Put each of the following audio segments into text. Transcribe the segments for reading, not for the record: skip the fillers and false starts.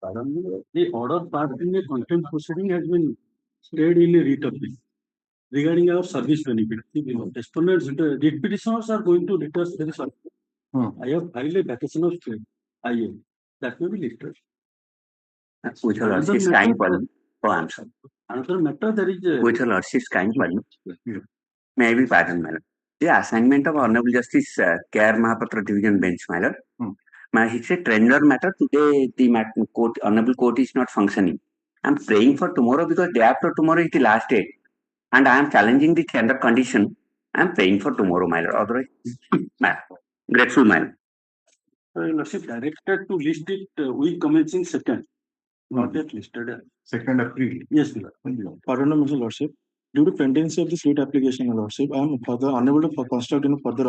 The order passed in the contempt proceeding has been stayed in a writ of this regarding our service benefit. The respondents, the writ petitioners are going to writ us very shortly. I have filed a vacation of stay, IA. That may be listed. With your lordship's kind pardon. Oh, I'm sorry. Another matter, there is a. With your lordship's kind pardon. May I be pardoned, my lord. The assignment of Honorable Justice K.R. Mahapatra Division Bench, my lord. It's a tender matter. Today, the court, Honorable Court is not functioning. I'm praying for tomorrow because day after tomorrow is the last day. And I am challenging the tender condition. I'm praying for tomorrow, my lord. Otherwise, grateful, my lord. Lordship directed to list it week commencing second. Not yet listed. 2nd April. Yes, pardon, Mr. Lordship. Due to pendency of the suit application, Lordship, I am further unable to construct in a further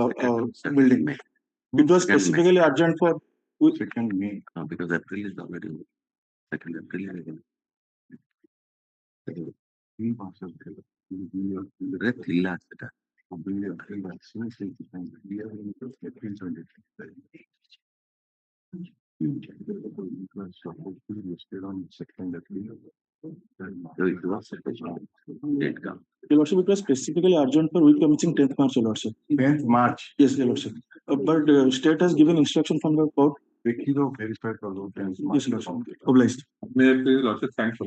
building. It was specifically urgent for 2nd May. Because April is already 2nd April. Listed on 2nd April. It was specifically urgent for week commencing 10th March, Lordship. 10th March. Yes, Lordship. But state has given instruction from the court. Verified. Yes, Lordship. Obliged. May I please, Lordship, thanks for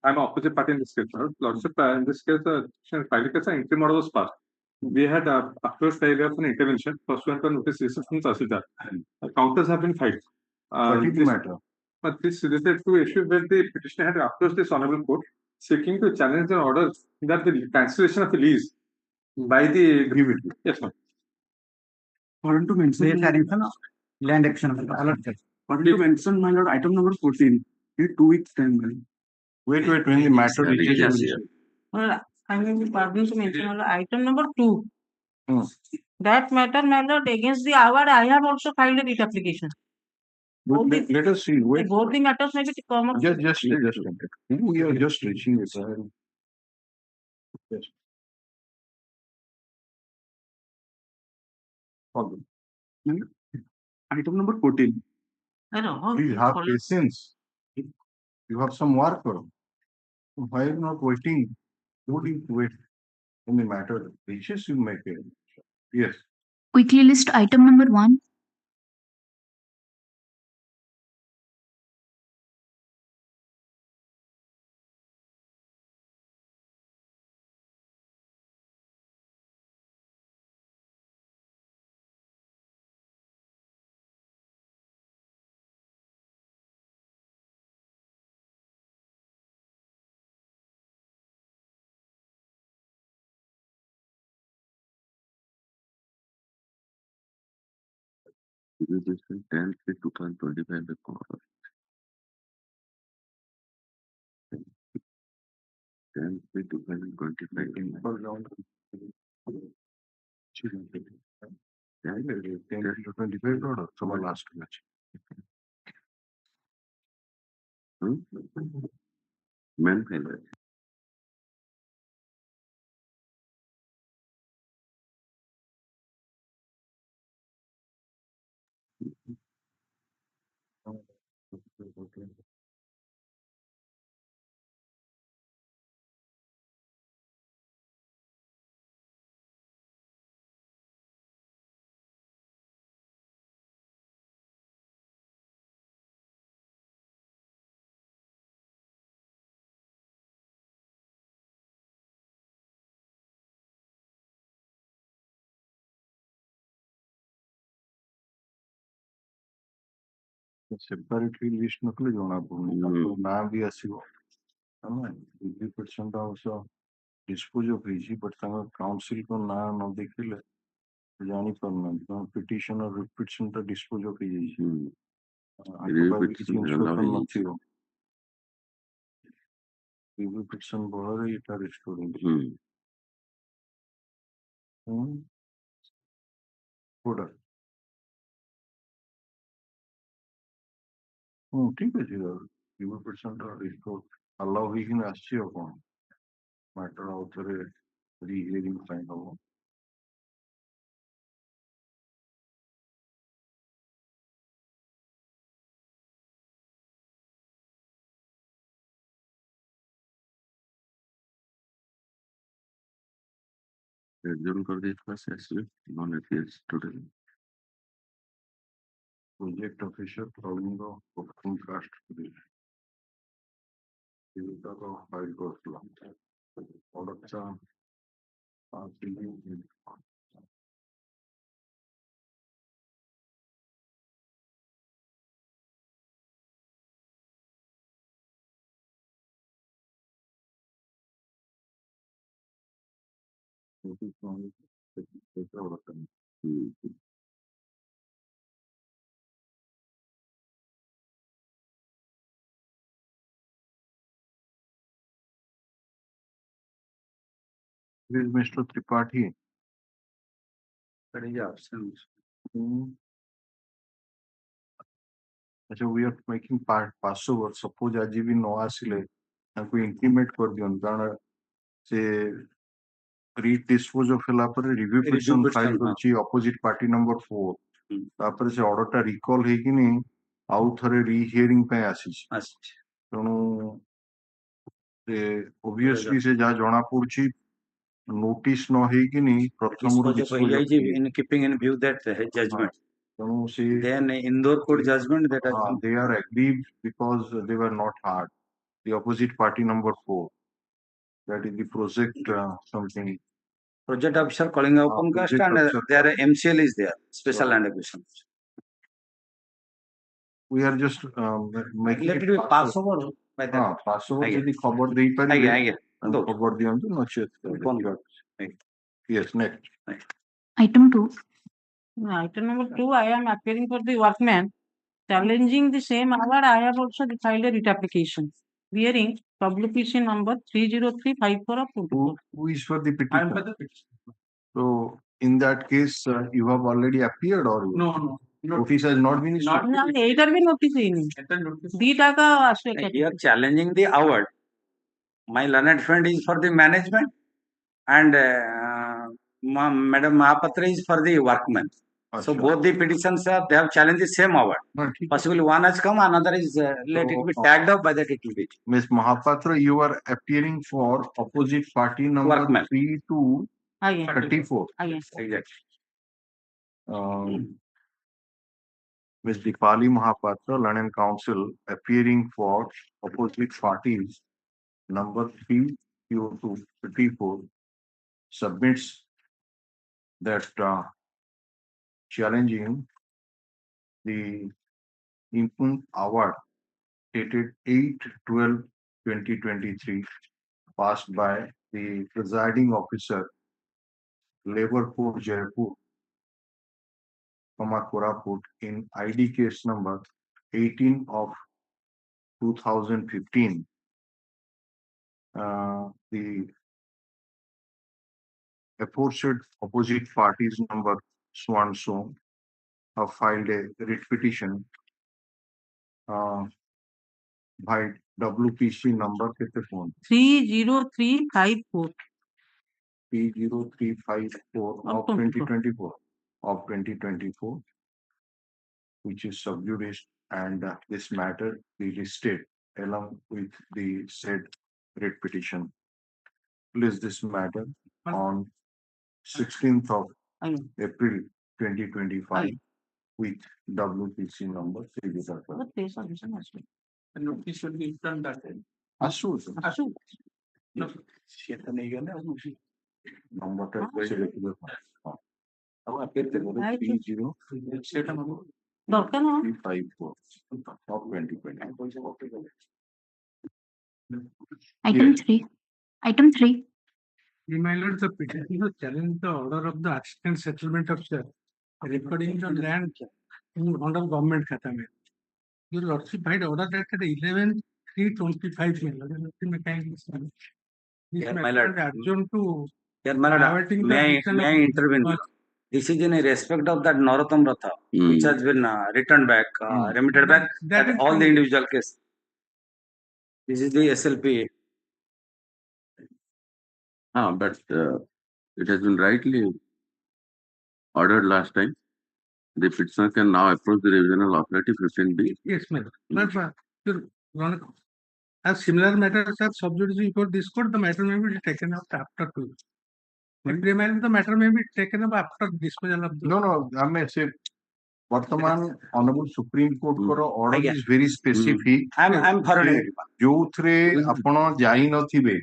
I'm opposite party in this case. Lordship, in this case, filed case, interim order was passed. We had afterwards filed an intervention pursuant to notice received from Tahsildar. Counters have been filed. What is the matter? But this related to issue where the petitioner had approached this honorable court seeking to challenge the order that the cancellation of the lease by the. Yes, sir. Pardon to mention land action. Pardon to mention, my lord, item number 14. 2 weeks time. Wait, when the matter reaches. I mean, pardon to mention item number 2. That matter, my lord, against the award, I have also filed a writ application. Let us see. Wait. Both the matters may be common. Just we are just reaching it. Yes. Item number 14. I know. Please have patience. You have some work for them. Why are you not waiting? Who do you wait in the matter? Reaches you make it. Yes. Quickly list item number 1. This is 10th 2025 the CORAM. 10th 2025 last match. Man failure. Separately list नकली जोना पड़ेगा ना भी आसिबो हमें 50% also dispose of easy but तंग council को ना न देखिले जानी पड़ना तो petition और petition तो dispose of easy petition बोला रे इटा restoring order ठीक है जी 50% restore allow ही ना अच्छी हो कौन matter out रे re-hearing sign हो adjourn कर दे इसका session non-appeals today. Project officer following the forecast today. This is the file course plan. Product This is Mr. Tripathi. अच्छा we are making pass over. Suppose आज भी no आसिले हमको intimate कर दियो कारण से रीड डिस्पोज ऑफ होला पर रिव्यू पिटिशन फाइल करची ऑपोजिट पार्टी नंबर 4 तापर से ऑर्डर टा रिकॉल हे कि नहीं आउ थरे री हियरिंग पे आसी तेणु से ऑब्वियसली से जा जणा पड़ची नोटिस न हे कि नहीं प्रथम in keeping in view that judgment. तेणु से Then Indore court judgment that has been they are agreed because they were not hard. The opposite party number 4. That is the project something. project officer calling upon cast and their MCL is there, special land acquisition. We are just making Let it be pass over by that. pass over to the खबर दे पारिबे खबर दियंतु नचेत yes next Item 2. Item number 2, I am appearing for the workman. Challenging the same award, I have also filed a writ application. Bearing publication number 30354 of 44. who is for the petition? I am for the petition. So in that case you have already appeared or No. notice has not been issued? ना एटर भी notice ही नहीं दीटा का आश्रय You are challenging the award. My learned friend is for the management and Madam Mahapatra is for the workman. So both the petitions they have challenged the same award. Possibly one has come, another is let it be tagged up by that it will be. Ms. Mahapatra, you are appearing for opposite party number Workman. 3 to आगे 34. आगे Exactly. Ms. Dipali Mahapatra, Learned Council, appearing for opposite parties number 3 to 34, submits that challenging the impugned award dated 8/12/2023 passed by the presiding officer, Labor Court Jaipur, Koraput in ID case number 18 of 2015. The aforesaid opposite parties number so and so have filed a writ petition by WPC number 30354 30354 of 2024, which is sub judice, and this matter be listed along with the said writ petition. List this matter on 16th of April 2025 with WPC number 303. The notice should be done that day. Ashu. No. Number दरकार ना 354 of 2020. Item 3. Remanded the petitioner challenge the order of the accident settlement of share recording the land under government khata mein. Your lordship had order dated 11/3/25 में. Yeah, my lord. Adjourned to Here, my lord, may I intervene? This is in respect of that Narotam Ratha, which has been returned back, remitted back, that all the individual case. This is the SLP. But it has been rightly ordered last time. The petitioner can now approach the revisional authority 15B. Yes, madam. But as similar matters are sub judice before this court, the matter may be taken up after 2. Remand the matter may be taken up after disposal of the. No, I may say, वर्तमान Honorable Supreme Court को order Aଜ୍ଞା। is very specific. I'm forwarding it. ଯୋଉଥିରେ ଆପଣ ଯାଇ ନଥିବେ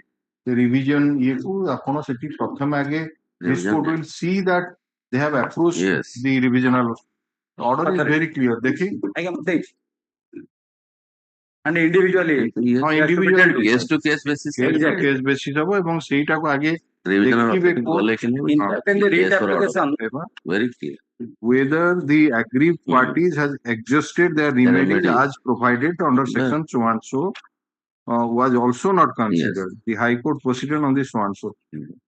revision ଇଏ କୁ ଆପଣ ସେଠି ପ୍ରଥମେ ଆଗେ this court will see that they have approached Yes. the revisional order is very clear. देखी ଆଜ୍ଞା ମୁଁ ଦେଇଛି। And individually. individually case to case basis case basis ହବ ଏବଂ ସେଇଟାକୁ ଆଗେ revisional ଦେଖିବେ collection In fact, in the writ Yes, for order. application, very clear. whether the aggrieved parties has exhausted their remedies remedy. as provided under section so and so was also not considered. The High Court proceeded on this so and so.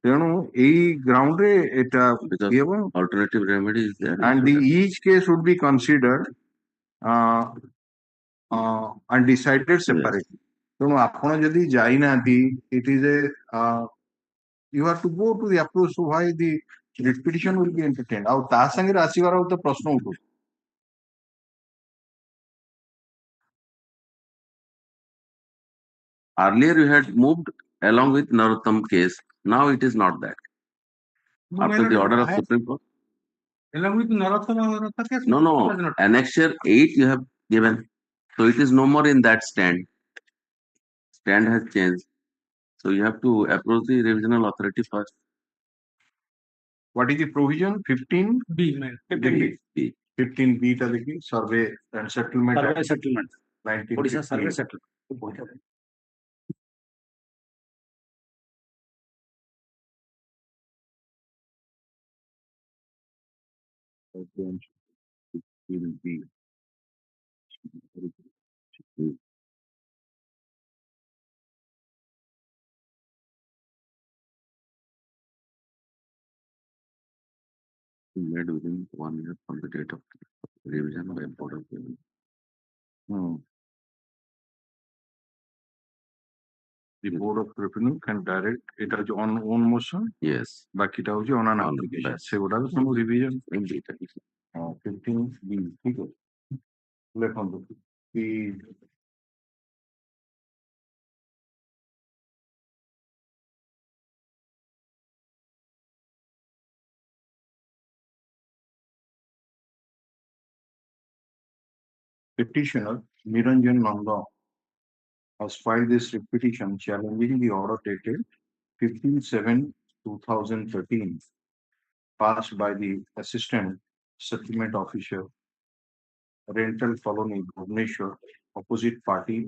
ତେଣୁ ଏଇ ground ରେ ଏଟା Because ଇଏ ହବ alternative remedy is there. and the each case would be considered and decided separately. ତେଣୁ ଆପଣ ଯଦି ଯାଇନାହାନ୍ତି it is a you have to go to the approach to why the writ petition will be entertained. ଆଉ ତା ସାଙ୍ଗରେ ଆସିବାର ତ ପ୍ରଶ୍ନ ଉଠୁ Earlier you had moved along with Narottam case. Now it is not that. After the order of Supreme Court. Along with Narottama case. No. Annexure 8 you have given. So it is no more in that stand. Stand has changed. So you have to approach the revisional authority first. What is the provision? 15 B, man. 15B টা দেখি survey and settlement. survey settlement. 1915. Odisha survey settlement. Made within 1 year from the date of revision by Board of Review. The Board of Revenue can direct it as on own motion. Yes. ବାକିଟା ହଉଛି on an application. ସେଗୁଡାକ ସବୁ revision. 15B ଠିକ ଅଛି ଲେଖନ୍ତୁ କି petitioner Niranjan Nanda has filed this petition challenging the order dated 15/7/2013 passed by the Assistant Settlement Officer Rental Colony Bhubaneswar opposite party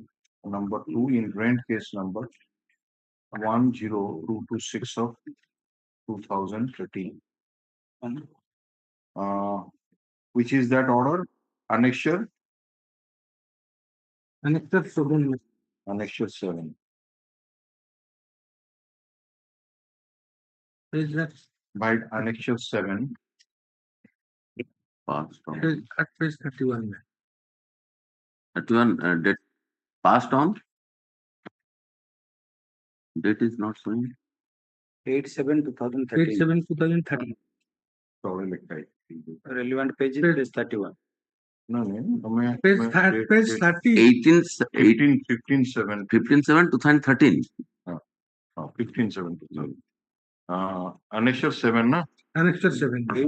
number 2 in rent case number 10226 of 2013. Which is that order? Annexure? Annexure 7. Annexure 7. Is that By Annexure 7. Passed on. at page 31? 31 date passed on. Date is not showing. 8/7/2013. 8/7/2013. Sorry, like Relevant page is page 31. No. Page 30. 15/7. 15/7/2013. 15/7. Annexure 7 na? Annexure 7. The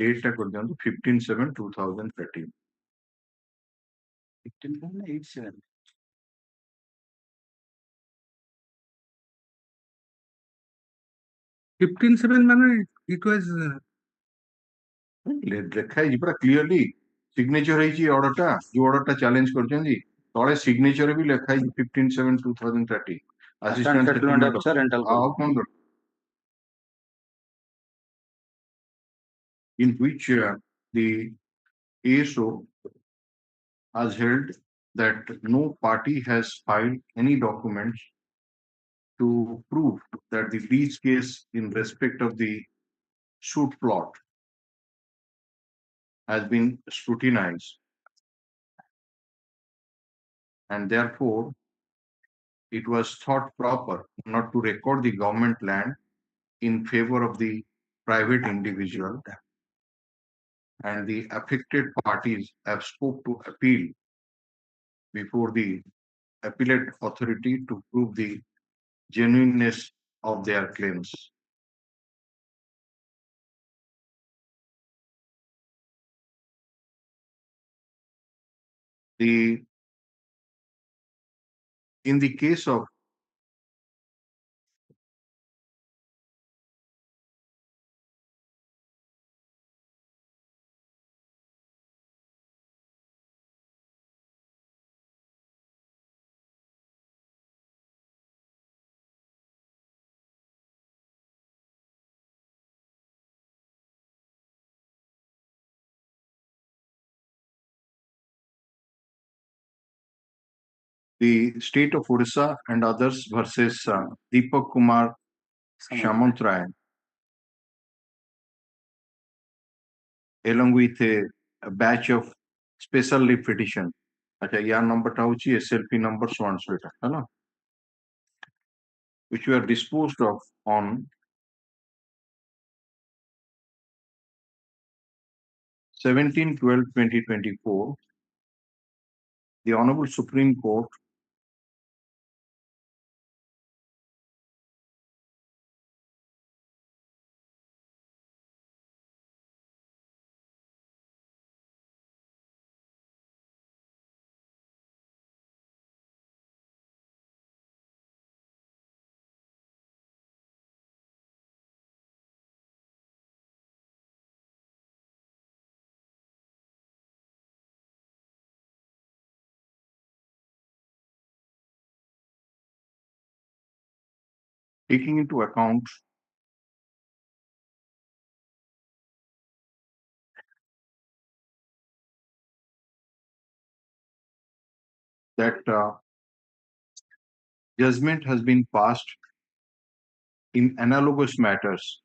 date ta kar diyantu 15/7/2013. 15/7/87. 15/7 মানে it was ଲେଖା ହେଇଛି ପୁରା clearly signature ହେଇଛି ଅର୍ଡରଟା ଯୋଉ ଅର୍ଡରଟା challenge କରିଛନ୍ତି ତଳେ signature ବି ଲେଖା ହେଇଛି 15/7/2013 Assistant Settlement Officer Rental ଆଉ କଣ ଦରକାର? In which the ASO has held that no party has filed any documents to prove that the lease case in respect of the suit plot has been scrutinized, and therefore it was thought proper not to record the government land in favor of the private individual, and the affected parties have spoke to appeal before the appellate authority to prove the genuineness of their claims. In the case of the state of Orissa and others versus Deepak Kumar Samantray, along with a batch of special leave petition. अच्छा यार number टा होची SLP number 1 है ना, which were disposed of on 17/12/2024. The Honorable Supreme Court taking into account that judgment has been passed in analogous matters.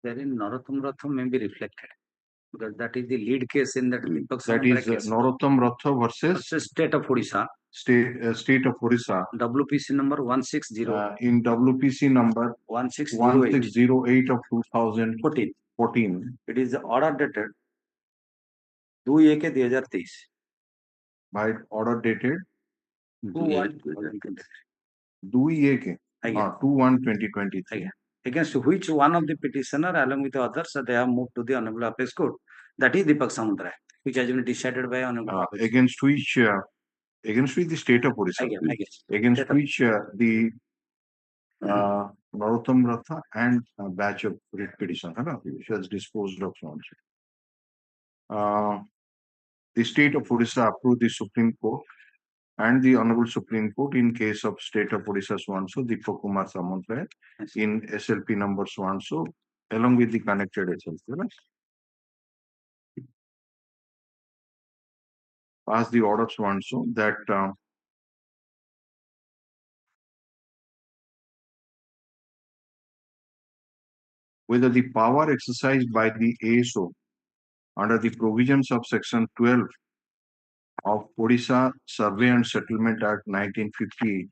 Therein Narottam Ratha may be reflected because that is the lead case in that Deepak That Samantray is case. Narottam Ratha versus State of Odisha, State of Orissa. WPC number 160 In WPC number 1608 of 2014. It is order dated 2/1/2023. By order dated 2/1/2023. Against which one of the petitioner along with others they have moved to the Honorable Appeals Court. That is Deepak Samantray, which has been decided by Honorable Appeals Court. Against which the state of Orissa. Against which the Narottam Ratha and a batch of writ petition, which was disposed of. The state of Odisha approved the Supreme Court and the Honorable Supreme Court in case of state of Odisha Swanso, Deepak Kumar Samantray in SLP number Swanso, along with the connected SLP. Pass the order Swanso that whether the power exercised by the ASO under the provisions of Section 12 of Odisha Survey and Settlement Act 1958,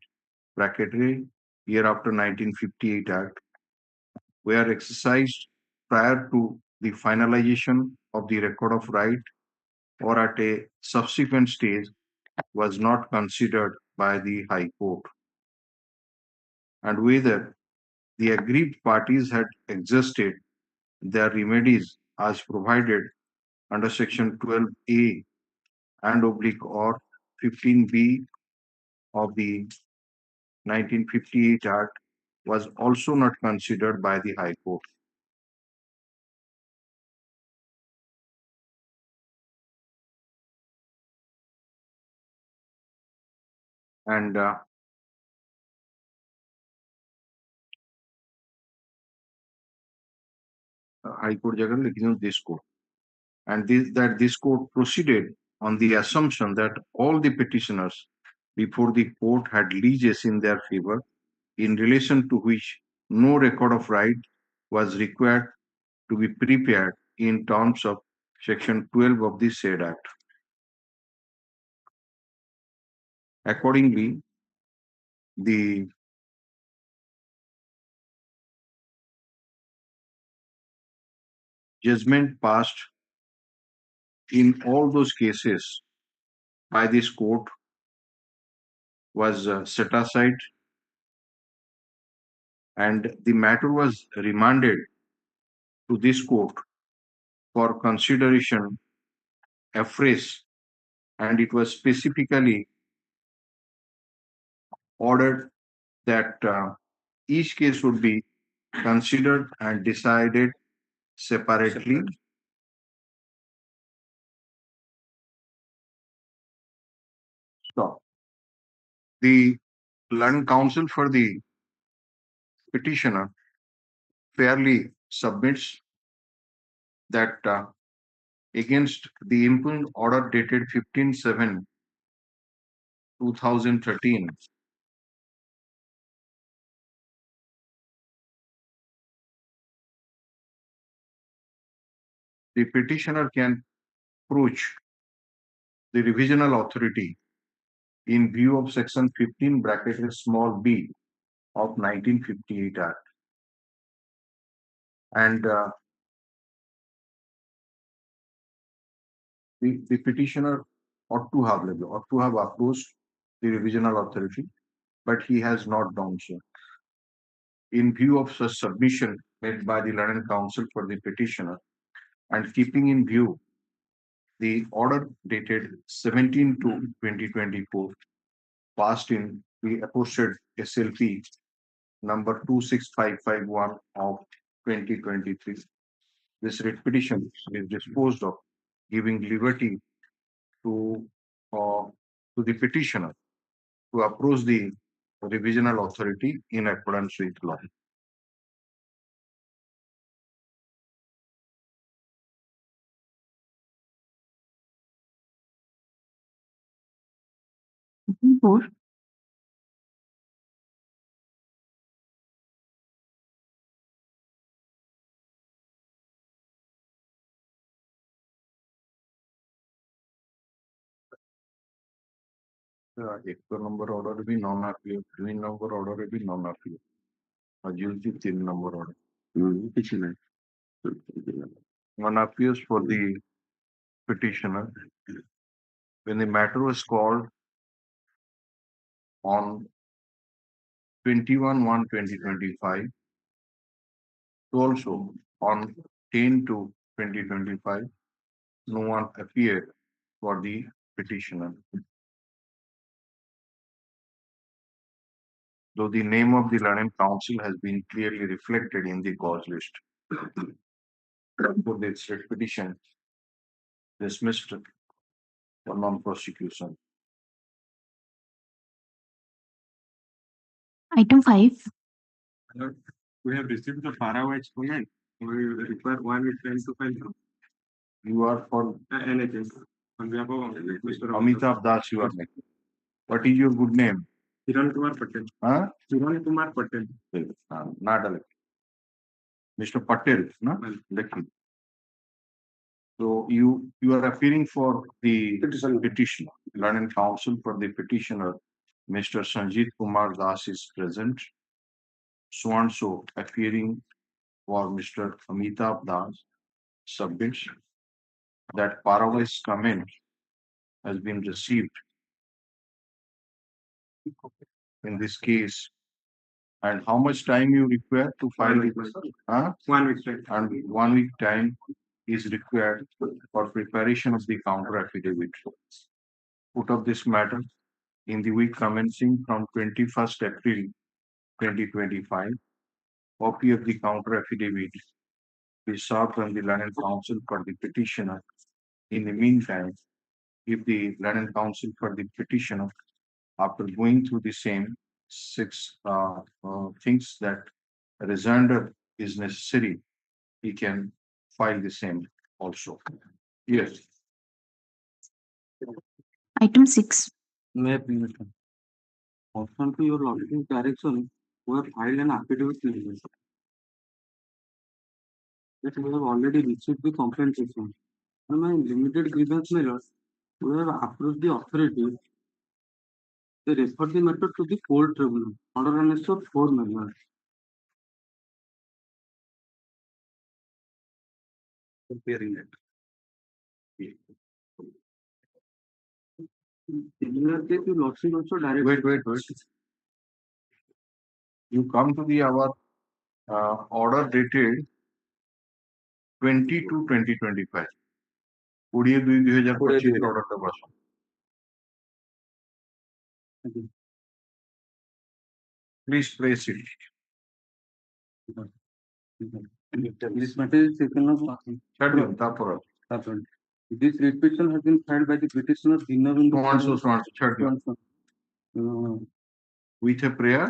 bracketary year after 1958 Act, were exercised prior to the finalization of the record of right or at a subsequent stage was not considered by the High Court, and whether the aggrieved parties had exhausted their remedies as provided under Section 12A and oblique or 15B of the 1958 Act was also not considered by the High Court. And High Court jagar likhi this court, and this court proceeded on the assumption that all the petitioners before the court had leases in their favor, in relation to which no record of right was required to be prepared in terms of Section 12 of the said Act. Accordingly, the judgment passed in all those cases by this court was set aside and the matter was remanded to this court for consideration afresh, and it was specifically ordered that each case would be considered and decided separately. Stop. The learned counsel for the petitioner fairly submits that against the impugned order dated 15/7/2013, the petitioner can approach the revisional authority in view of section 15 bracketed small b of 1958 Act. And the petitioner ought to have approached the revisional authority, but he has not done so. In view of such submission made by the learned counsel for the petitioner, and keeping in view the order dated 17/2/2024, passed in the aforesaid SLP number 26551 of 2023, this writ petition is disposed of, giving liberty to the petitioner to approach the revisional authority in accordance with law. Item 4. एक तो number order भी non appeal, 3 number order भी non appeal, और जी 3 number order पीछे नहीं one appeals for the petitioner when the matter was called on 21/1/2025, also on 10/2/2025, no one appeared for the petitioner. Though the name of the learned counsel has been clearly reflected in the cause list. For this petition dismissed for non-prosecution. Item 5. We have received the para exponent. We require one witness to file. You are for NHS on behalf of Mr. Amitabh Das, you are making. What is your good name? Kiran Kumar Patel. Huh? Kiran Kumar Patel. Not Alex. Mr. Patel, no? So you are appearing for the petitioner. Learned counsel for the petitioner, Mr. Sanjeev Kumar Das is present. So and so appearing for Mr. Amitabh Das submits that Parawai's comment has been received in this case. And how much time you require to file it? 1 week time. And 1 week time is required for preparation of the counter-affidavit. Put of this matter in the week commencing from 21st April 2025. Copy of the counter-affidavit is served on the learned counsel for the petitioner. In the meantime, if the learned counsel for the petitioner, after going through the same 6 things that a rejoinder is necessary, he can file the same also. Yes. Item 6. May I please? Pursuant to your lordship's direction, we have filed an affidavit that we have already received the compensation. On my limited grievance matter, we have approached the authority. They refer the matter to the court tribunal under an of 4 members. Comparing it. Similar case, your lordship also directed. Wait. You come to our order dated 20/2/2025 20/2/2025 order ଟା ବାସ please place it. This matter is taken up. ଛାଡି ଦିଅ ତାପରେ This writ petition has been filed by the petitioner Dinabindu ଛାଡି ଦିଅ with a prayer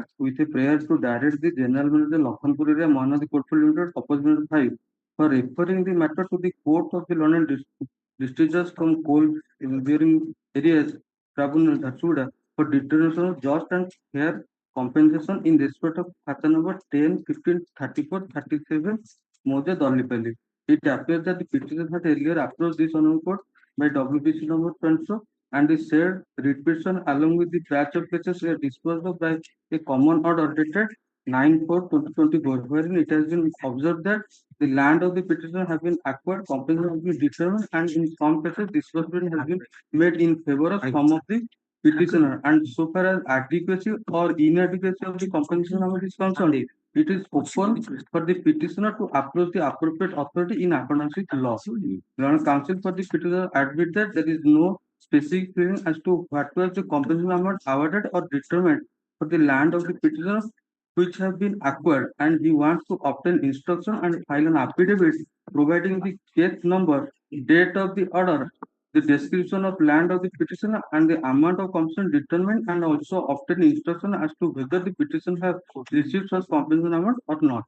to direct the General Manager Lakhanpur area Mahanadi Portfolio Limited, Opposition Number 5, for referring the matter to the Court of the London Districts from coal bearing areas, Tribunal Jharsuguda, for determination of just and fair compensation in respect of Khata number 10, 15, 34, 37, Moja Dolipalli. It appears that the petitioner had earlier approached this honorable court by WPC number 20, and the said writ petition along with the batch of cases were disposed of by a common order dated 9/4/2024, wherein it has been observed that the land of the petitioner has been acquired, compensation has been determined, and in some cases disbursement has been made in favor of some of the petitioner. And so far as adequacy or inadequacy of the compensation amount is concerned, it is open for the petitioner to approach the appropriate authority in accordance with law. The counsel for the petitioner admit that there is no specific feeling as to what was the compensation amount awarded or determined for the land of the petitioner which have been acquired, and he wants to obtain instruction and file an affidavit providing the case number, date of the order, the description of land of the petitioner, and the amount of compensation determined, and also obtain instruction as to whether the petitioner have received such compensation amount or not.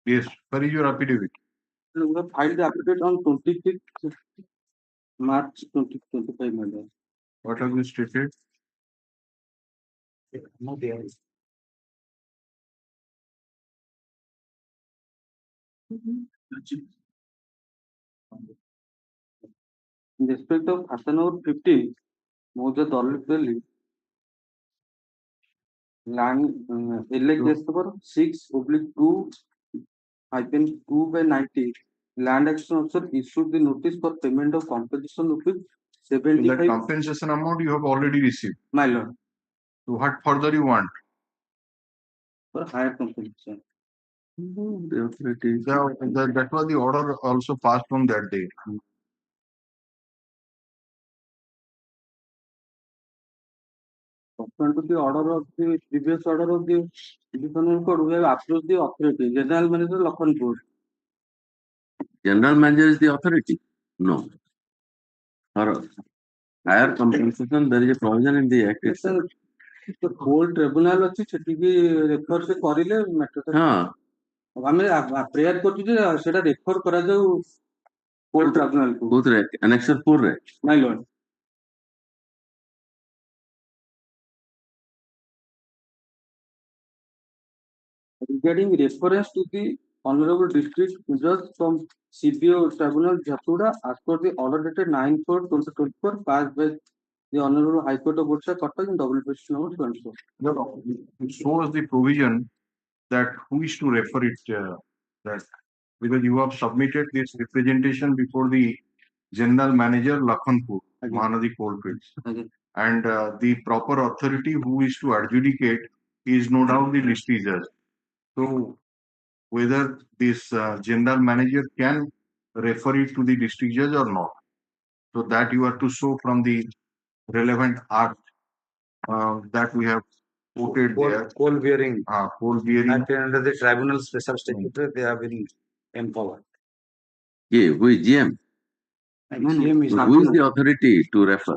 yes where is your affidavit? We have filed the affidavit on 25th March 2025, madam. What have you stated? No, there is. In respect of Khata number 15, Moja Dolipalli, land LA case number 6/2/2/90, land action officer issued the notice for payment of compensation rupees So that 75, compensation amount you have already received. my lord, So what further you want? for higher compensation. The authority. That was the order also passed on that day. Pursuant to the order of the previous order of the Dismissal Court, we have approached the authority, General Manager Lakhanpur. General manager is the authority? No. For higher compensation, there is a provision in the act itself. The whole tribunal ଅଛି ସେଠିକି refer ସେ କରିଲେ matter ହଁ ଆମେ prayer କରୁଛୁ ଯେ ସେଟା refer କରାଯାଉ କୋର୍ଟ ଟ୍ରିବ୍ୟୁନାଲ କୁ କୋଉଥିରେ annexure 4 ରେ ମାଇ Lord regarding reference to the honorable district judge from CBO tribunal Jharsuguda as per the order dated 9/4/2024 passed by the honorable High Court of Orissa Cuttack in WPC number 24. It shows the provision that who is to refer it, that because you have submitted this representation before the General Manager Lakhanpur, Mahanadi Coalfields, and the proper authority who is to adjudicate is no doubt the district judge. So whether this General Manager can refer it to the district judge or not, so that you have to show from the relevant act that we have quoted there. Coal bearing. Coal bearing. And under the tribunal special statute, they have been empowered. yeah who is GM? GM is Who is the authority to refer?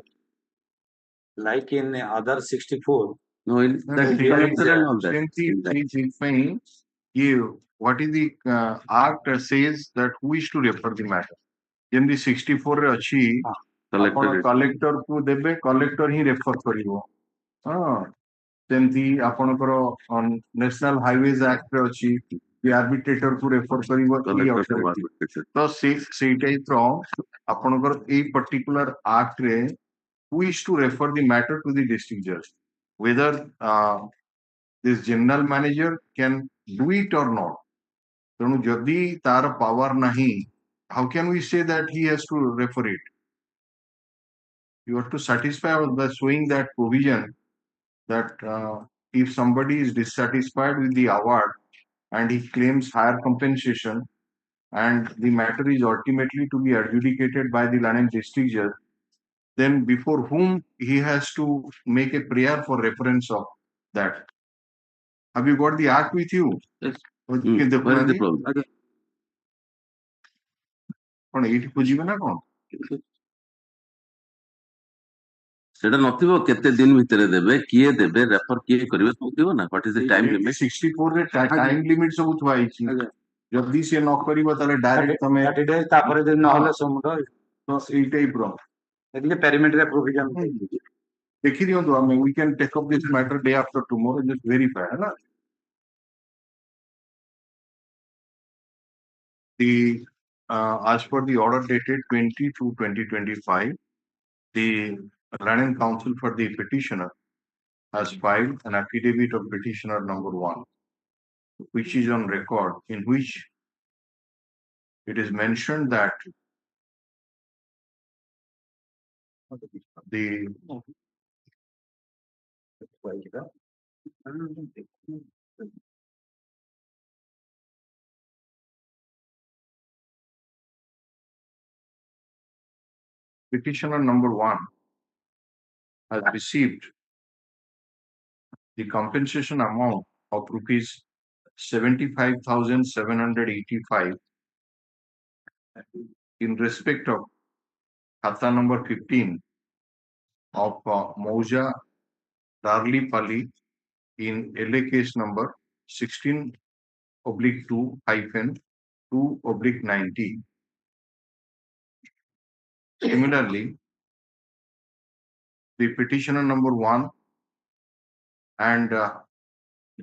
like in other 64. No, in that collector and all that. What is the act says that who is to refer the matter? In the 64 ରେ ଅଛି collector କୁ ଦେବେ, collector ହିଁ refer କରିବ। ସେମିତି ଆପଣଙ୍କର national ହାଇୱେଜ act ରେ ଅଛି କି ଆର୍ବିଟ୍ରେଟର କୁ ରେଫର କରିବ ତ ସେଇ ଟାଇପ ର ଆପଣଙ୍କର ଏଇ ପର୍ଟିକୁଲାର ଆକ୍ଟ ରେ who is to refer the matter to the district judge, whether this general manager can do it or not. ତେଣୁ ଯଦି ତାର ପାୱାର ନାହିଁ, how can we say that he has to refer it? You have to satisfy by showing that provision that if somebody is dissatisfied with the award, and he claims higher compensation, and the matter is ultimately to be adjudicated by the Lannan district judge, then before whom he has to make a prayer for reference of that. Have you got the act with you? Yes. Where Where is the problem? କଣ ଏଇଠି ଖୋଜିବେ ନା କଣ? ସେଟା ନଥିବ କେତେ ଦିନ ଭିତରେ ଦେବେ, କିଏ ଦେବେ, ରେଫର କିଏ କରିବେ, ସବୁ ଥିବ ନା? What is the time limit? 64 ରେ ଟାଇମ ଲିମିଟ ସବୁ ଥୁଆ ହେଇଛି। ଯଦି ସିଏ ନ କରିବ ତାହେଲେ ଡାଇରେକ୍ଟ ତମେ 30 days ତାପରେ ଯଦି ନହେଲେ ସମୁଦ୍ର ତ ଏଇ ଟାଇପ ର ଦେଖିଲେ ପେରିମିଟର ପ୍ରୋଭିଜନ ଦେଖି ଦିଅନ୍ତୁ। ଆମେ we can take up this matter day after tomorrow, just verify ହେଲା। The as per the order dated 20/2/2025, the Lannan Council for the petitioner has filed an affidavit of petitioner number 1, which is on record, in which it is mentioned that the petitioner number 1 has received the compensation amount of rupees 75,785 in respect of Khata number 15 of Mauja Darlipalli in LA case number 16/2-2/90. Similarly, the petitioner number 1 and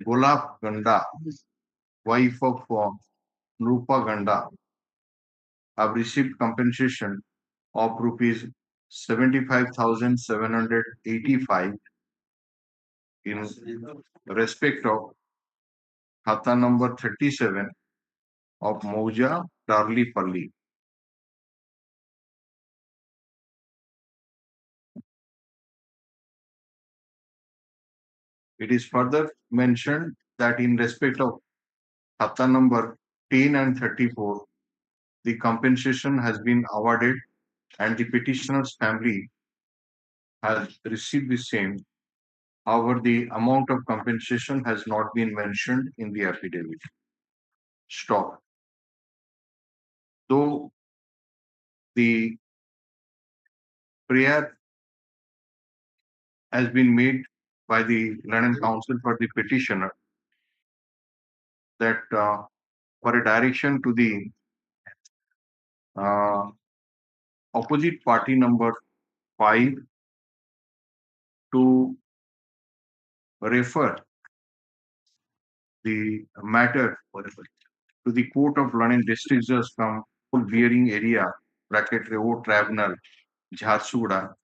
Golap Ganda, wife of Nrupa Ganda, have received compensation of rupees 75,785 in respect of Khata number 37 of Mauja Darlipalli. It is further mentioned that in respect of Khata number 10 and 34, the compensation has been awarded and the petitioner's family has received the same. However, the amount of compensation has not been mentioned in the affidavit. Stop. Though the prayer has been made by the Lannan Council for the petitioner that for a direction to the opposite party number 5 to refer the matter to the Court of Lannan District Judge from bearing area bracket Revo Tribunal Jharsuguda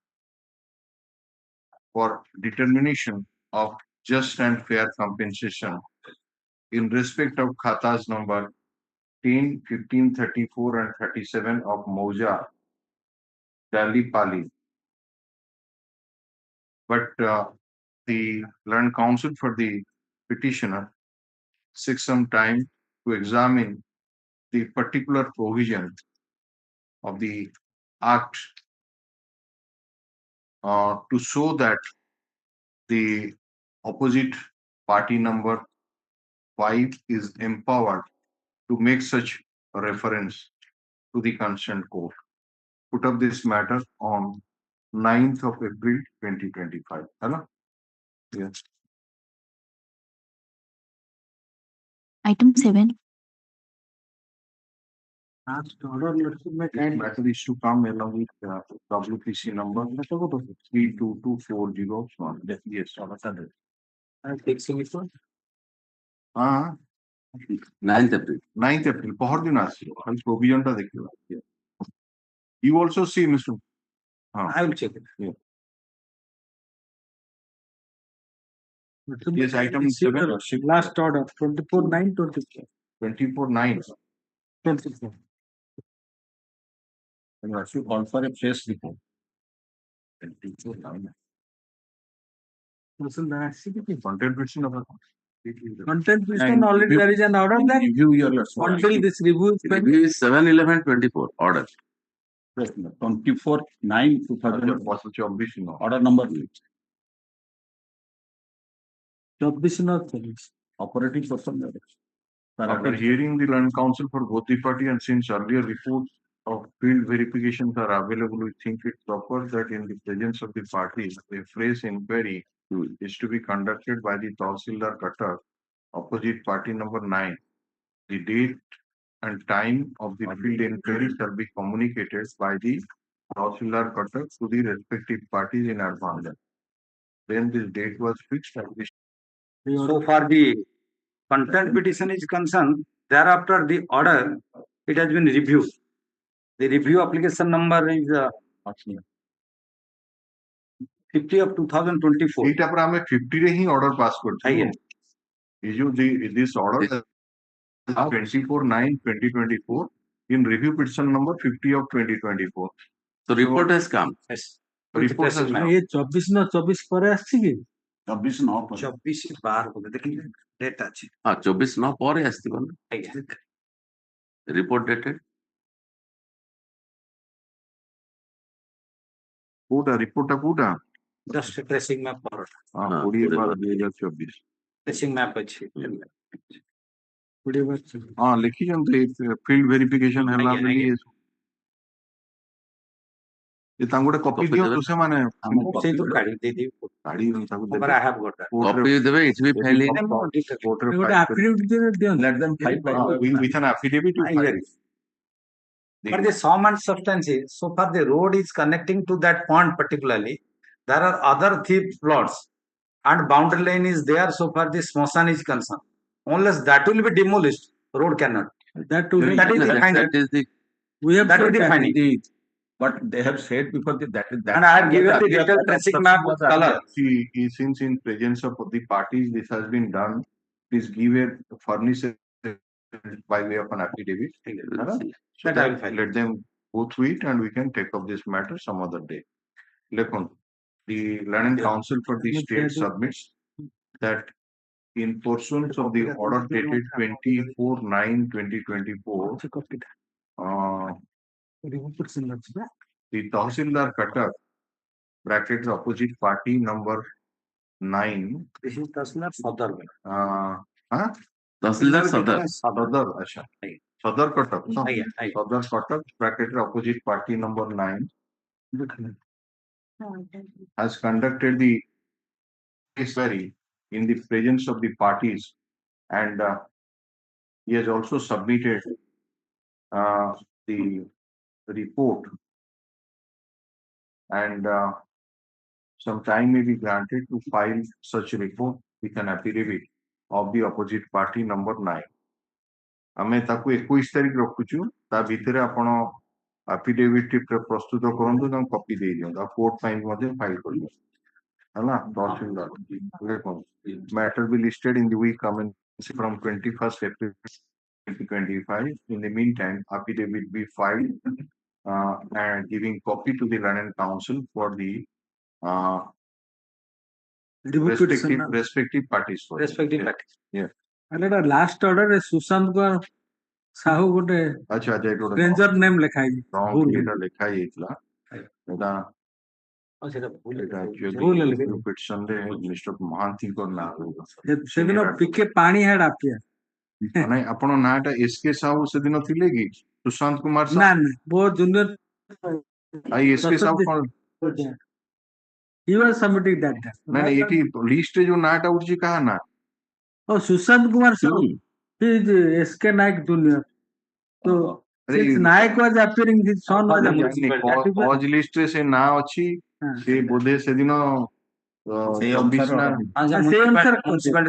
for determination of just and fair compensation in respect of Khatas number 10, 15, 34 and 37 of Mauja Darlipalli. But the Lannan Council for the petitioner seeks some time to examine the particular provision of the Act to show that the opposite party number 5 is empowered to make such a reference to the concerned court. Put up this matter on 9th of April 2025. Hello? Yes. Item 7. This matter is to come along with WPC number 322401. Yes, हाँ 9th April. 9th April পহরদিন আসছিল খালি প্রভিশনটা দেখতে পাচ্ছি। You also see, Mr. I will check it. Yes, item 7. Last order, 24/9/24. 24/9. 24. And you should call for a fresh report. 24/9. Contribution of Content petition already there is an order that Review your until this review is pending. review is 7/11/24 order. 24/9/2000 order number 24 operating person. After hearing the learned counsel for both the party and since earlier reports of field verifications are available, we think it proper that in the presence of the parties, a fresh inquiry is to be conducted by the Tahsildar Cutter, opposite party number 9. The date and time of the field inquiry shall be communicated by the Tahsildar Cutter to the respective parties in advance. Then this date was fixed and the So far the content petition is concerned, thereafter the order, it has been reviewed. The review application number is 50 of 2024. এইটা পরে আমি 50 রে হি order pass করছি Aye. is you this order 24/9/2024 in review petition number 50 of 2024. So report has come. Yes. Report has come. ये 24 ପରେ ଆସିଛି କି 24/9 ପରେ 24/12 ବୋଧେ ଦେଖିଲେ ଡେଟ୍ ଅଛି। ହଁ 24/9 ପରେ ଆସିଥିବ ନା ଆଜ୍ଞା। ରିପୋର୍ଟ ଡେଟେଡ କୋଉଟା ରିପୋର୍ଟଟା କୋଉଟା just tracing map paratha 20/12/2024 tracing map ଅଛି। 20 ହଁ ଲେଖିଛନ୍ତି ଫିଲ୍ଡ ଭେରିଫିକେସନ ହେଲା ଆଜ୍ଞା, ବୋଲି ଆଜ୍ଞା। ଏ ତାଙ୍କୁ ଗୋଟେ କପି Copy ଦିଅନ୍ତୁ ଦେବେ। ସେମାନେ ସେଇଥିରୁ କାଢି ଦେଇଦେବି। କାଢି ତାକୁ But I have got that. Copy ଦେବେ it will be filed in କୋର୍ଟରେ ଗୋଟେ affidavit ଦିଅନ୍ତୁ let them file by with an affidavit you I file. agree. But the sum and substance is, so far the road is connecting to that point particularly, there are other thief plots and boundary line is there, so far the smosan is concerned. Unless that will be demolished, road cannot. that to be That is the finding. that is the we have That to is the finding. but they have said before that is that And I have given the detailed tracing map with color. Since in presence of the parties this has been done, please give a furnish by way of an affidavit. So That I will that file. let them go through it and we can take up this matter some other day. Lekon, the learning council for the state submits that in pursuance of the order dated 24/9/2024, the Tahsildar Cutter brackets opposite party number 9 This is Tasla Sadar. Tahsildar Sadar Sadar Asha Sadar Cutter Aye, aye. Sadar Cutter bracket opposite party number 9 has conducted the inquiry in the presence of the parties and he has also submitted the report and some time may be granted to file such report with an affidavit of the opposite party number 9. ଆମେ ତାକୁ 21 ତାରିଖ ରଖୁଛୁ ତା ଭିତରେ ଆପଣ affidavit ପ୍ରସ୍ତୁତ କରନ୍ତୁ ତାଙ୍କୁ କପି ଦେଇ ଦିଅନ୍ତୁ ଆଉ କୋର୍ଟ ପାଇଁ ମଧ୍ୟ ଫାଇଲ କରିବେ ହେଲା ତହସିଲଦାର matter be listed in the week commencing from 21st April 2025. In the meantime, affidavit be filed and giving copy to the learned council for the respective parties. Respective parties. Yeah. ଆରେ last ଅର୍ଡରରେ Sushant Sahu ଗୋଟେ ଆଚ୍ଛା ଆଚ୍ଛା ଏଇଟା ଗୋଟେ ରେଞ୍ଜର name ଲେଖା ହେଇଛି ଭୁଲ ଏଇଟା ଲେଖା ହେଇଯାଇଥିଲା ଏଇଟା ସେଟା ଭୁଲ ଏଇଟା ଭୁଲ actually ଲେଖା ପିଟିସନରେ ମିଷ୍ଟର ମହାନ୍ତିଙ୍କ ନାଁ ସେଦିନ ଟିକେ ପାଣି ହାଡ ଆପିଆ ନାଇଁ ଆପଣ ନାଁଟା S.K. ସାହୁ ସେଦିନ ଥିଲେ କି ସୁଶାନ୍ତ କୁମାର ନା ନା ବହୁତ ଜୁନିୟର S.K. ସାହୁ କଣ he was submitting that ନାଇଁ ଏଠି ଲିଷ୍ଟରେ ଯୋଉ ନାଁଟା ଉଠିଛି କାହା ନାଁ oh Sushant Kumar Sahu he is S.K. Naik junior so since Naik was appearing his son was appearing cause ଲିଷ୍ଟରେ ସେ ନାଁ ଅଛି ସେ ବୋଧେ ସେଦିନ ସେଇ ଅନୁସାରେ ସେ ଅନୁସାରେ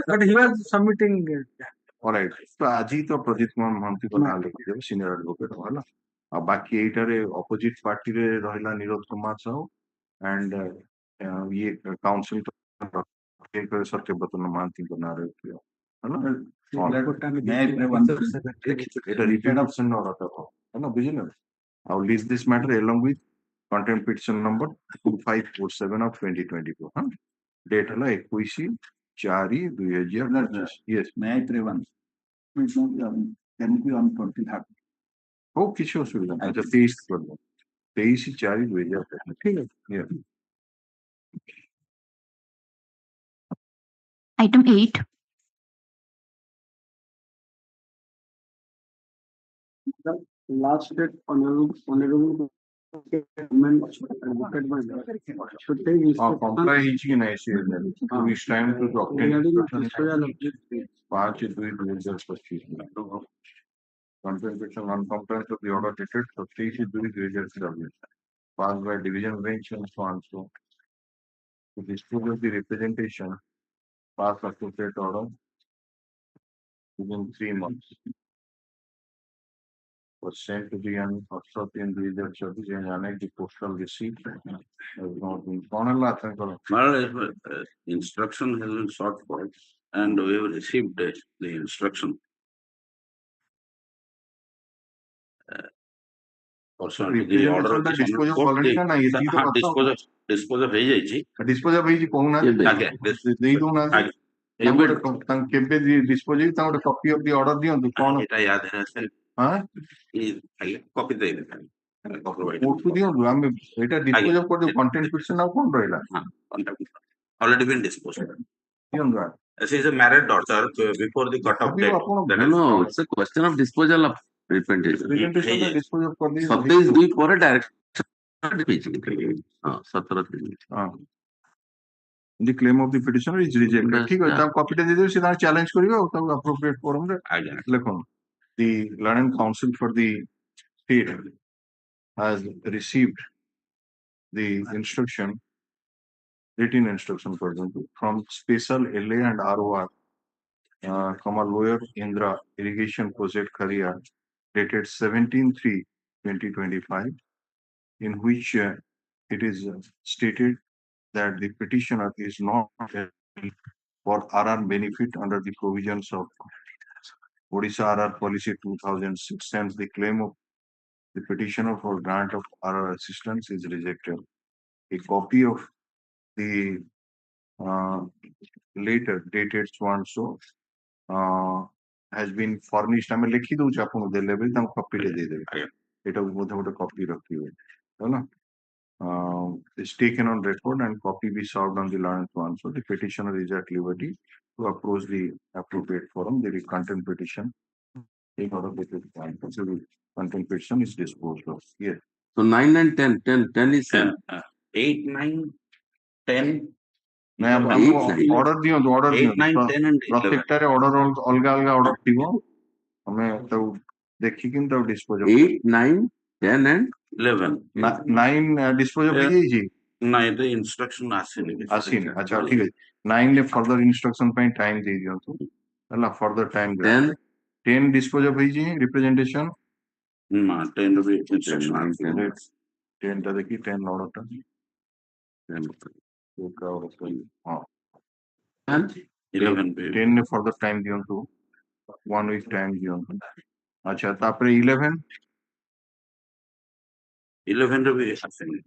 but he was submitting alright ତ ଆଜି ତ ପ୍ରଦୀପ କୁମାର ମହାନ୍ତିଙ୍କ ନାଁ ଲେଖିଦେବେ ସିନିୟର ଆଡଭୋକେଟ ହେଲା ଆଉ ବାକି ଏଇଟାରେ ଅପୋଜିଟ ପାର୍ଟିରେ ରହିଲା ନିରୋଧ କୁମାର ସାହୁ ଆଣ୍ଡ ଇଏ କାଉନସିଲ ସତ୍ୟବ୍ରତ ମହାନ୍ତିଙ୍କ ନାଁରେ ହେଲା এটা রিটেন অপশন না বুঝিলে I'll list this matter along with contempt petition number 2547 of 2024 date হলো 21 4/2025 yes May I pray once? It's not, can it be on 23rd? हो किसी असुविधा नहीं अच्छा 23 कर दो 23/4/2025 ठीक है yeah Item 8. Last date honorable amendment advocated by the should take comply ହେଇଛି କି ନାହିଁ ସେ to is time to obtain regarding disposal of this 5/2/2025 contemplation non-compliance of the order dated 23/2/2025 passed by division bench and so on so to dispose of the representation pass associate order within 3 months was sent to the authority in the and annexed the postal receipt has not been Instruction has been sought for and we have received the instruction. Pursuant to the order of the dispose of court, already the- ना ये तो dispose of ହେଇଯାଇଛି dispose of ହେଇଛି କହୁନା ଆଜ୍ଞା ଦେଇ ଦଉନାହାନ୍ତି ଏବେ ତାଙ୍କୁ କେବେ dispose ହେଇଛି ତାଙ୍କୁ ଗୋଟେ copy of the order ଦିଅନ୍ତୁ କଣ ଏଇଟା ୟାଦ ଅଛି ହଁ କପି ଦେଇଦେବେ କୋର୍ଟକୁ ଦିଅନ୍ତୁ ଆମେ ଏଇଟା dispose of କରିଦେବୁ content petition ଆଉ କଣ ରହିଲା already been disposed. ଦିଅନ୍ତୁ ଆ This is a married daughter before the cut off date. ଆପଣ That is No, it's a question of disposal of representation. presentation ଟା dispose of କରିଦେଇ 27/2 ପରେ direct ହେଇଛି ହଁ 17/3 ହଁ the claim of the petitioner is rejected Yes, ଠିକ ଅଛି yeah. ତାଙ୍କୁ କପିଟା ଦେଇଦେବେ ସେ ତାଙ୍କୁ ଚ୍ୟାଲେଞ୍ଜ କରିବେ ଆଉ ତାକୁ appropriate forum ରେ ଆଜ୍ଞା ଲେଖନ୍ତୁ the learned counsel for the state has received the instruction written instruction for example from special LA and ROR lawyer Indra irrigation project Kharia dated 17/3/2025 in which it is stated that the petitioner is not eligible for RR benefit under the provisions of Odisha RR policy 2006 and the claim of the petitioner for grant of RR assistance is rejected. A copy of the later dated so and so has been furnished ଆମେ ଲେଖି ଦଉଛୁ ଆପଣଙ୍କୁ ଦେଲେ ବି ତାଙ୍କୁ କପିଟେ ଦେଇଦେବେ ଏଟାକୁ ବୋଧେ ଗୋଟେ କପି ରଖିବେ ହେଲା is taken on record and copy be served on the learned one so the petitioner is at liberty to approach the appropriate forum the content petition in order to the content petition is disposed of yes So 9 and 10 is same. 8, 9, 10. ନାଇଁ order ଦିଅନ୍ତୁ order ଦିଅନ୍ତୁ ପ୍ରତ୍ୟେକଟାରେ order ଅଲଗା ଅଲଗା order ଥିବ ଆମେ ତାକୁ ଦେଖିକି ତାକୁ ଡିସ୍ପୋଜ 8, 9, 10 and 11. 9 ଡିସ୍ପୋଜ ହେଇଯାଇଛି ନାଇଁ ତ ଇନଷ୍ଟ୍ରକ୍ସନ ଆସିନି ଆସିନି ଆଚ୍ଛା ଠିକ ଅଛି 9 ରେ ଫର୍ଦର ଇନଷ୍ଟ୍ରକ୍ସନ ପାଇଁ ଟାଇମ ଦେଇ ଦିଅନ୍ତୁ ହେଲା ଫର୍ଦର ଟାଇମ 10 ଡିସ୍ପୋଜ ହେଇଛି ରିପ୍ରେଜେଣ୍ଟେସନ ନା 10 ରେ ଇନଷ୍ଟ୍ରକ୍ସନ 10 ଟା ଦେଖି 10 ଅର୍ଡରଟା 11 10 ରେ ଫର୍ଦର ଟାଇମ ଦିଅନ୍ତୁ 1 week ଟାଇମ ଦିଅନ୍ତୁ ଆଚ୍ଛା ତାପରେ 11 ରେ ବି ଆସିନି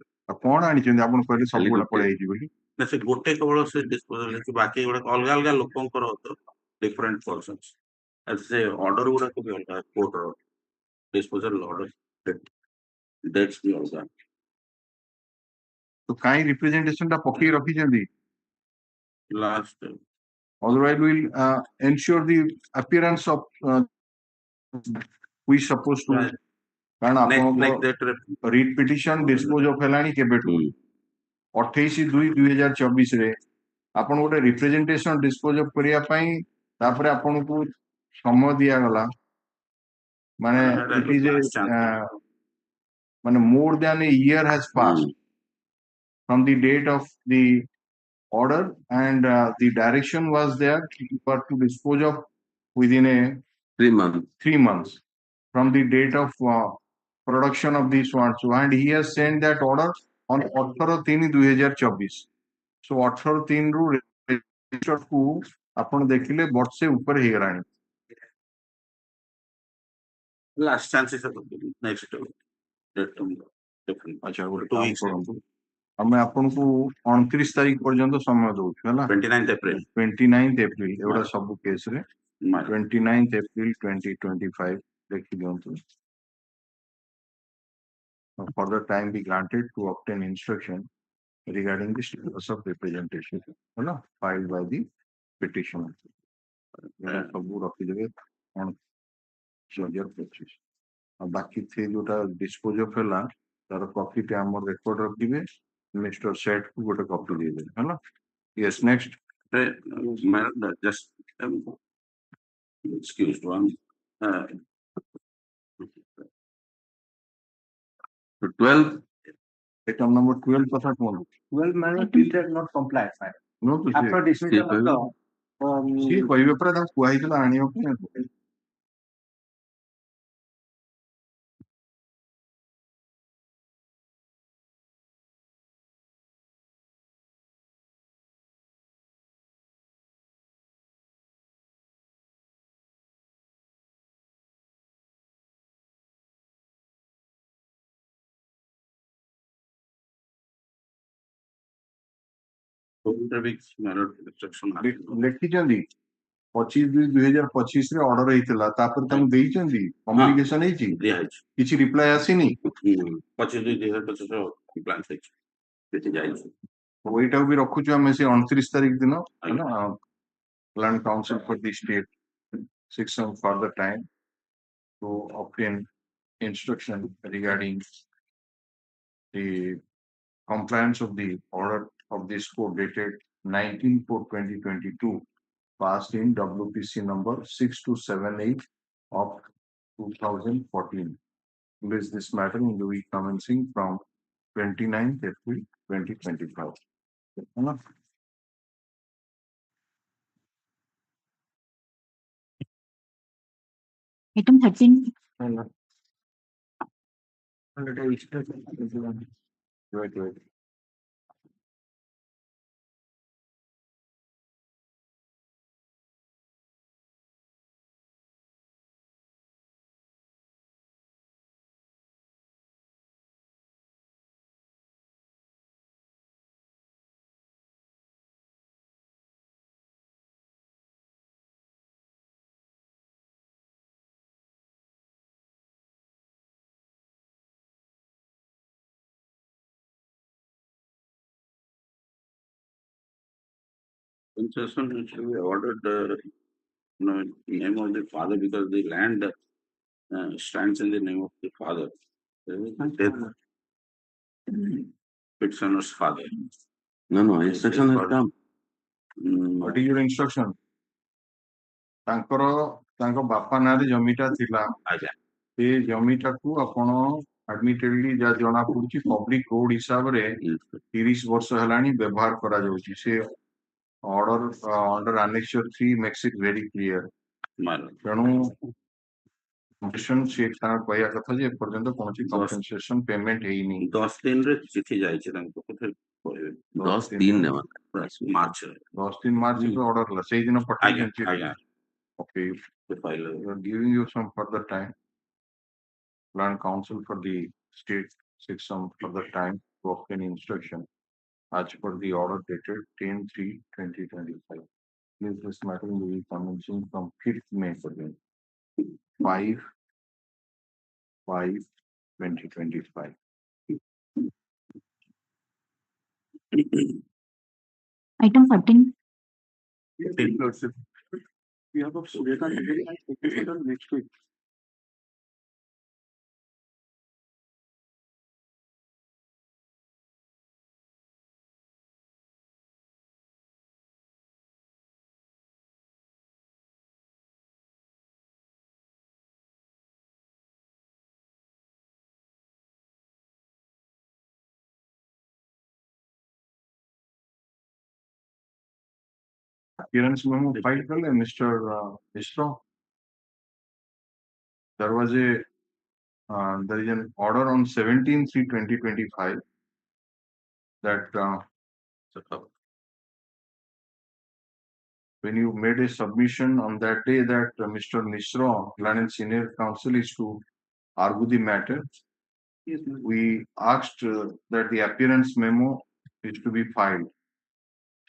କଣ ଆଣିଛନ୍ତି ଆପଣ କହିଲେ ସବୁଗୁଡା ପଳେଇ ହେଇଛି ବୋଲି ନା ସେ ଗୋଟେ କେବଳ ସେ ଡିସ୍ପୋଜାଲ ହେଇଛି ବାକି ଗୁଡାକ ଅଲଗା ଅଲଗା ଲୋକଙ୍କର ଡିଫରେଣ୍ଟ ପର୍ସନ୍ସ ସେ ଅର୍ଡର ଗୁଡାକ ବି ଅଲଗା କୋର୍ଟର ଡିସ୍ପୋଜାଲ ଅର୍ଡର ଡେଟ୍ସ ବି ଅଲଗା ତ କାହିଁ ରିପ୍ରେଜେଣ୍ଟେସନ ଟା ପକେଇ ରଖିଛନ୍ତି last otherwise will ensure the appearance of we supposed to କାରଣ ଆପଣଙ୍କ ରିଟ୍ ପିଟିସନ ଡିସ୍ପୋଜ ଅଫ ହେଲାଣି କେବେଠୁ 28/2/2024 ରେ ଆପଣ ଗୋଟେ ରିପ୍ରେଜେଣ୍ଟେସନ ଡିସ୍ପୋଜ ଅଫ କରିବା ପାଇଁ ତାପରେ ଆପଣଙ୍କୁ ସମୟ ଦିଆଗଲା ମାନେ it is ମାନେ more than a year has passed from the date of the order and the direction was there but to dispose of within a 3 months from the date of production of this one so and he has sent that order on 18/3/2024 so 18/3 ରୁ registered କୁ ଆପଣ ଦେଖିଲେ ବର୍ଷେ ଉପରେ ହେଇଗଲାଣି last chances next date ଆଚ୍ଛା ଗୋଟେ କାମ କରନ୍ତୁ ଆମେ ଆପଣଙ୍କୁ 29 ତାରିଖ ପର୍ଯ୍ୟନ୍ତ ସମୟ ଦଉଛୁ ହେଲା 29th April. 29th ଏପ୍ରିଲ ଏଗୁଡା ସବୁ କେସରେ My lord. 29th April 2025 ଲେଖି ଦିଅନ୍ତୁ further time be granted to obtain instruction regarding the status of representation ହେଲା filed by the petitioner ଏଗୁଡା ସବୁ ରଖିଦେବେ 2025 ଆଉ ବାକି ସେ ଯୋଉଟା ଡିସ୍ପୋଜ ଅଫ୍ ହେଲା ତାର କପିଟେ ଆମର ରେକର୍ଡ ରଖିବେ ମିଷ୍ଟର ସେଟ୍ କୁ ଗୋଟେ କପି ଦେଇଦେବେ ହେଲା Yes next My lord, just excuse one. 12, item number 12 କଥା କୁହନ୍ତୁ 12 manner treated not compliant, madam. No, to After say. dismissal of the ସିଏ କହିବେ ପରା ତାଙ୍କୁ କୁହାହେଇଥିଲା ଆଣିବା ପାଇଁ My lord, instruction. ଲେଖିଛନ୍ତି 25/2/2025 ରେ ଅର୍ଡର ହେଇଥିଲା ତାପରେ ତାଙ୍କୁ ଦେଇଛନ୍ତି କମ୍ୟୁନିକେସନ ହେଇଛି ଦିଆହେଇଛି କିଛି ରିପ୍ଲାଏ ଆସିନି 25/2/2025 ପ୍ଲାନ୍ ହେଇଛି ସେଠି ଯାଇଛି ଏଇଟାକୁ ବି ରଖୁଛୁ ଆମେ ସେ 29 ତାରିଖ ଦିନ ହେଲା plan council for the state 6 some further time to obtain instruction regarding the compliance of the order of this court dated 19/4/2022 passed in WPC number 6278 of 2014. With this matter in the week commencing from 29th April 2025. Enough. Item 13. Wait. concession actually ordered name of the father because the land stands in the name of the father. Death. Petitioner's father. no, instruction has come. What is your instruction? ତାଙ୍କ ବାପା ନାଁରେ ଜମିଟା ଥିଲା ଆଜ୍ଞା ସେ ଜମିଟାକୁ ଆପଣ ଆଡମିଟେଡଲି ଯାହା ଜଣା ପଡୁଛି ପବ୍ଲିକ ରୋଡ ହିସାବରେ 30 ବର୍ଷ ହେଲାଣି ବ୍ୟବହାର କରାଯାଉଛି ସେ order under ଆନେକ୍ସର 3 makes it very clear ତେଣୁ ସେ ତାଙ୍କ କହିବା କଥା ଯେ ଏପର୍ଯ୍ୟନ୍ତ କୌଣସି କମ୍ପେନସେସନ ପେମେଣ୍ଟ ହେଇନି 10 ଦିନରେ ଚିଠି ଯାଇଛି ତାଙ୍କ କଥା କହିବେ 10/3 ମାର୍ଚ୍ଚ 10 ମାର୍ଚ୍ଚ ଅର୍ଡର ହେଲା ସେଇଦିନ ପଠେଇଛନ୍ତି ଆଜ୍ଞା Okay, we are giving you some further time. Plan counsel for the state seeks some further time to obtain instruction as per the order dated 10/3/2025. Please this matter will be commencing from 5th May again. 5/5/2025. Item 14. We have a Suryakant next week. Appearance memo filed by Mr. Mishra. There was there is an order on 17/3/2025 that when you made a submission on that day that Mr. Mishra, Lieutenant Senior Counsel, is to argue the matter. We asked that the appearance memo is to be filed.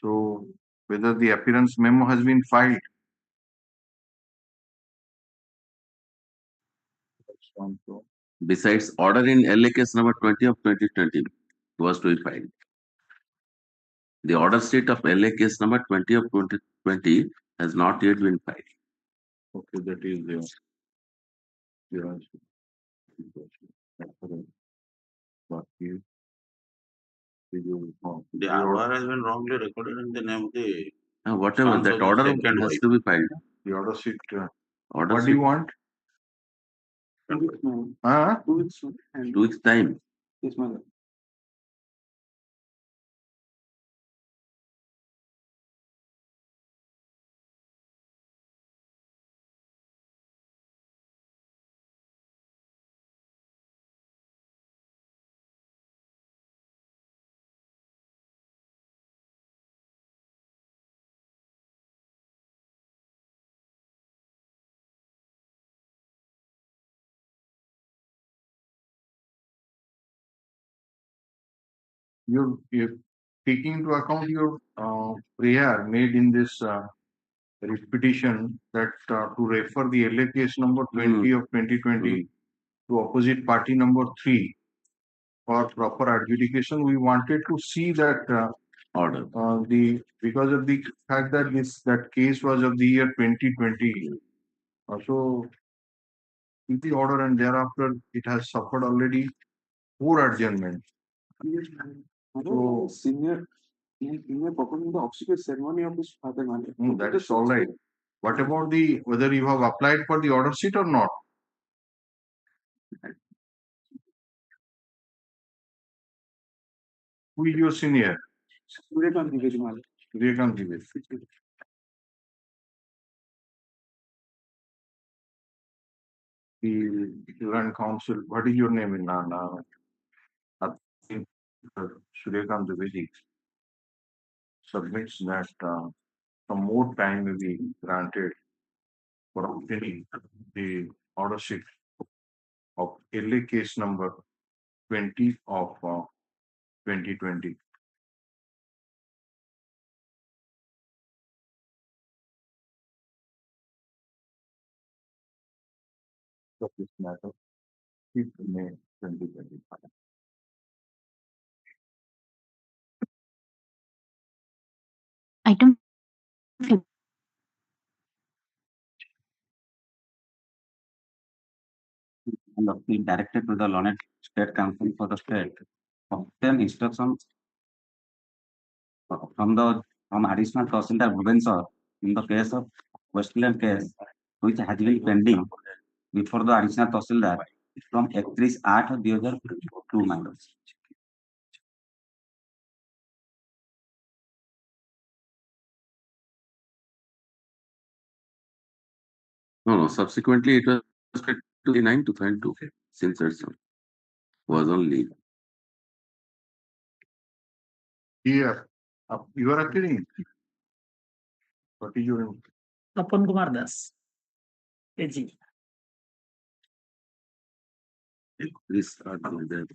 So whether the appearance memo has been filed. Besides, order in LA case number 20 of 2020 was to be filed. The order sheet of LA case number 20 of 2020 has not yet been filed. Okay, that is there. The order has been wrongly recorded in the name of the Whatever, Sponsor that of order second has wife. to be filed. The order sheet. Order What do sheet, you want? 2 weeks time. Yes, my lord. You're taking into account your prayer made in this petition that to refer the LA case number 20 of 2020 to opposite party number 3 for proper adjudication. We wanted to see that Order. because of the fact that that case was of the year 2020. So with the order and thereafter it has suffered already 4 adjournments. So Senior performing the obsequious ceremony of his father. that is all right. What about whether you have applied for the order sheet or not? Who is your senior? Suryakanth Dwivedi. The Land Council, what is your name in Suryakanth Dwivedi submits that some more time will be granted for obtaining the order sheet of LA case number 20 of 2020. Of this matter, 5th May 2025. Item 15. And appeal directed to the learned state council for the state obtain instructions from additional Tahsildar Bhubaneswar in the case of Westland case which has been pending before the additional Tahsildar from 31/8/2002 members. No, subsequently it was 29/2002 since it was on leave. Here, you are appearing. What is your name? Tapan Kumar Das. AG. Please start with the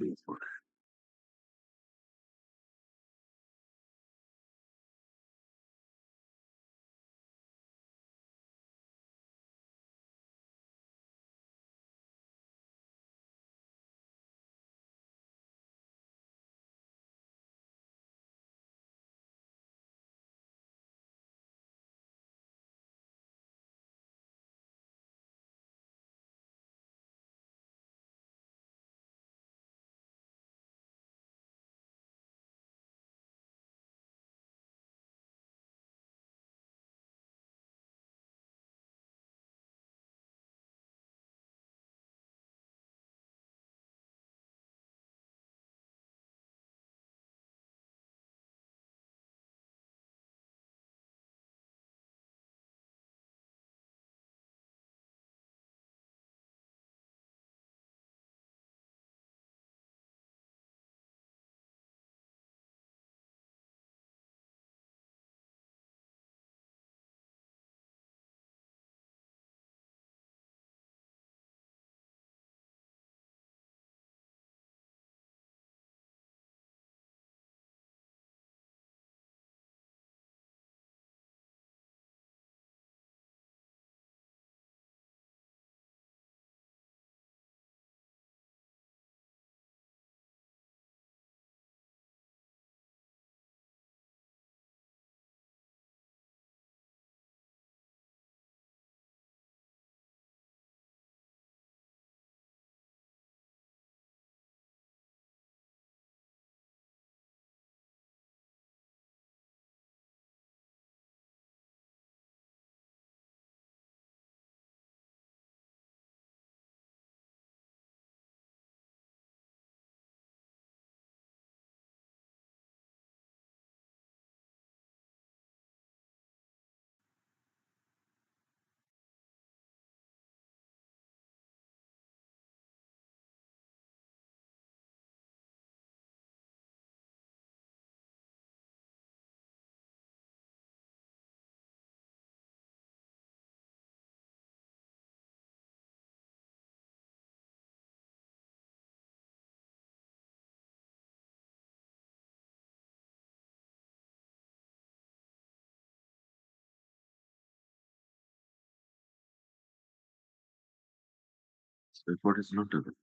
Report is not available.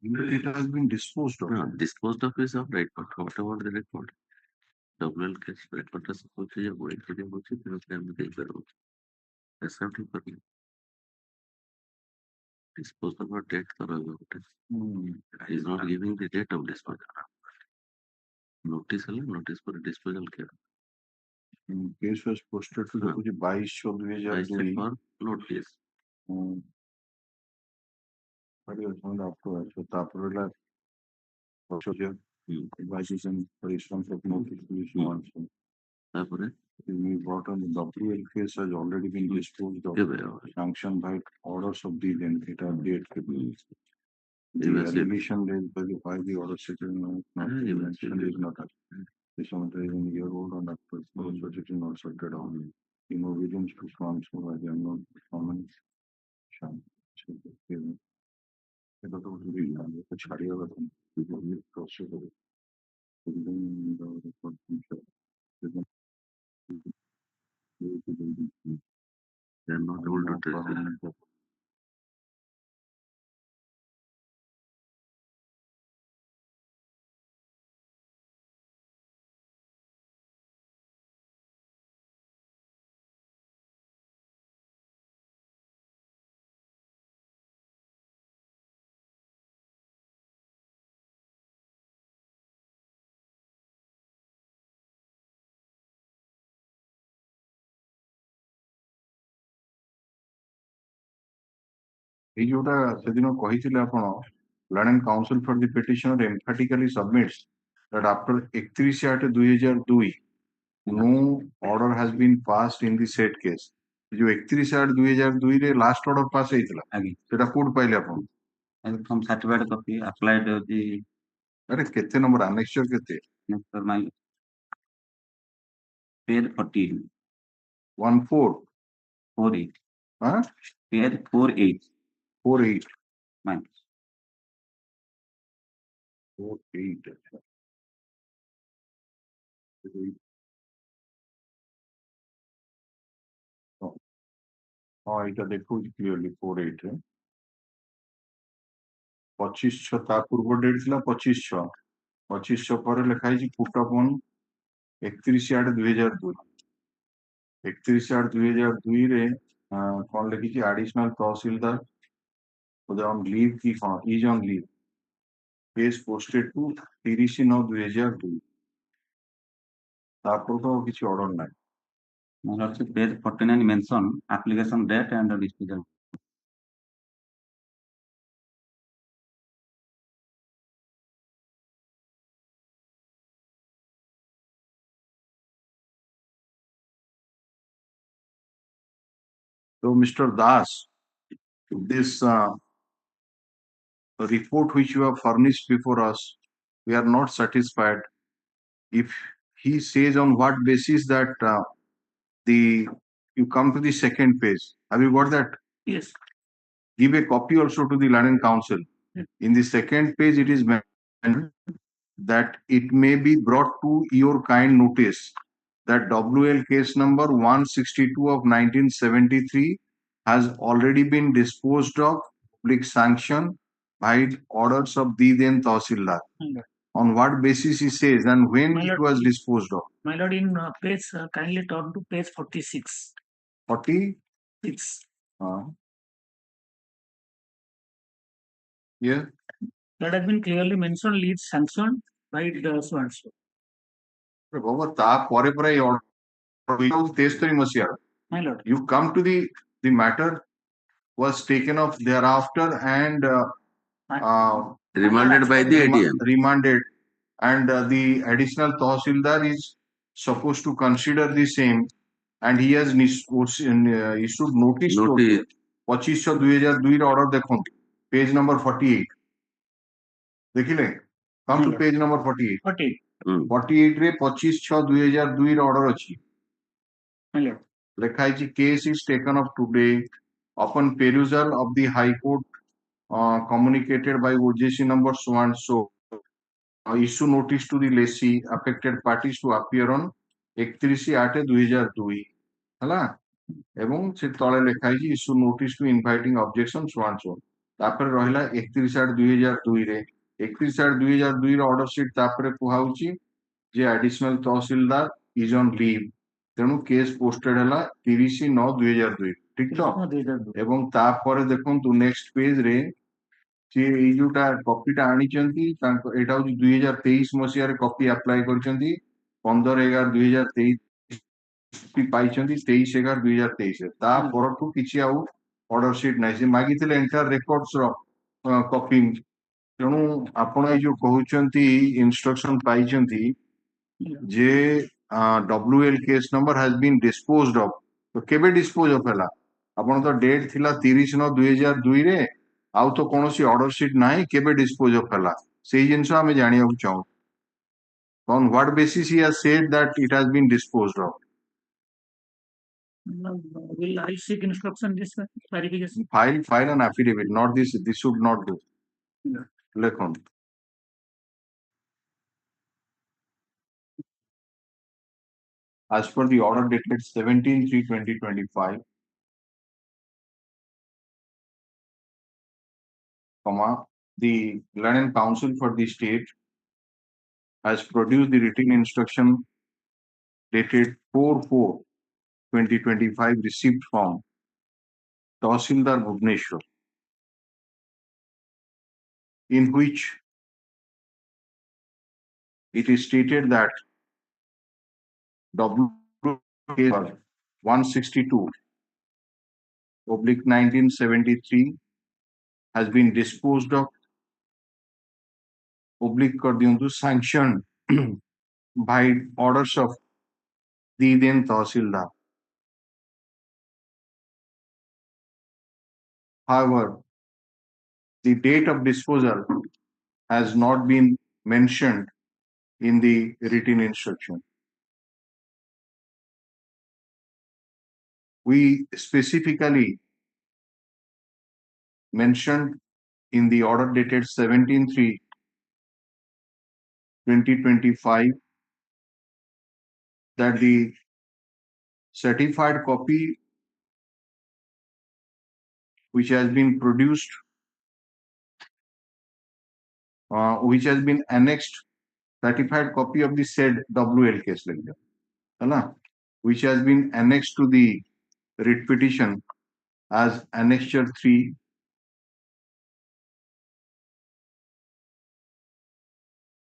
It has been disposed of. No, disposed of is all right, but what about the record? WL case record is supposed to be wait for the motion to the paper. That's how to put it. Disposed of a date for a is not giving the date of disposal. Notice for disposal care. Case was posted to the 22/2002 for notice. So तापरेला procedure advices and response of notice to issue also. We brought on the WL case has already been disposed of, sanctioned by orders of the then it are date. The resolution raised by the order settlement is not this one is in year old and after proceeding not sorted on. Within 2 months by the unknown common এটা তো ছাড়িয়ে গেছেন procedural. They are not able to trace. এই ଯୋଉଟା ସେଦିନ କହିଥିଲେ ଆପଣ Learning Council for the Petitioner emphatically submits that after 31/8/2002 no order has been passed in the said case. जो 31/8/2002 रे लास्ट ऑर्डर पास ହେଇଥିଲା ସେଟା କୋड ପାଇଲେ ଆପଣ from certified copy applied the अरे केते नंबर annexure केते for my page 14 1448 हां page 48 minus 48 हाँ এটা देखो क्लियरली 48 है 25/6 ता पूर्व डेट थिला 25/6 25/6 पर लिखा है पुट अपॉन 31/8/2002 31/8/2002 रे कौन लिखी थी एडिशनल तहसीलदार ऑन लीव की is on leave case posted to 30/9/2002 तापर तो किसी ऑर्डर नहीं page 49 mention application date and disposal. So, Mr. Das, this report which you have furnished before us, we are not satisfied. If he says on what basis that you come to the second page, have you got that? Yes. Give a copy also to the Learning Council. Yes. In the second page, it is mentioned that it may be brought to your kind notice that WL case number 162 of 1973 has already been disposed of, public sanction by orders of the then Tahsildar. On what basis he says and when it was disposed of? My lord, in page, kindly turn to page 46. 46. Yeah. That has been clearly mentioned, leads sanctioned by the so and so. My lord. You come to the matter was taken off thereafter and Remanded by the ADM. Remanded, and the additional Tahsildar is supposed to consider the same, and he has issued notice to 25/2002 order देखो page number 48 देखिले come to page number 48 48 रे 25/6/2002 order अछि लिखा है case is taken up today upon perusal of the High Court communicated by OJC number so and so issue notice to the lessee affected parties to appear on 31/8/2002 ହେଲା ଏବଂ ସେ ତଳେ ଲେଖା ହେଇଛି issue notice to inviting objection so and so. ତାପରେ ରହିଲା 31/8/2002 ରେ 31/8/2002 ର ଅର୍ଡର ସିଟ୍ ତାପରେ କୁହାଉଛି ଯେ additional tehsildar is on leave, ତେଣୁ କେସ୍ ପୋଷ୍ଟେଡ ହେଲା 30/9/2002, ଠିକ ତ? ଏବଂ ତାପରେ ଦେଖନ୍ତୁ ନେକ୍ସଟ ପେଜ ରେ ସିଏ ଏଇ ଯୋଉଟା କପିଟା ଆଣିଛନ୍ତି ତାଙ୍କ ଏଇଟା ହଉଛି 2023 ମସିହାରେ କପି ଆପ୍ଲାଏ କରିଛନ୍ତି, 15/11/2023 ପାଇଛନ୍ତି 23/11/2023 ତା ପରଠୁ କିଛି ଆଉ ଅର୍ଡର ସିଟ୍ ନାହିଁ। ସେ ମାଗିଥିଲେ ଏଣ୍ଟାର ରେକର୍ଡସ ର କପି, ତେଣୁ ଆପଣ ଏଇ ଯୋଉ କହୁଛନ୍ତି ଇନଷ୍ଟ୍ରକ୍ସନ ପାଇଛନ୍ତି ଯେ WL case number has been disposed of, ତ କେବେ ଡିସ୍ପୋଜ ଅଫ ହେଲା? ଆପଣ ତ ଡେଟ୍ ଥିଲା 30/9/2002 ରେ, ଆଉ ତ କୌଣସି ଅର୍ଡର ସିଟ୍ ନାହିଁ, କେବେ ଡିସ୍ପୋଜ ଅଫ ହେଲା ସେଇ ଜିନିଷ ଆମେ ଜାଣିବାକୁ ଚାହୁଁ। On what basis he has said that it has been disposed of? Will I seek instruction this clarification? File an affidavit, not this should not do. Lekhon. As per the order dated 17/3/2025, the Learning Council for the state has produced the written instruction dated 4/4/2025 received from Tahsildar Bhubaneswar, in which it is stated that W/162/1973 has been disposed of sanctioned by orders of the then Tahsildar. However, the date of disposal has not been mentioned in the written instruction. We specifically mentioned in the order dated 17/3/2025 that the certified copy which has been produced, which has been annexed, certified copy of the said WL case, which has been annexed to the writ petition as Annexure 3,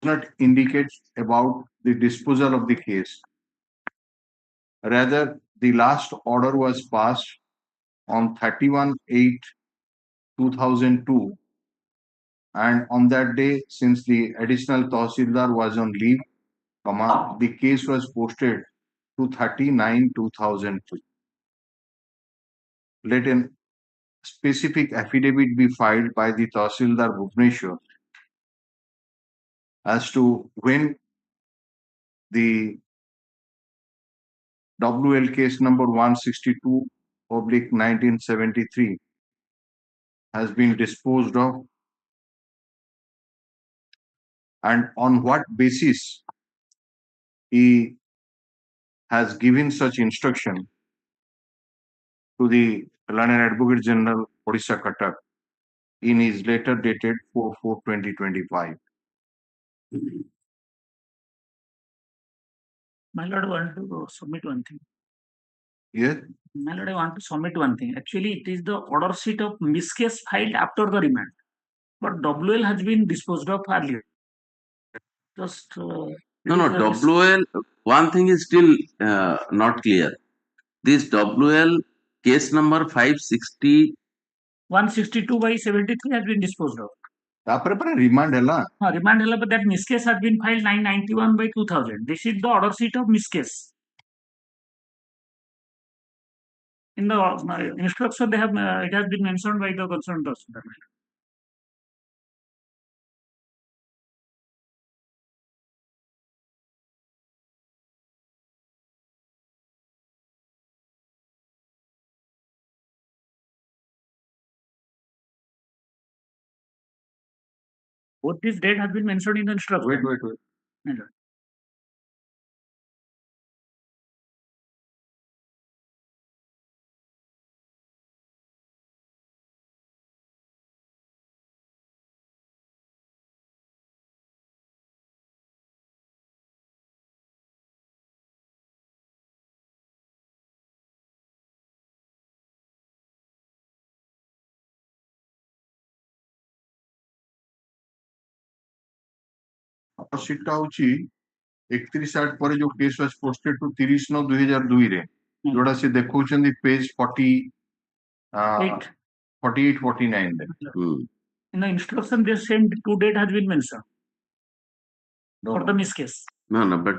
does not indicate about the disposal of the case. Rather, the last order was passed on 31/8/2002, and on that day, since the additional Tahsildar was on leave, the case was posted to 30/9/2002. Let an specific affidavit be filed by the Tahsildar Bhubaneswar as to when the WL case number 162/1973 has been disposed of, and on what basis he has given such instruction to the Learned Advocate General Orissa Cuttack in his letter dated 4/4/2025. My lord, I want to submit one thing. Yes. My lord, I want to submit one thing. Actually, it is the order sheet of miscase filed after the remand, but WL has been disposed of earlier. Just No, WL, one thing is still not clear. This WL case number 560 162/73 has been disposed of. ତାପରେ ପରେ remand ହେଲା. Remand ହେଲା, but that miscase has been filed 991/2000. This is the order sheet of miscase. In the instruction, they have it has been mentioned by the concerned person. Both this date has been mentioned in the instruction. Wait. My lord. सीटा होची 31/8 ପରେ जो case was posted to 30/9/2002 रे जोड़ा से देखौछन page 40 Eight. 48 49 रे In the instruction they sent due date has been mentioned No, for the miss case. No, but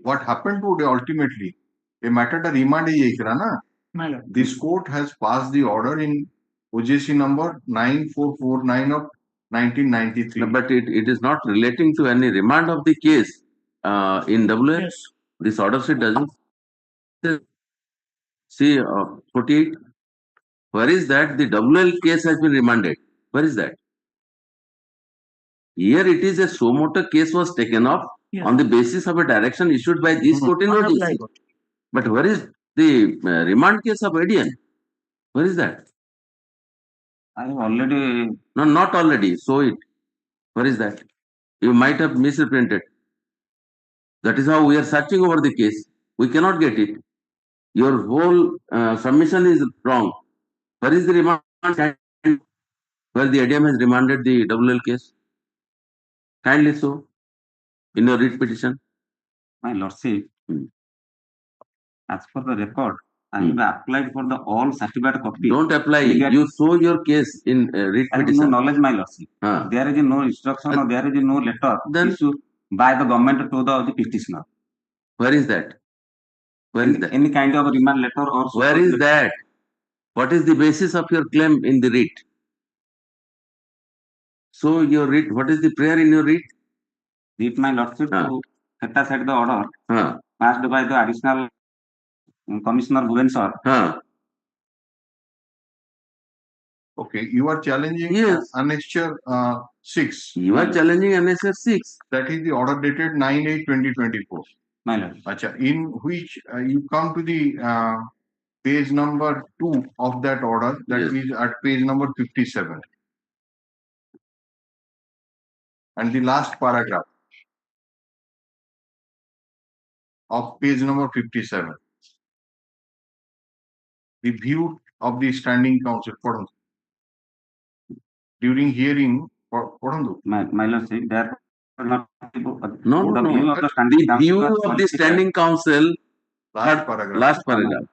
what happened today ultimately a matter to remand है ना My lord. this court has passed the order in OJC number 9449 of 1993 no, but it is not relating to any remand of the case in WL. Yes. This order sheet doesn't see 48. Where is that? The WL case has been remanded. Where is that? Here it is a suo motu case was taken off Yes. on the basis of a direction issued by this court in Honorable OJC. High Court. But where is the remand case of ADN? Where is that? I have already. No, not already. Show it. Where is that? You might have misrepresented. That is how we are searching over the case. We cannot get it. Your whole submission is wrong. Where is the remand? Where the ADM has remanded the WL case? Kindly show in your writ petition. My lordship, as per the record, I have applied for the all certified copy. Don't apply. You show your case in writ I have no petition. knowledge, my lordship. There is no instruction or there is no letter Then- issued by the government to the petitioner. Where is that? Where is that? Any kind of remand letter or Where is that? What is the basis of your claim in the writ? So your writ, what is the prayer in your writ? If my lordship to set aside the order passed by the additional commissioner Bhubaneswar. Okay, you are challenging annexure 6. You are challenging annexure 6. That is the order dated 9/8/2024. My lord. Acha, in which you come to the page number 2 of that order, that is at page number 57. And the last paragraph of page number 57. The view of the standing counsel. During hearing, my lordship, there No. The view of the standing The view counsel of the standing counsel. Last paragraph. Last paragraph.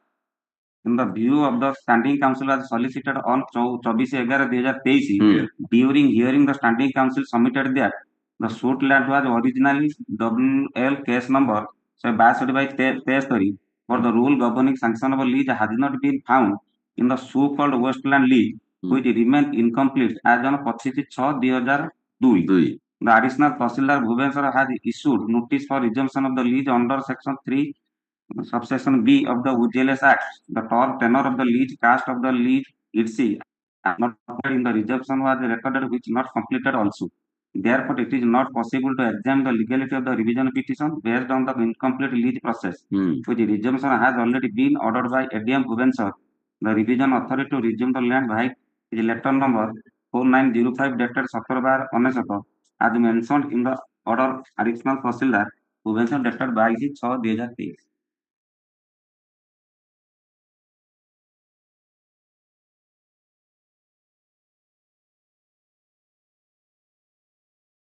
In the view of the standing counsel as solicited on 24/11/2023, during hearing the standing counsel submitted that the suit land was originally WL case number 62/23 for the rule governing sanction of a lease has not been found in the so-called Westland lease, which remained incomplete as on 25/6/2002. The additional Tahsildar Bhubaneswar has issued notice for resumption of the lease under section 3 subsection B of the UJLS Act. The term tenor of the lease, cost of the lease, etc. not in the resumption was recorded, which not completed also. Therefore, it is not possible to examine the legality of the revision petition based on the incomplete lease process, which resumption has already been ordered by ADM Bhubaneswar. The revision authority to resume the land by is letter number 4905 dated 17/19 as mentioned in the order additional Tahsildar Bhubaneswar dated 22/6/2023.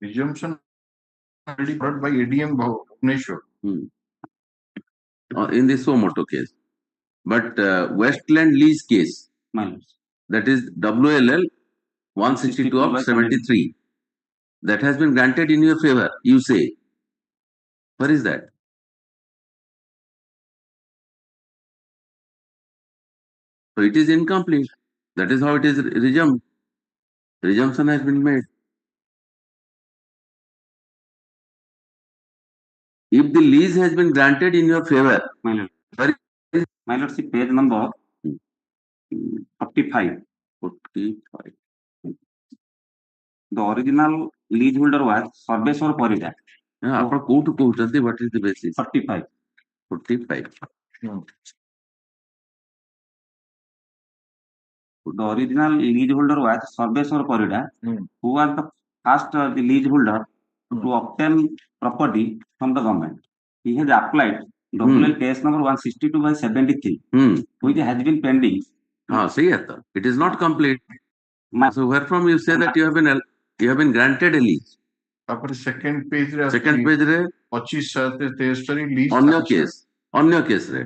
Resumption already brought by ADM Bhubaneswar. In the suo motu case. But Westland lease case, that is WLL 162/73, that has been granted in your favor, you say. Where is that? So it is incomplete. That is how it is resumed. Resumption has been made. If the lease has been granted in your favor, my lordship, page number 45. 45. The original leaseholder was Sarveshwar Parida. What is the basis? 45. 45. The original leaseholder was Sarveshwar Parida, who was the first the leaseholder to obtain property from the government. He has applied WL case number 162/73, which has been pending. It is not complete. So where from you say that you have been granted a lease? तापर second page रे second page रे 2573 lease अन्य case रे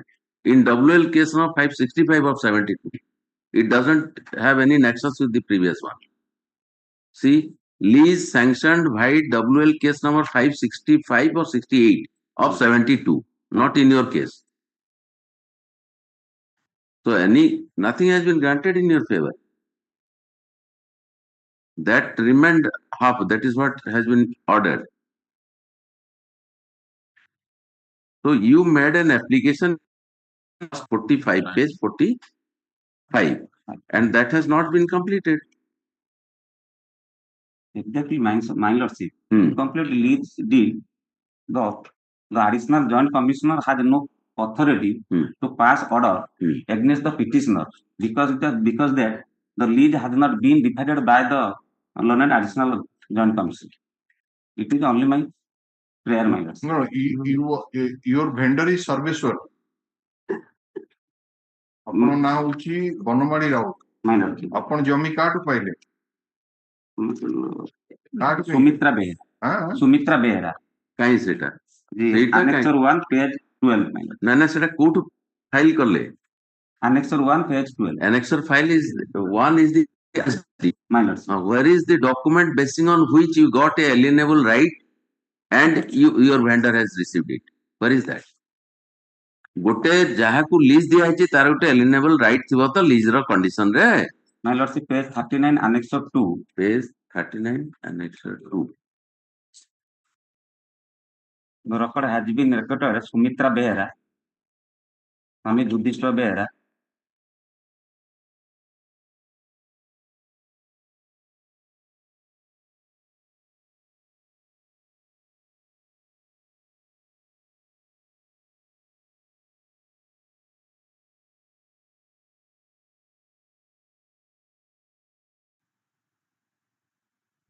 in WL case number 565 of 72 it doesn't have any nexus with the previous one. See, lease sanctioned by WL case number 565 or 68 of 72, not in your case. So nothing has been granted in your favor. That remand half, that is what has been ordered. So you made an application 45 page 45 and that has not been completed. Exactly, my lordship. Complete lease deed. The additional joint commissioner has no authority to pass order against the petitioner because that the lease has not been divided by the learned additional joint commissioner. It is only my prayer, my lordship. No, your vendor is Sarveshwar. ଆପଣ ନାଁ ହଉଛି Banamali Raut. My lordship. ଆପଣ ଜମି କାହାଠୁ ପାଇଲେ? ସୁମିତ୍ରା ବେହେରା। ସୁମିତ୍ରା ବେହେରା। କାହିଁ ସେଟା? Annexure 1 page 12 my lord. ନା ସେଟା କୋଉଠୁ ଫାଇଲ କଲେ? Annexure 1 page 12. Annexure file is 1 is the my lord. Where is the document basing on which you got a alienable right and your vendor has received it? Where is that? गोटे जहाकू lease दिया है तार गोटे एलिनेबल right थिबो तो lease रो condition रे my lordship page 39 annexure 2 page 39 annexure 2 the record has been recorded Sumitra Behera Swami Judishra Behera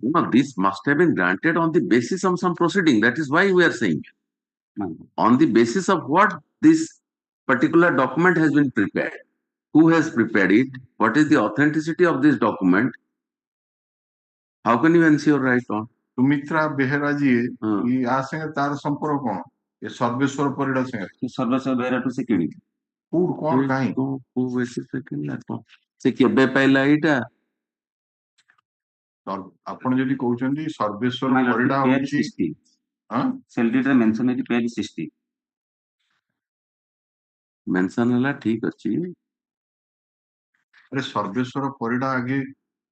No, this must have been granted on the basis of some proceeding. That is why we are saying. On the basis of what this particular document has been prepared. Who has prepared it? What is the authenticity of this document? How can you ensure right on? Sumitra Behera ji ये आ संगे तार संपर्क कोन ये सर्वेश्वर परिडा संगे Sarveshwar Behera to security पूर कोन काई को बेसिस पे किनला कोन से केबे पाइला एटा आपण जदी कहउछन्ती सर्वेश्वर परिडा होची हां सेल डीड रे मेंशन है पेज 60 मेंशन हला ठीक अछि अरे सर्वेश्वर परिडा आगे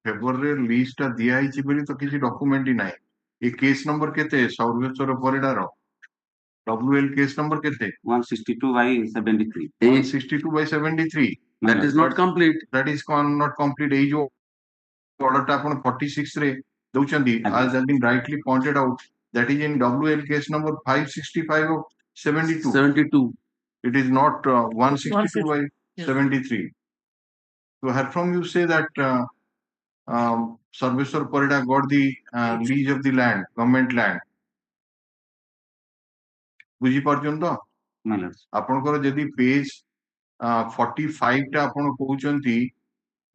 फेवर रे लिस्ट दिया हिची बोली तो किसी डॉक्यूमेंट ही नाही ये केस नंबर केते सर्वेश्वर परिडा रो WL केस नंबर केते 162 by 73 162 by 73 that is not complete that is not complete ए जो order ta apun 46 रे दउचंदी as has been rightly pointed out that is in WL case number 565 of 72 it is not 162 by 73 so here from you say that Sarveshwar Parida got the lease of the land government land बुझी पारछन तो आपनकर जदी page 45 टा आपण कहउचंती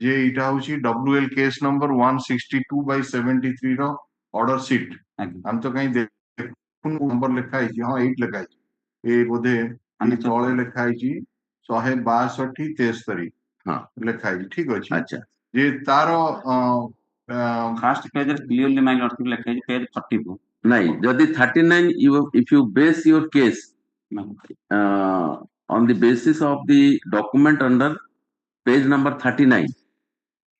जे इटा होची WL case number 162 by 73 रो order sheet हम तो कहीं देखुन नंबर लिखा है हां 8 लिखा है ए बोधे अनि तळे लिखा है 162 63 हां लिखा है ठीक अछि अच्छा जे तारो फर्स्ट पेज रे क्लियरली माय नोट लिखा है पेज 44 नहीं जदी 39 if you base your case on the basis of the document under page number 39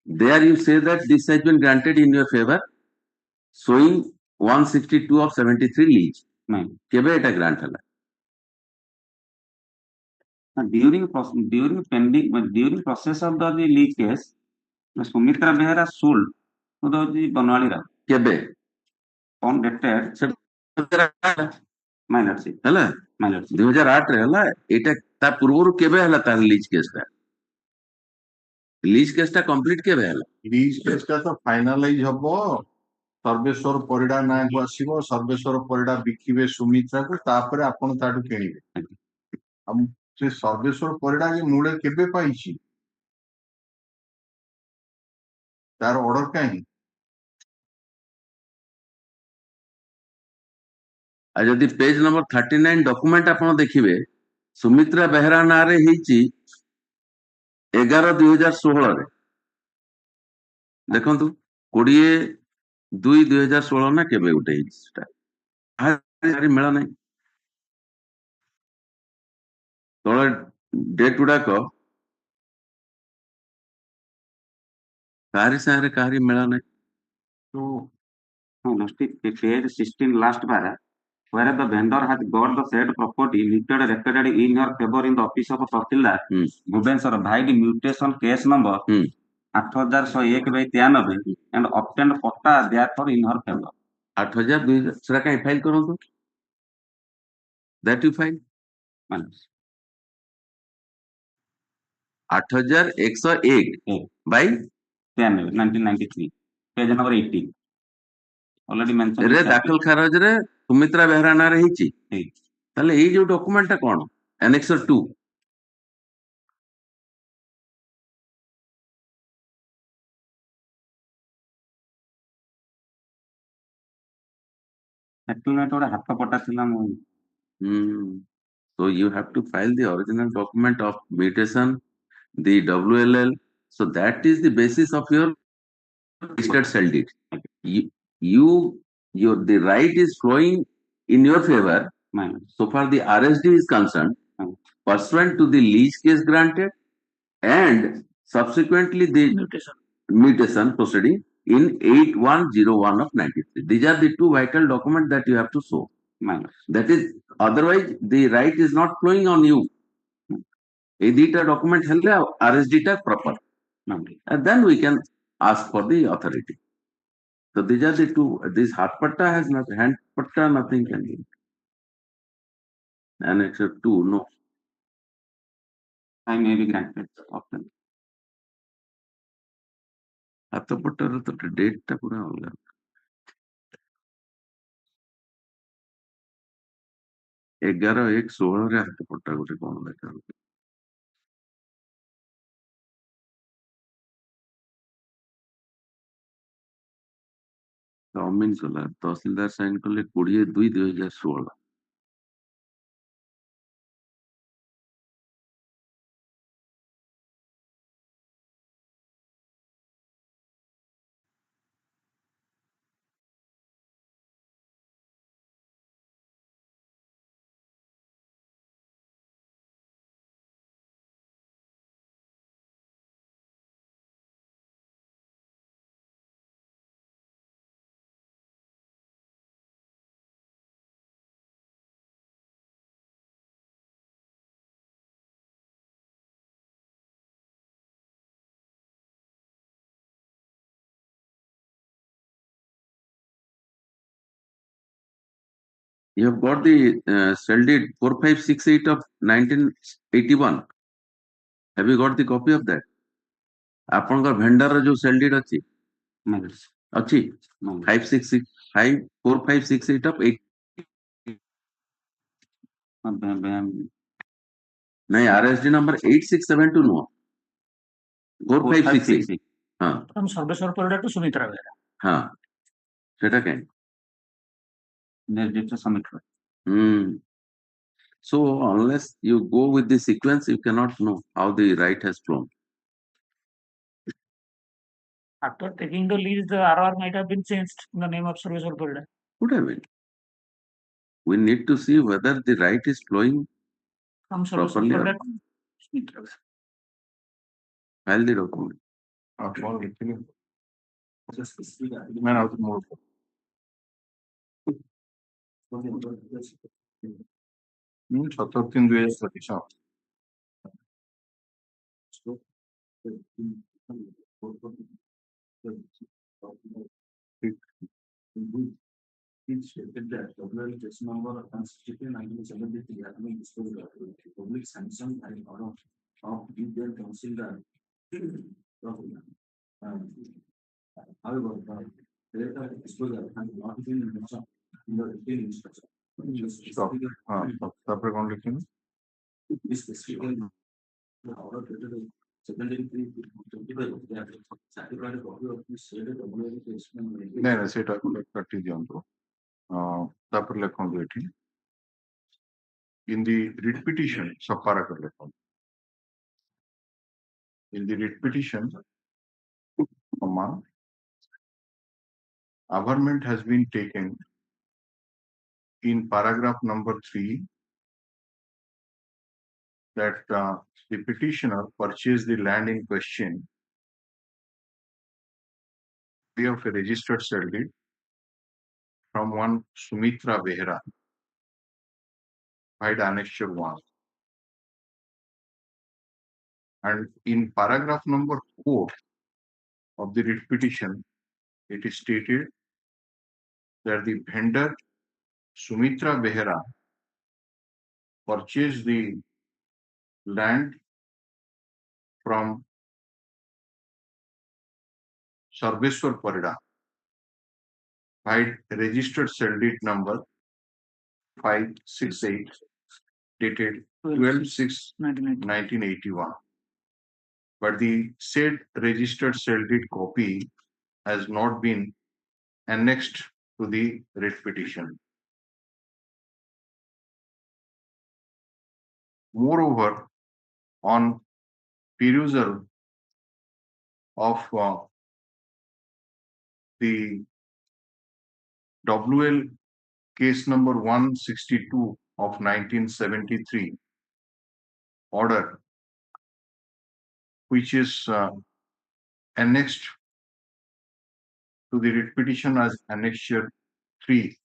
there you say that this has been granted in your favor showing 162 of 73 lease kebe eta grant hala during process of the lease case Sumitra Behera sold to the Banwali Ra kebe on dated my lordship hala my lordship 2008 रे hala eta ta पूर्वरु केबे hala ta lease case ta lease केसटा complete केबे हला lease केसटा तो finalise हबो सर्वेश्वर परिडा ना को आसीबो सर्वेश्वर परिडा बिकिबे सुमित्रा को तापर आपण ताटू केनिबे हम से सर्वेश्वर परिडा के मूळे केबे पाइछि तार ऑर्डर काई आ जदि पेज नंबर 39 डॉक्यूमेंट आपण देखिबे सुमित्रा बेहरा नारे हिची 11/2016 रे देखंतु 20/2/2016 ना केबे उठे हिचटा हारी मेला नहीं तोळे डेट गुडाक काहारी सारे काहारी मेला नहीं So, no, page 16 last para, where the vendor has got the said property lifted recorded in your favor in the office of Tahsildar, Bhubaneswar, by the mutation case number 8101/93 and obtained pata therefore in her favor. 8000 सेटा कहीं file करो तो that you file 8101 by 1993, page number 18. Already mentioned. रे दाखल खारज रे सुमित्रा बेहरा ना रही ची ताले ये जो document cone annexure 2 settlement or हाथ पटा थिला मु so you have to file the original document of mutation the WLL so that is the basis of your registered sell deed your the right is flowing in your favor so far the RSD is concerned pursuant to the lease case granted and subsequently the mutation proceeding in 8101 of 93. These are the two vital documents that you have to show. That is, otherwise the right is not flowing on you. Edita document helle RSD ta proper. And then we can ask for the authority. So these are the two. This heart patta has nothing, hand patta nothing can be. Annexure 2, no. I may be granted often. हाथ पट्टार तो date टा पूरा अलग 11/1/16 रे हाथ पट्टा गोटे कोन देखा अमीन कला तहसीलदार साइन कले 20/2/2016 You have got the cell deed 4568 of 1981. Have you got the copy of that? आपनकर वेंडर जो सेल डीड अछि अछि 4568 of 8 नहीं RSD नंबर 8672 नो 4568 हां हम सर्वेश्वर परिडा टू सुमित्रा बेहरा हां सेटा के निर्दिष्ट submit so unless you go with the sequence you cannot know how the right has flown. After taking the lease, the RR might have been changed in the name of Serviceable Period. Could have been. We need to see whether the right is flowing From properly. File the document. Man out more. 17/3/2017 It stated that WL case number 163/1973 has been disposed of public sanction and order of detailed consider. However, the later disposal has not been mentioned in the written instruction. तापर कौन लिखेंगे This specifically the order dated secondary 3/25 that certified copy of the said WL case number. नहीं सेटा को cut दियंतो तापर लिखंतु एठी in the writ petition सपारा कर लिखंतु in the writ petition comma averment has been taken in paragraph number 3 that the petitioner purchased the land in question of a registered sale deed from one Sumitra Behera by annexure 1. And in paragraph number 4 of the writ petition, it is stated that the vendor Sumitra Behera purchased the land from Sarveswar Parida by registered sale deed number 568 dated 12/6/1981. But the said registered sale deed copy has not been annexed to the writ petition. Moreover, on perusal of the WL case number 162 of 1973 order, which is annexed to the writ petition as annexure 3,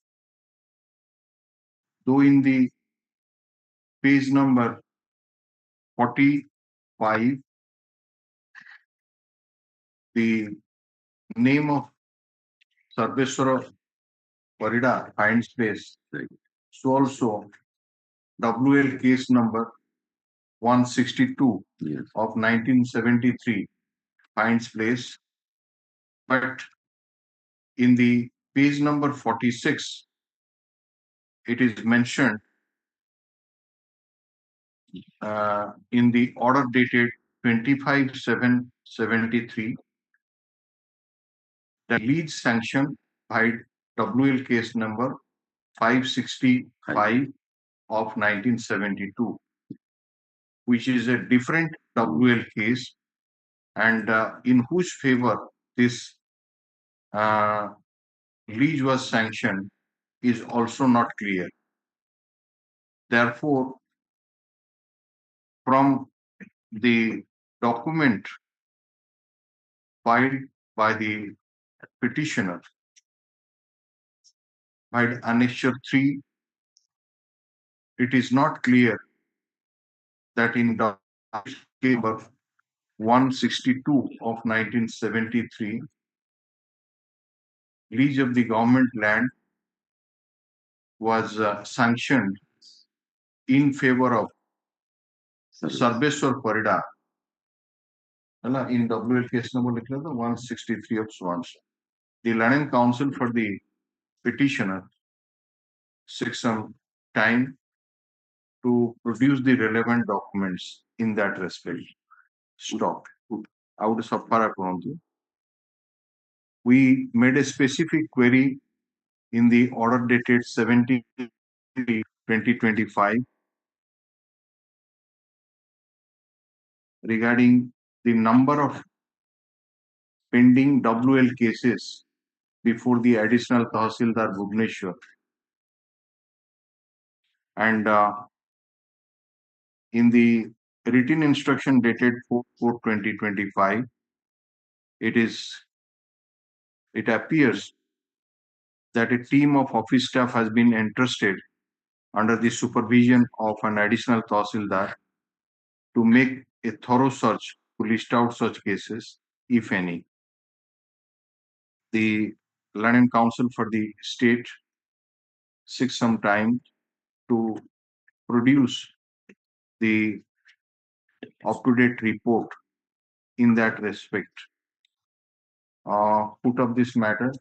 though in the page number 45 the name of Sarveswara Parida finds place. So also WL case number 162 of 1973 finds place, but in the page number 46 it is mentioned in the order dated 25/7/73 that leads sanction by WL case number 565 of 1972, which is a different WL case and in whose favor this lease was sanctioned is also not clear. Therefore, from the document filed by the petitioner by annexure 3, it is not clear that in paper 162 of 1973, lease of the government land was sanctioned in favor of Sarveswar Parida. In WL case number 163 of Swans. The London Council for the petitioner seeks some time to produce the relevant documents in that respect. Stop. Out of Sapara. We made a specific query in the order dated 17/2025 regarding the number of pending WL cases before the additional Tahsildar Bhubaneswar. And in the written instruction dated 4/4/2025, it appears that a team of office staff has been entrusted under the supervision of an additional Tahsildar to make a thorough search to list out such cases, if any. The London Council for the State seeks some time to produce the up-to-date report in that respect. Put up this matter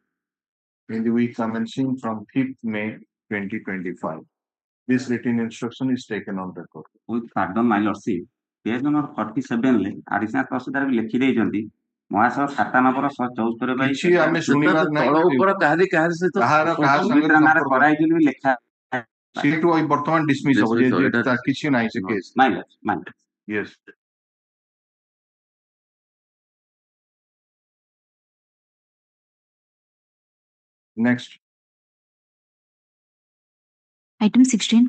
in the week commencing from 5th May 2025. This written instruction is taken on record. With pardon, my lordship, page number 47 ले additional Tahsildar भी लिखी देइजंती ମହାଶୟ ଖାତା number 174 Bai କିଛି ଆମେ ଶୁଣିବାର ତଳ ନାହିଁ ଉପର କାହାରି ସହିତ କାହାର କାହା ସାଙ୍ଗରେ ସୁମିତ୍ରା ନାଁରେ ସମ୍ପର୍କ କରାହେଇକି ବି ଲେଖା ସେଇଠୁ ବର୍ତ୍ତମାନ ଡିସମିସ୍ ହବ Dismiss ହବ, ଯେ ଏଇଟା- କିଛି ନାହିଁ ସେ case minor Yes next Item 16.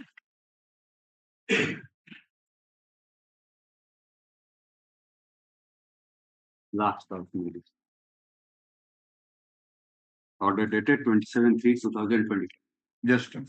Last of meetings. Order dated 27/3/2020. Just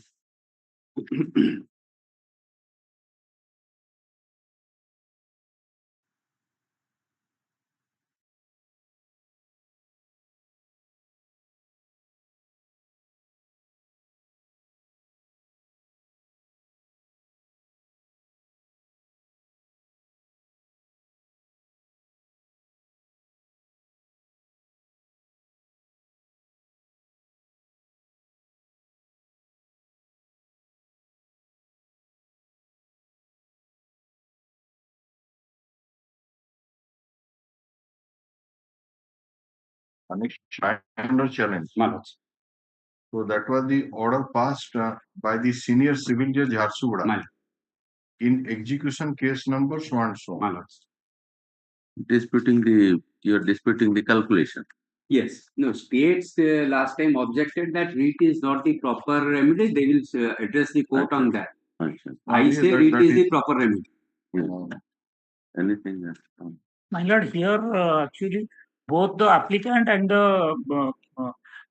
under challenge. So that was the order passed by the senior civil judge Jharsuguda in execution case number so and so. You're disputing the calculation. Yes, no, states last time objected that REIT is not the proper remedy. They will address the court on that. I say REIT is the proper remedy. Anything else? My lord, here actually both the applicant and the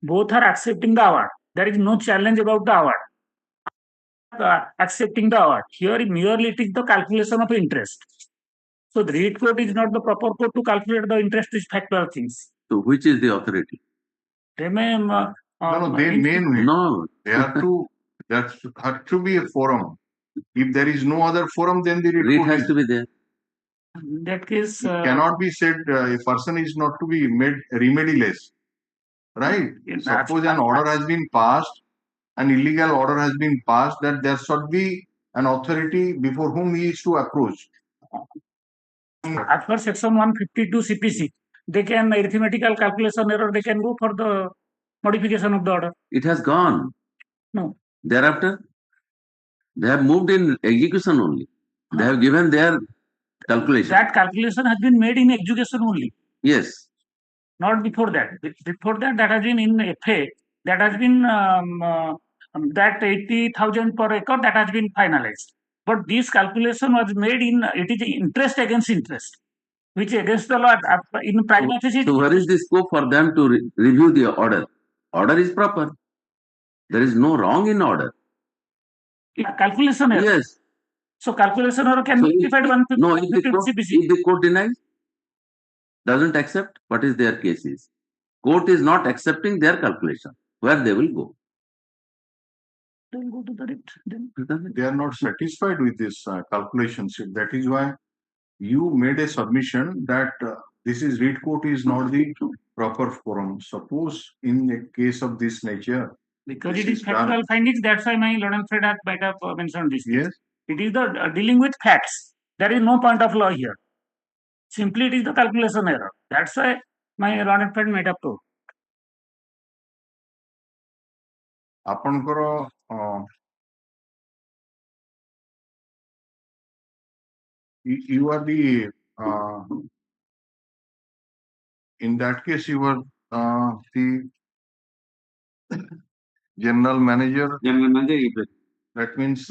both are accepting the award. There is no challenge about the award. Accepting the award. Here merely it is the calculation of interest. So the REIT court is not the proper court to calculate the interest factor things. So which is the authority? They may No, they may No. They have to. That has to be a forum. If there is no other forum, then the Read report has to be there. in that case it cannot be said a person is not to be made remediless. Right? Suppose an order has been passed, an illegal order has been passed, that there should be an authority before whom he is to approach. as per section 152 CPC, they can arithmetical calculation error, they can go for the modification of the order. It has gone. No. Thereafter, they have moved in execution only. They have given their calculation. That calculation has been made in education only. Yes. Not before that. Before that, that has been in FA. That has been that 80,000 per acre that has been finalized. But this calculation was made in it is interest against interest, which against the law in prima facie. So where is the scope for them to review the order? Order is proper. There is no wrong in order. Calculation error. Yes. So calculation error can be rectified 150. No, if the court denies, doesn't accept, what is their case is? Court is not accepting their calculation. Where they will go? They will go to the writ. They are not satisfied with this calculation. So that is why you made a submission that this is REIT court is not the proper forum. Suppose in a case of this nature, because it is factual findings, that's why my Lord and Fred might have mentioned this. Yes. It is the dealing with facts. There is no point of law here. Simply it is the calculation error. That's why my Lord and Fred might have told. ଆପଣଙ୍କର you are the in that case you are the general manager. General manager. That means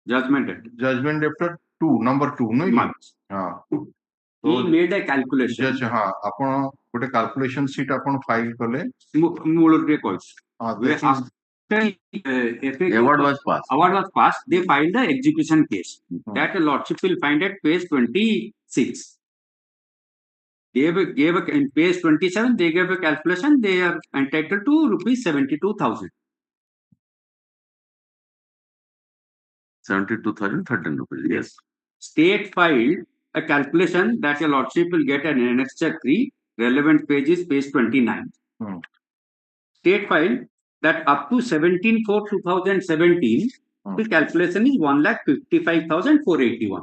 Judgment after 2, number 2, no? months. So he made a calculation. Judge, ଆପଣ ଗୋଟେ calculation sheet ଆପଣ file କଲେ. Multiple calls. After award was passed. They filed the execution case. That lordship will find at page 26. Gave in page 27. They gave a calculation. They are entitled to rupees 72,000. 72,013 rupees. Yes. State filed a calculation that your lordship will get an annexure 3. Relevant page is page 29. State filed that up to 17/4/2017, the calculation is 1,55,481.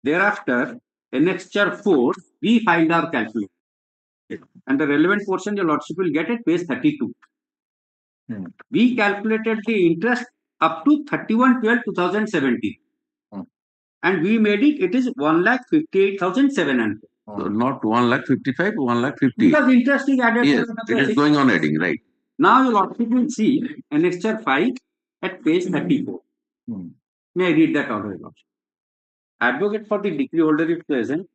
Thereafter, annexure 4, we filed our calculation. And the relevant portion your lordship will get at page 32. We calculated the interest up to 31/12/2017. And we made it is 1,58,700. So not 1,55,000, 1,50,000. Because interest is added. Yes, it is going on adding, right? Now your lordship will see annexure 5 at page 34. May I read that order, lordship? Advocate for the decree holder is present.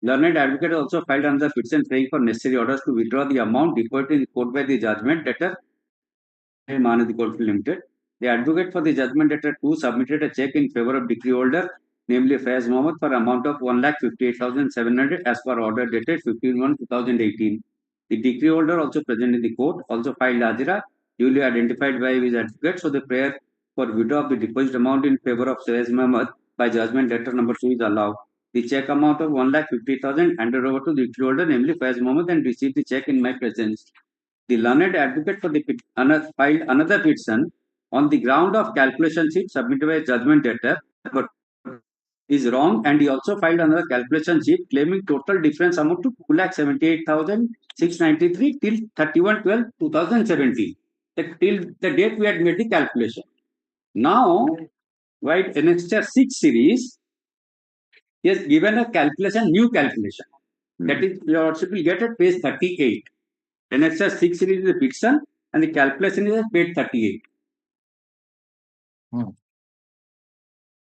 Learned advocate also filed under the petition praying for necessary orders to withdraw the amount deposited in the court by the judgment debtor, Remanded Limited. The advocate for the judgment debtor 2 submitted a check in favor of decree holder, namely Faiz Mohammed, for amount of 1,58,700 as per order dated 15/1/2018. The decree holder also present in the court also filed Ajira, duly identified by his advocate. So the prayer for withdrawal of the deposit amount in favor of Faiz Mohammed by judgment debtor number 2 is allowed. The check amount of 1,50,000 handed over to the decree holder, namely Faiz Mohammed, and received the check in my presence. The learned advocate for the filed another petition on the ground of calculation sheet submitted by judgment debtor, but is wrong, and he also filed another calculation sheet claiming total difference amount to 2,78,693 till 31/12/2017. Till the date we had made the calculation. Now, write annexure 6 series. He has given a calculation, new calculation. That is, your lordship will get at page 38. Annexure 6 series is the petition, and the calculation is at page 38.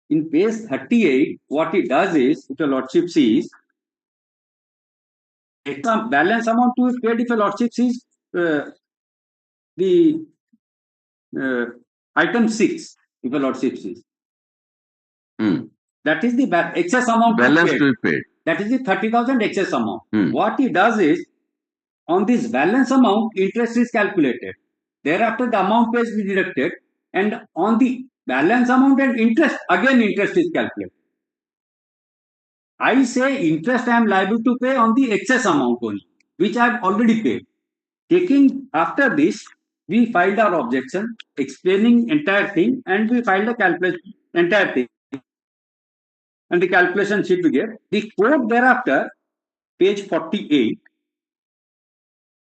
In page 38, what it does is, if your lordship sees, balance amount to is paid if your lordship sees the item 6, if your lordship sees. That is the excess amount balance to be paid. That is the 30,000 excess amount. What he does is, on this balance amount, interest is calculated. Thereafter, the amount pays is deducted, and on the balance amount and interest, again interest is calculated. I say interest I am liable to pay on the excess amount only, which I have already paid. Taking after this, we filed our objection, explaining entire thing, and we filed the calculation, entire thing. And the calculation sheet we get. The court thereafter, page 48,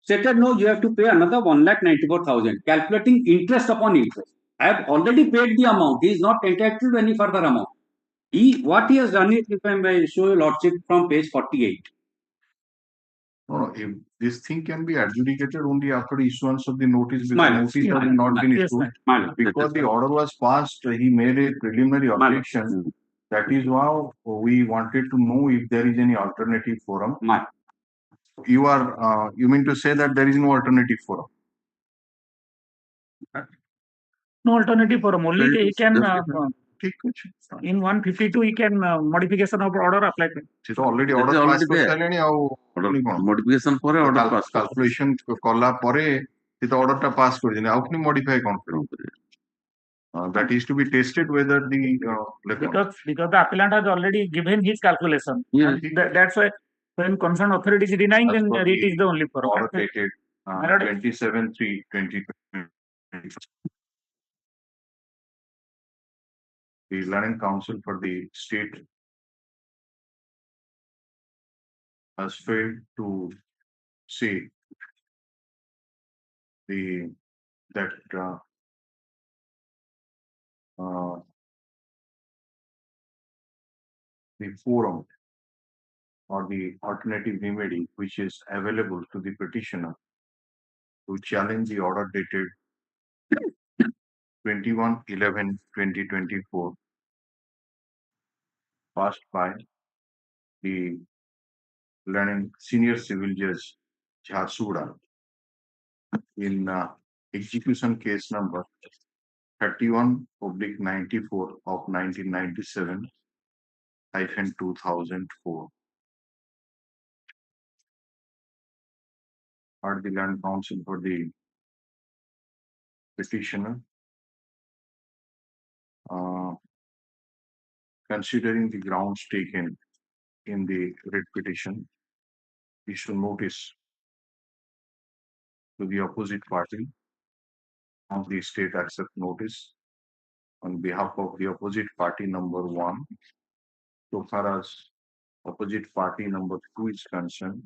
stated no, you have to pay another 1,94,000, calculating interest upon interest. I have already paid the amount. He is not entitled to any further amount. What he has done is, if I may show you lordship from page 48. No, if this thing can be adjudicated only after issuance of the notice, because notice has not been issued. Because the order was passed, he made a preliminary objection. That is why we wanted to know if there is any alternative forum. You mean to say that there is no alternative forum? No alternative forum. Only he can in 152 he can modification of order apply. It already order passed modification for order pass calculation kala pore it order ta pass kori dene aupni modify confirm. That is to be tested whether the because the appellant has already given his calculation. Yeah. That's why when concerned authority is denying, then it is the only forum. Order dated 27/3/2020. The Learning Council for the state has failed to say that the forum or the alternative remedy which is available to the petitioner to challenge the order dated 21/11/2024 passed by the Learning Senior Civil Judge Jharsuguda in execution case number 31/94 of 1997/2004. Or the Land Council for the petitioner, considering the grounds taken in the writ petition, issue notice to the opposite party of the state accept notice on behalf of the opposite party number 1 so far as opposite party number 2 is concerned,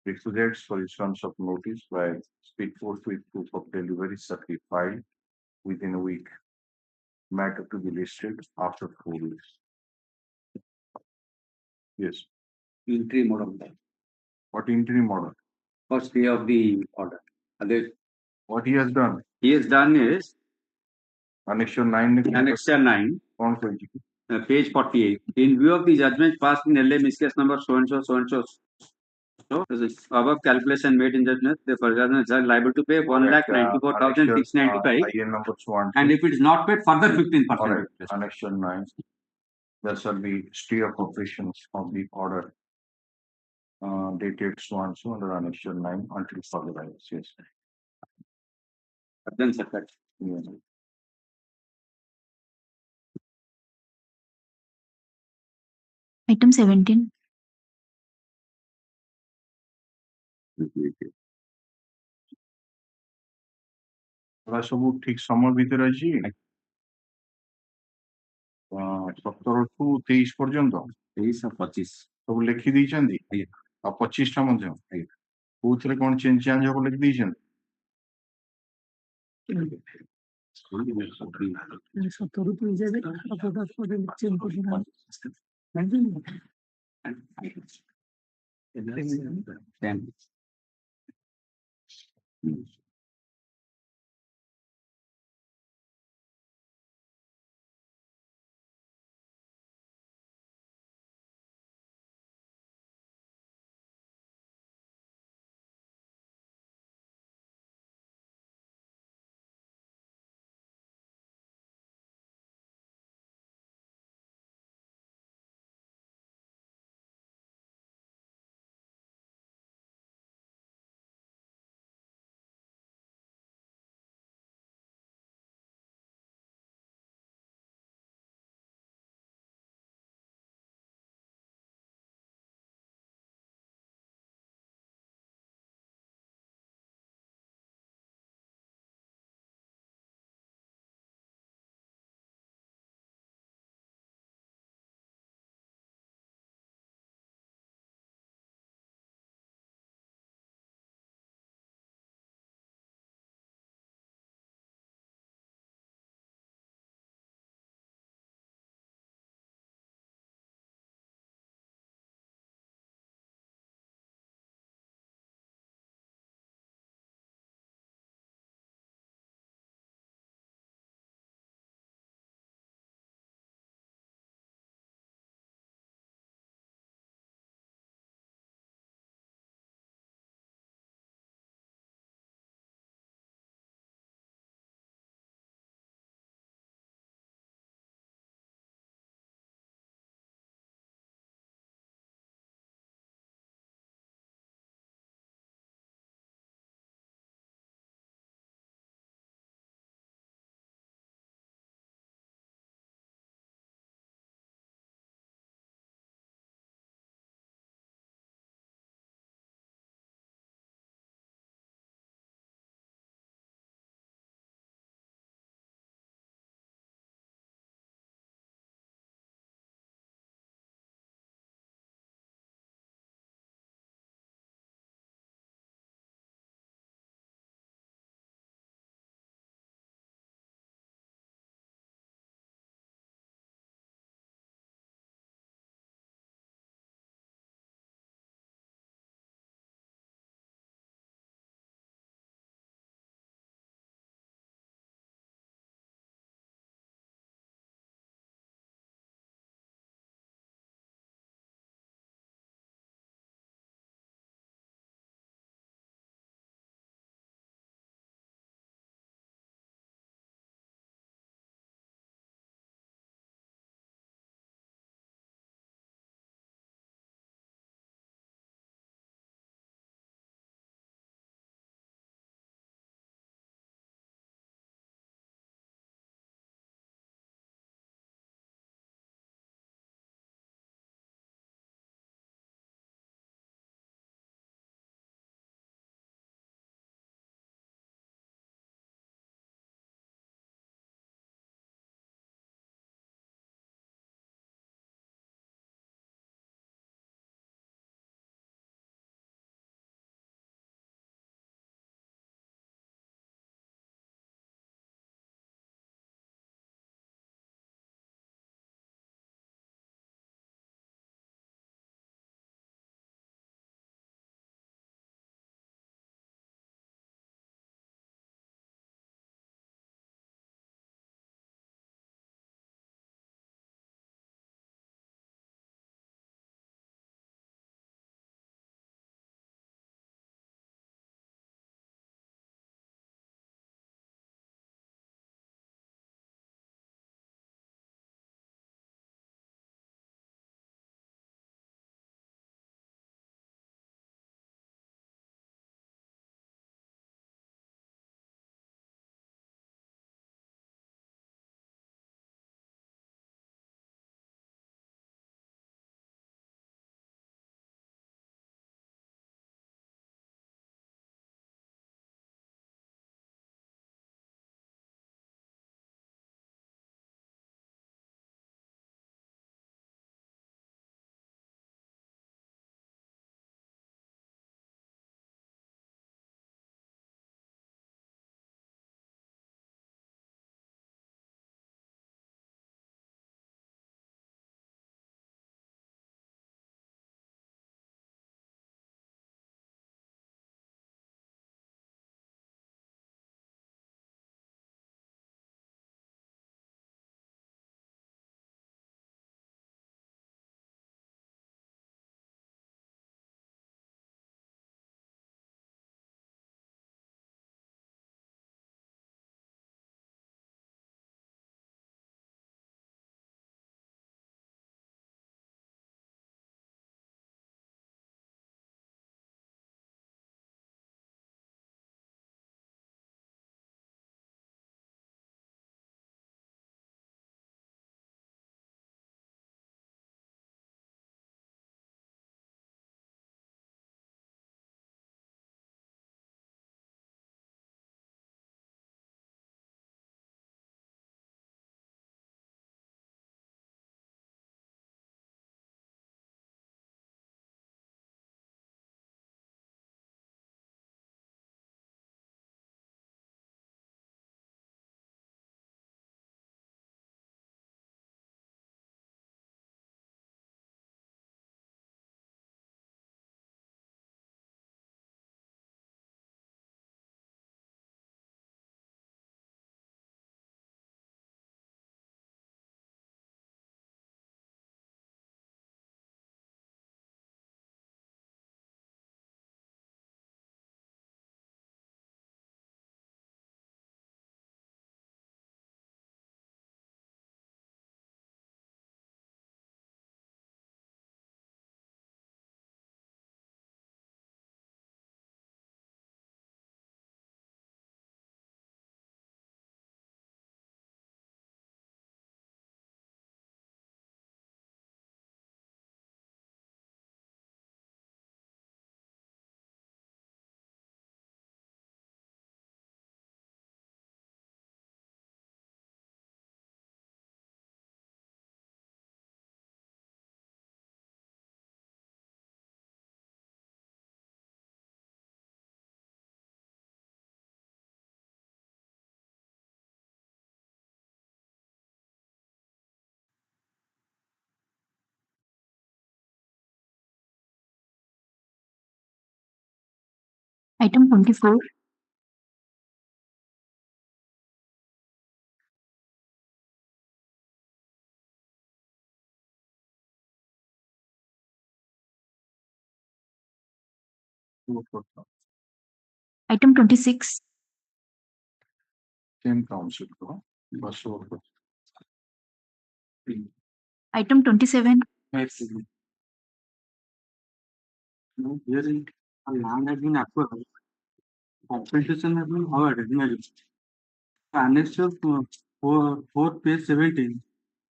requisites for issuance of notice by speed force with proof of delivery shall be filed within a week. Matter to be listed after 4 weeks. Yes. Interim order. What interim order? For stay of the order. What he has done? He has done is Annexure 9. Annexure 9. Page 48. In view of the judgment passed in LA case number so and so, so and so. So, above calculation made in judgment, the person is liable to pay 1,94,695. And if it is not paid, further 15%. Annexure 9. There shall be stay of operations of the order dated so and so under Annexure 9 until further rise. Yes. Then separate. Yes. Item 17. ସବୁ ଠିକ ସମୟ ଭିତରେ ଅଛି 17 ଠୁ 23 ପର୍ଯ୍ୟନ୍ତ 23 ଆଉ 25 ସବୁ ଲେଖି ଦେଇଛନ୍ତି ଆଉ 25 ଟା ମଧ୍ୟ କୋଉଥିରେ କଣ ଚେଞ୍ଜ ଚାଞ୍ଜ ହବ ଲେଖି ଦେଇଛନ୍ତି Item 24. Item 26. Same council. Bus over. Item 27. Now, herein a land has been acquired. Compensation has been awarded. Annexure 4 page 17.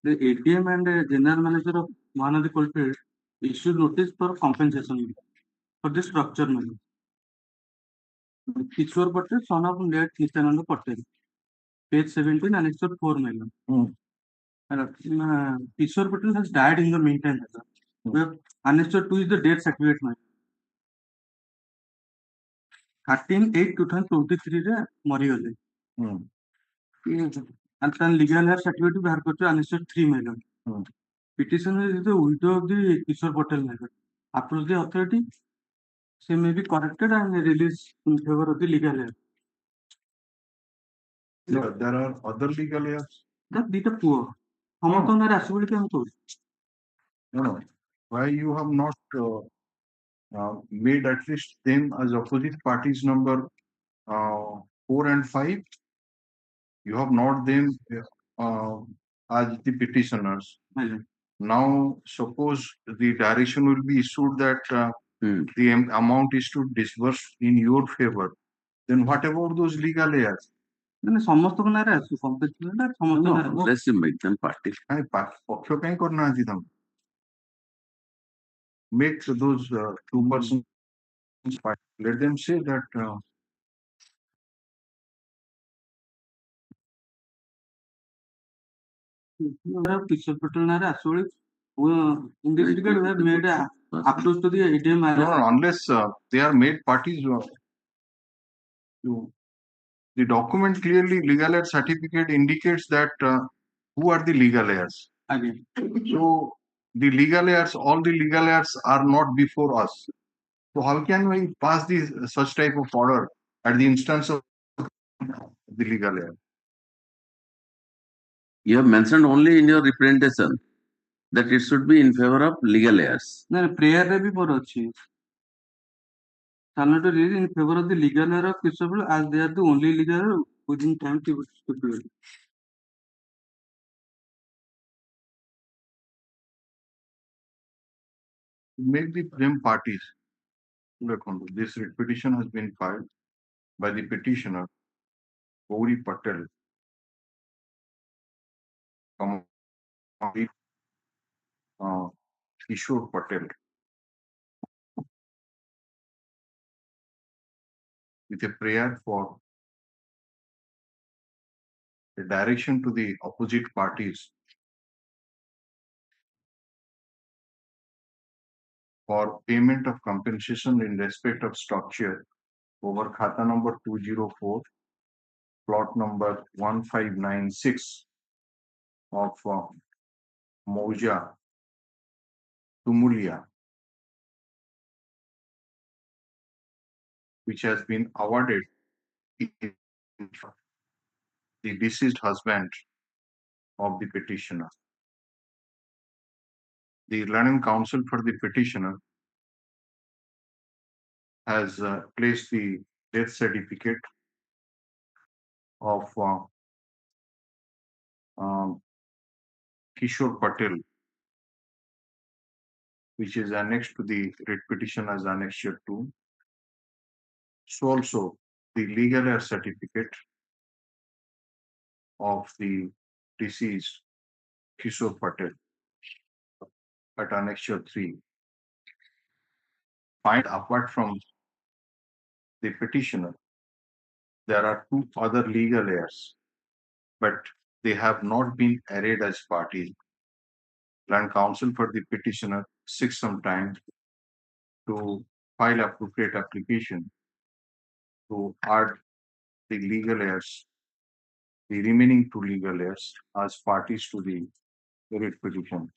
The ATM and general manager of Mahanadi Coalfield issued notice for compensation for this structure. Kishore Patel, son of late Nityananda Patel. Page 17, annexure 4 million. Kishore Patel has died in the meantime. Annexure 2 is the death certificate. 13/8/2023 ରେ ମରିଗଲେ and then legal heir certificate ବାହାର କରିଛୁ annexure 3 million. Petition is the widow of the Kishore Patel matter. Approach the authority, she may be corrected and released in favor of the legal heir. There are other legal heirs. That ଦିଟା ପୁଅ ସମସ୍ତଙ୍କ ନାଁରେ ଆସିବ ବୋଲି ଆମେ କହୁଛୁ. No. Why you have not made at least them as opposite parties number 4 and 5? You have not them as the petitioners. Now, suppose the direction will be issued that the amount is to disburse in your favor. Then what about those legal heirs? ସମସ୍ତଙ୍କ ନାଁରେ ଆସିବ competition ଟା ସମସ୍ତଙ୍କ ନାଁରେ ଆସିବ. Let's make them party. ପକ୍ଷ କାହିଁ କରୁନାହାନ୍ତି ତମେ? Make those 2 persons party. Let them say that Kishore Patel ନାଁରେ ଆସିବ ବୋଲି indicate we have made approach to the ATM. no, unless they are made parties. The document clearly legal heir certificate indicates that who are the legal heirs. Again. So the legal heirs, all the legal heirs are not before us. So how can we pass this such type of order at the instance of the legal heir? You have mentioned only in your representation that it should be in favor of legal heirs. No, prayer ରେ ବି ମୋର ଅଛି. Shall not read in favor of the legal heir of Kishore as they are the only legal heir within time to stipulate. Make the them parties. This petition has been filed by the petitioner Gauri Patel, Kishore Patel, with a prayer for a direction to the opposite parties for payment of compensation in respect of structure over khata number 204, plot number 1596 of Mauja Tumulia, which has been awarded the deceased husband of the petitioner. The learning counsel for the petitioner has placed the death certificate of Kishore Patel, which is annexed to the writ petition as annexure 2. So also the legal heir certificate of the deceased Kishore Patel at annexure 3. Find apart from the petitioner, there are 2 other legal heirs, but they have not been arrayed as parties. Land counsel for the petitioner seeks some time to file appropriate application to add the legal heirs, the remaining 2 legal heirs as parties to the writ petition.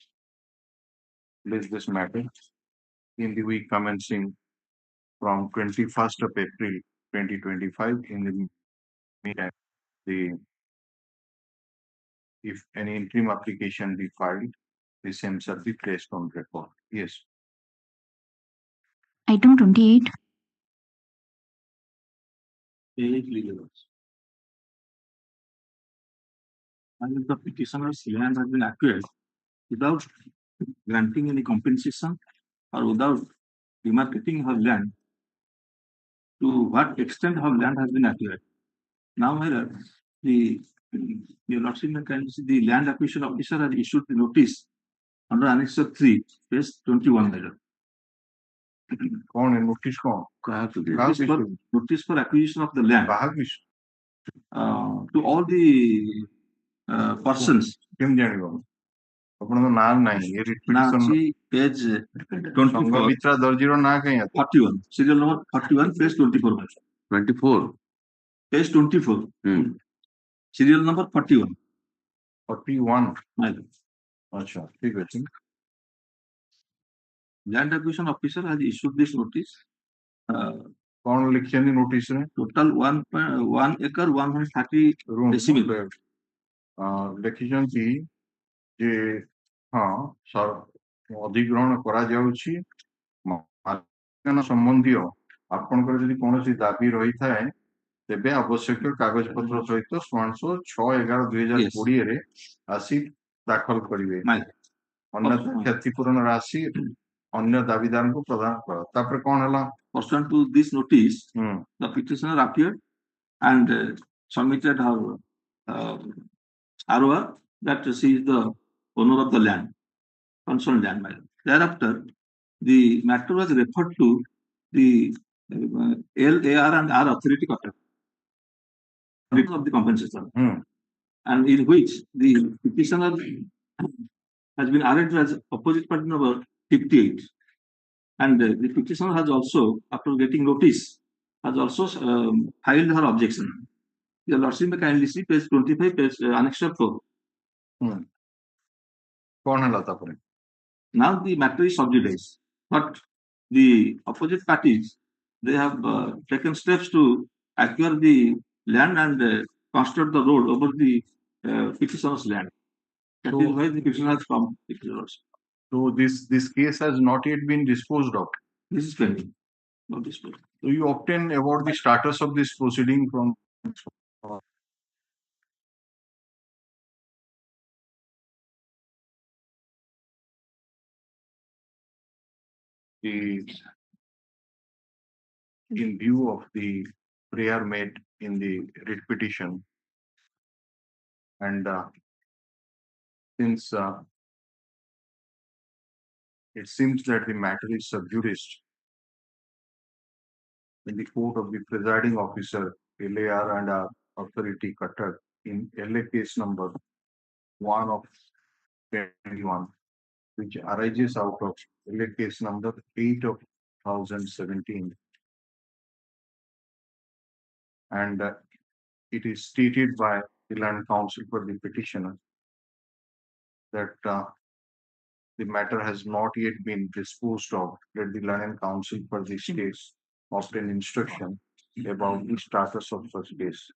List this matter in the week commencing from 21st of April 2025. In the meantime, if any interim application be filed, the same shall be placed on record. Yes. Item 28. And if the petitioner's land has been acquired without granting any compensation or without demarcating her land, to what extent her land has been acquired. Now, my lord, your lordship may kindly see the land acquisition officer has issued the notice under Annex 3, page 21, my lord. कौन है notice कौन Notice for acquisition of the land to all the persons. केम जानिबो आपन नाम नाही ये repetition page 24 मित्रा दर्जीरो ना कहीं 41 serial number 41 page 24 24 page 24 serial number 41 अच्छा ठीक है ठीक land acquisition officer has issued this notice कौन लिखे नी नोटिस रे total 1 acre 130 decibel लिखिजन की जे हाँ सर अधिग्रहण करा जाउची मालिकाना संबंधी आपनकर जदि कोनोसी दाबी रही थाए तेबे आवश्यक कागज पत्र सहित 6/11/2020 रे आसी दाखल करिवे अन्यथा क्षतिपूरण राशि अन्य दाबीदार को प्रदान कर तापर कोन हला pursuant to this notice the petitioner appeared and submitted her ROR that she is the owner of the land, concerned land. Thereafter, the matter was referred to the LAR and R authority of the compensation, and in which the petitioner has been arraigned as opposite party number 58, and the petitioner has also, after getting notice, has also filed her objection. Your lordship may kindly see page 25, page annexure 4. Now the matter is sub judice, but the opposite parties, they have taken steps to acquire the land and construct the road over the petitioner's land. That is why the petitioner has come. So this case has not yet been disposed of. This is pending. Not disposed. So you obtain about the status of this proceeding from in view of the prayer made in the writ petition, and since it seems that the matter is sub judice in the court of the presiding officer, LAR and authority Cutter in LA case number 1 of 21, which arises out of LA case number 8 of 2017. And it is stated by the land counsel for the petitioner that the matter has not yet been disposed of. Let the land counsel for this case obtain instruction about the status of such case.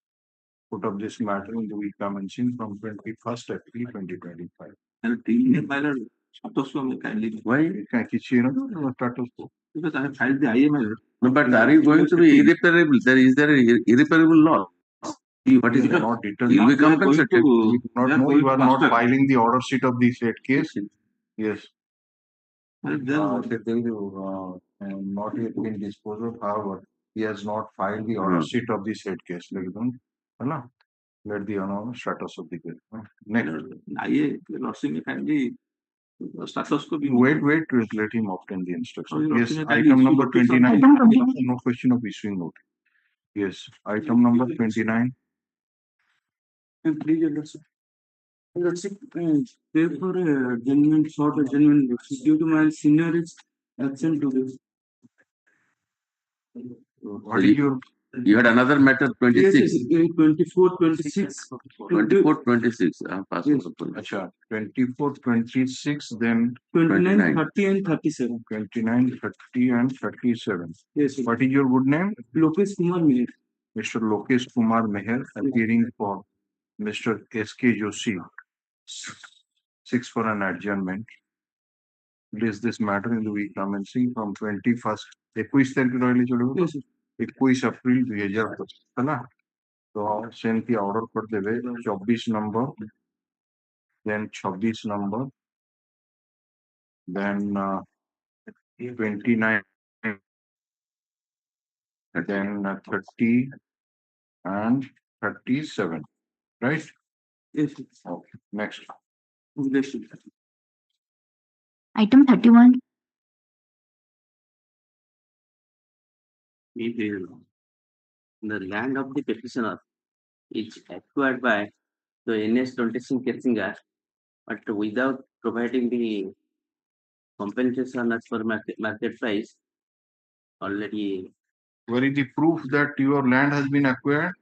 Put up this matter in the week commencing from 21st April 2025. And the matter status quo kindly. Why? Status quo. Because I have filed the IML. No, but are you going to be irreparable? Is there irreparable law? What is it? Not detailed. You will be compensated. You do not know you are not filing the order sheet of the said case. Yes. Not yet been disposed of. However, he has not filed the order sheet of the said case. Let the status of the case. Next. Status को भी wait, let him obtain the instruction. Yes, item number 29. No question of issuing notice. Yes, item number 29. And please, let's pay for a genuine short genuine due to my senior is absent today. What is your You had another matter, 26. 24, 26. 24, 26. Acha, 24, 26, then 29, 30 and 37. 29, 30 and 37. Yes, sir. What is your good name? Lokesh Kumar Meher. Mr. Lokesh Kumar Meher, appearing for Mr. S.K. Joshi, 6 for an adjournment. Place this matter in the week commencing from 21st. 21 तारीख रहली चलो 21 अप्रैल 2025 है ना तो सेंती order कर देवे 24 number then 26 number then 29 then 30 and 37 right Yes, sir. okay next Item 31. If the land of the petitioner is acquired by the NS 26 Ketsinga, but without providing the compensation as per market price, already where is the proof that your land has been acquired?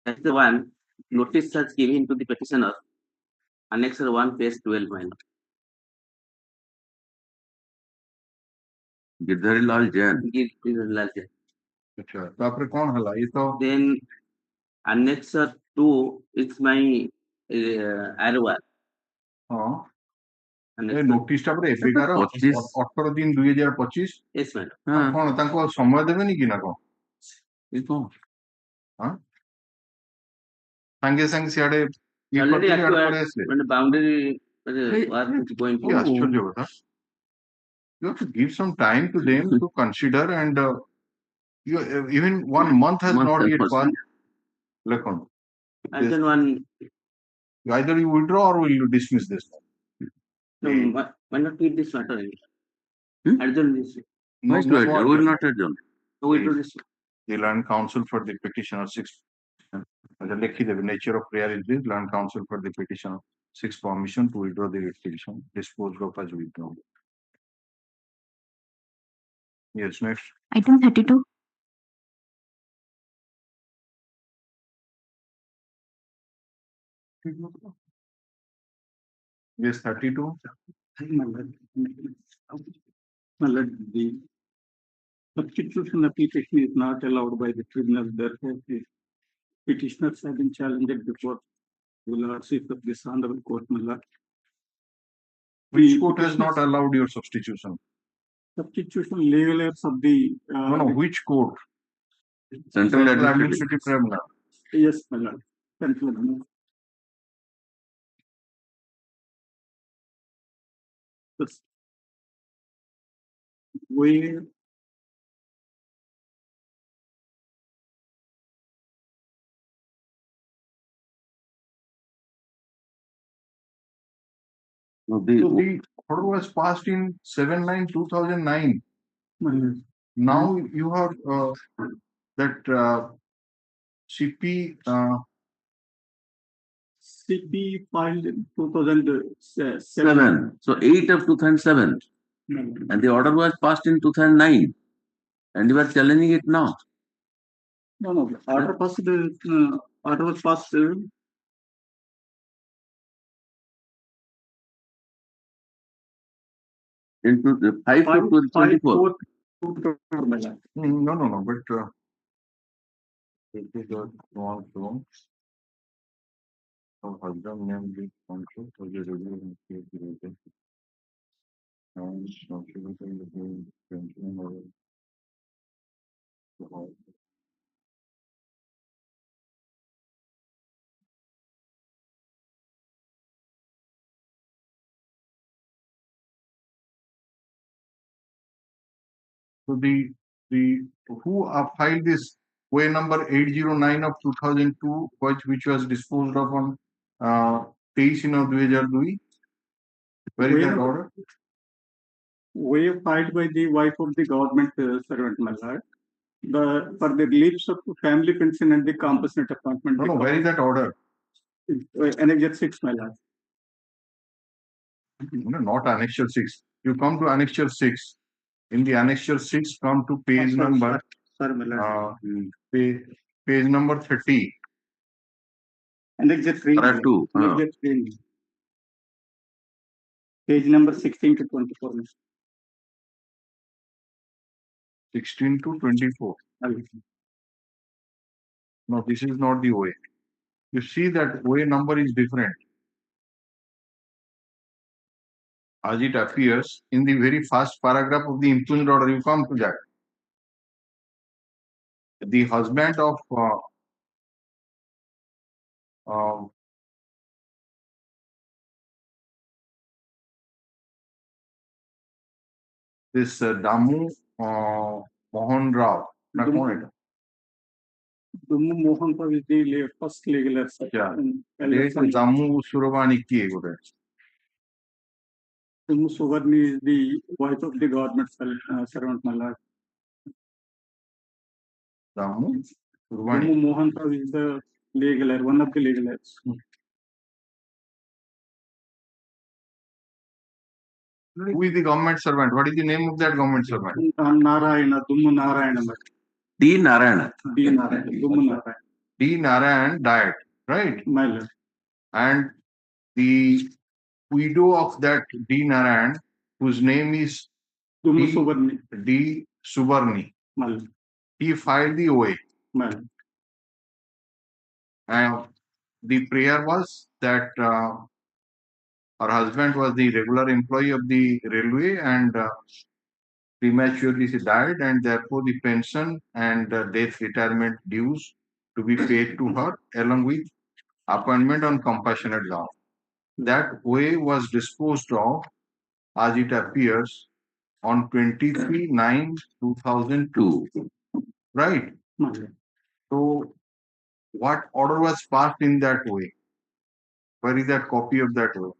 that's the one notice has given to the petitioner. Annexure 1 page 12 minor. गिरधरीलाल Jain अच्छा तापरे कौन हला ये तो then annexure 2 is my heir. हां ए notice टा पर 11 18 दिन 2025 yes madam कौन ताको समय देबेनी कि ना को ये तो हां संगे संग सियाडे ये already करते acquired पड़े से when the boundary work is going ये आश्चर्य बता you have to give some time to them to consider and you even 1 month has not yet passed. Look on. And then one Either you withdraw or will you dismiss this one? no, why not read this matter? Adjourn this. No, we will not adjourn. No, withdraw this. The land counsel for the petitioner 6. The nature of prayer is this land counsel for the petitioner 6 permission to withdraw the petition disposed of as withdrawn. Yes, next. Item 32. Yes, 32. The substitution application is not allowed by the tribunal. Therefore, the petitioners have been challenged before the lordship of this honorable court. Which court has not allowed your substitution? Substitution legal heirs of the no, which court? Central Administrative Tribunal. Yes, my lord. Central. Where No, the order was passed in 7/9/2009. Now you have that CP CP filed in 2007. 7. So 8 of 2007. And the order was passed in 2009. And you are challenging it now. No. Order passed. Order was passed. Into the 5 to 24. No, but it is wrong. Husband name the country for the review and case related. And contributing the pension or so the who filed this way number 809 of 2002 which was disposed of on 23 of 2002. Where is that order? We filed by the wife of the government servant, my lord. For the reliefs of family pension and the compassionate appointment. No, where is that order? Annexure 6, my lord. No, not Annexure 6. You come to Annexure 6. In the Annexure 6, come to page number Sir, my lord. Page number 30. Annexure 3. Para 2. Annexure 3. Page number 16 to 24. 16 to 24. No, this is not the OA. You see that OA number is different. As it appears in the very first paragraph of the impugned order, you come to that. The husband of this Damu Mohan Rao. Dumu Mohan is the first legal heir. Yeah. Damu Suravani ki Dumu Suvarni is the wife of the government servant, my lord. Damu Dumu Mohan is the legal heir, one of the legal heirs. Who is the government servant? What is the name of that government servant? Narayana, Dumu Narayana. D. Narayana. D. Narayana, Dumu Narayana. D. Narayan died, right? My lord. And the widow of that D. Narayan, whose name is Dumu Suvarni. D. Subarni. My lord. He filed the OA. My lord. And the prayer was that her husband was the regular employee of the railway and prematurely she died, and therefore the pension and death retirement dues to be paid to her along with appointment on compassionate ground. That OA was disposed of, as it appears, on 23/9/2002. Right? So, what order was passed in that OA? Where is that copy of that OA?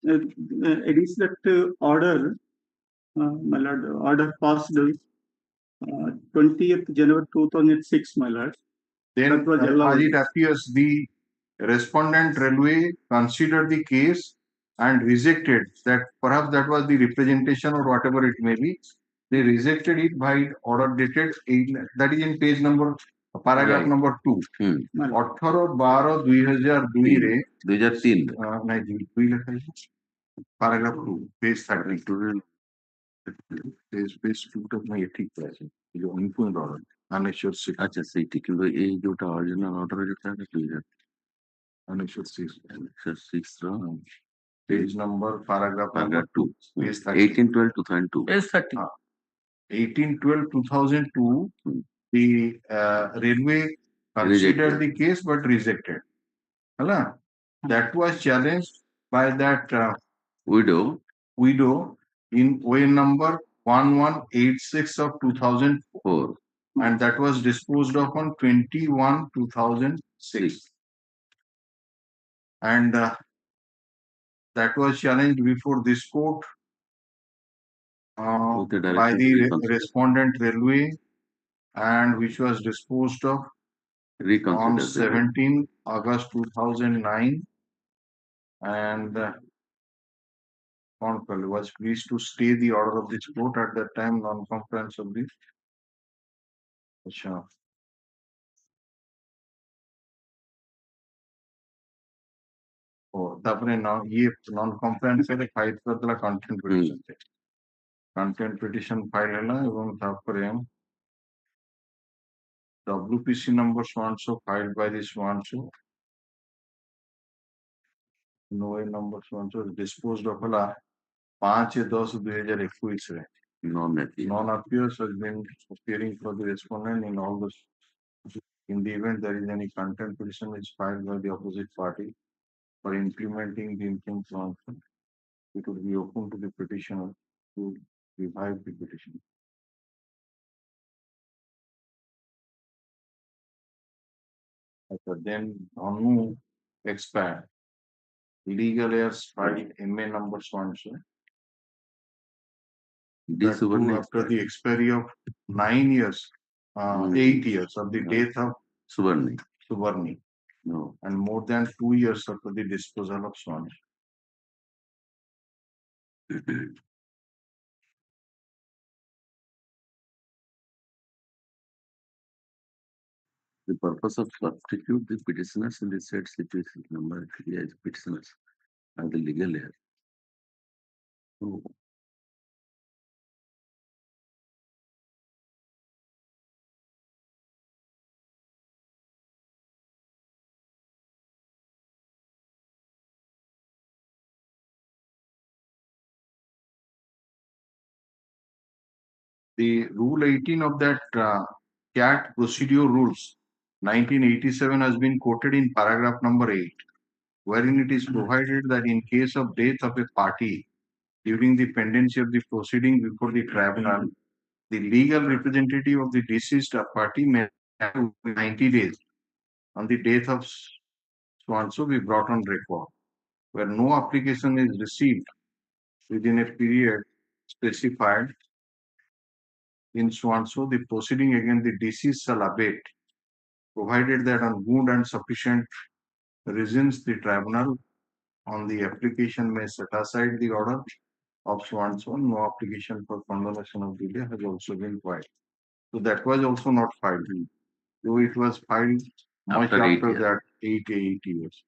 It is that order, my lord, order passed 20th January 2006, my lord. Then, as it appears, the respondent railway considered the case and rejected that. Perhaps that was the representation or whatever it may be. They rejected it by order dated 8, that is in page number, paragraph number 2. 18/12/2002 रे 2003 नहीं 2 लिखा है, paragraph 2 page 30 page 2 तक मैं ये ठीक है, जो इनपुट ऑर्डर अनेश्वर 6 अच्छा सही ठीक है, ये जोटा ओरिजिनल ऑर्डर जो था 2000 अनेश्वर 6 page number paragraph 2 page 30 18/12/2002 page 30 18/12/2002 the railway considered the case but rejected. That was challenged by that widow in OA number 1186 of 2004, and that was disposed of on 21/2006, and that was challenged before this court by the respondent railway, and which was disposed of on 17 August 2009, and was pleased to stay the order of this court at that time, non-compliance of this. now ये non-compliance से file Kartala content petition से content petition file है ना, एवं तापरे हम WPC number so filed by this so NOA number so disposed of 5/10/2021 non-appears has been appearing for the respondent in all the. In the event there is any content petition which filed by the opposite party for implementing the interim transfer, it would be open to the petitioner to revive the petition. Then on expand legal heirs filed MA number so after the expiry of 9 years, 8 years of the death of Suvarni. No. And more than 2 years after the disposal of Swan. the purpose of substitute the petitioners in the said situation number 3 as petitioners and the legal heir. So, the Rule 18 of that CAT Procedural Rules 1987 has been quoted in paragraph number 8, wherein it is provided that in case of death of a party during the pendency of the proceeding before the tribunal, the legal representative of the deceased party may have 90 days on the death of so and so be brought on record. Where no application is received within a period specified in so and so, the proceeding against the deceased shall abate, provided that on good and sufficient reasons the tribunal on the application may set aside the order of so and so. No application for condonation of delay has also been filed. So that was also not filed, though it was filed much after that 8 years.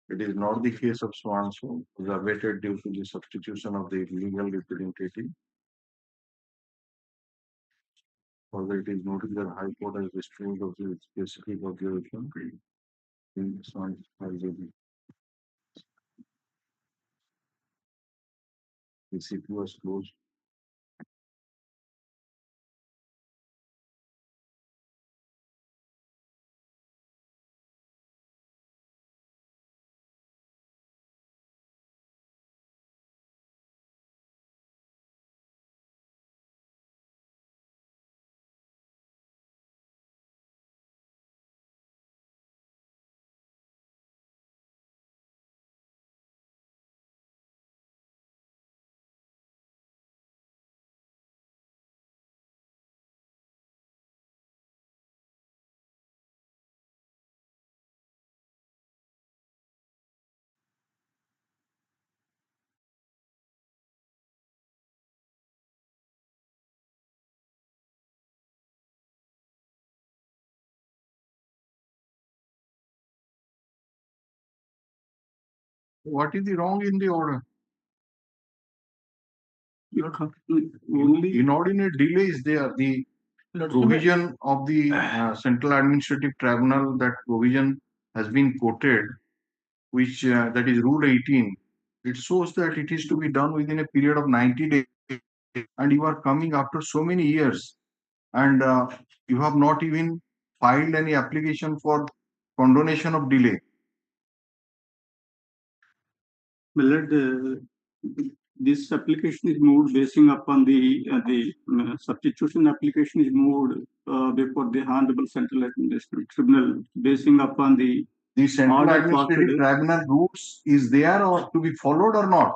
It is not the case of so and so, was abated due to the substitution of the legal representative. Further, it is noted that High Court has disposed of the specific observation in so and so. The CP was closed. What is the wrong in the order? Inordinate delay is there. The provision of the Central Administrative Tribunal, that provision has been quoted, which that is Rule 18. It shows that it is to be done within a period of 90 days, and you are coming after so many years, and you have not even filed any application for condonation of delay. Well, this application is moved basing upon the substitution application is moved before the Honorable Central Administrative Tribunal basing upon the Central Administrative Tribunal rules is there or to be followed or not.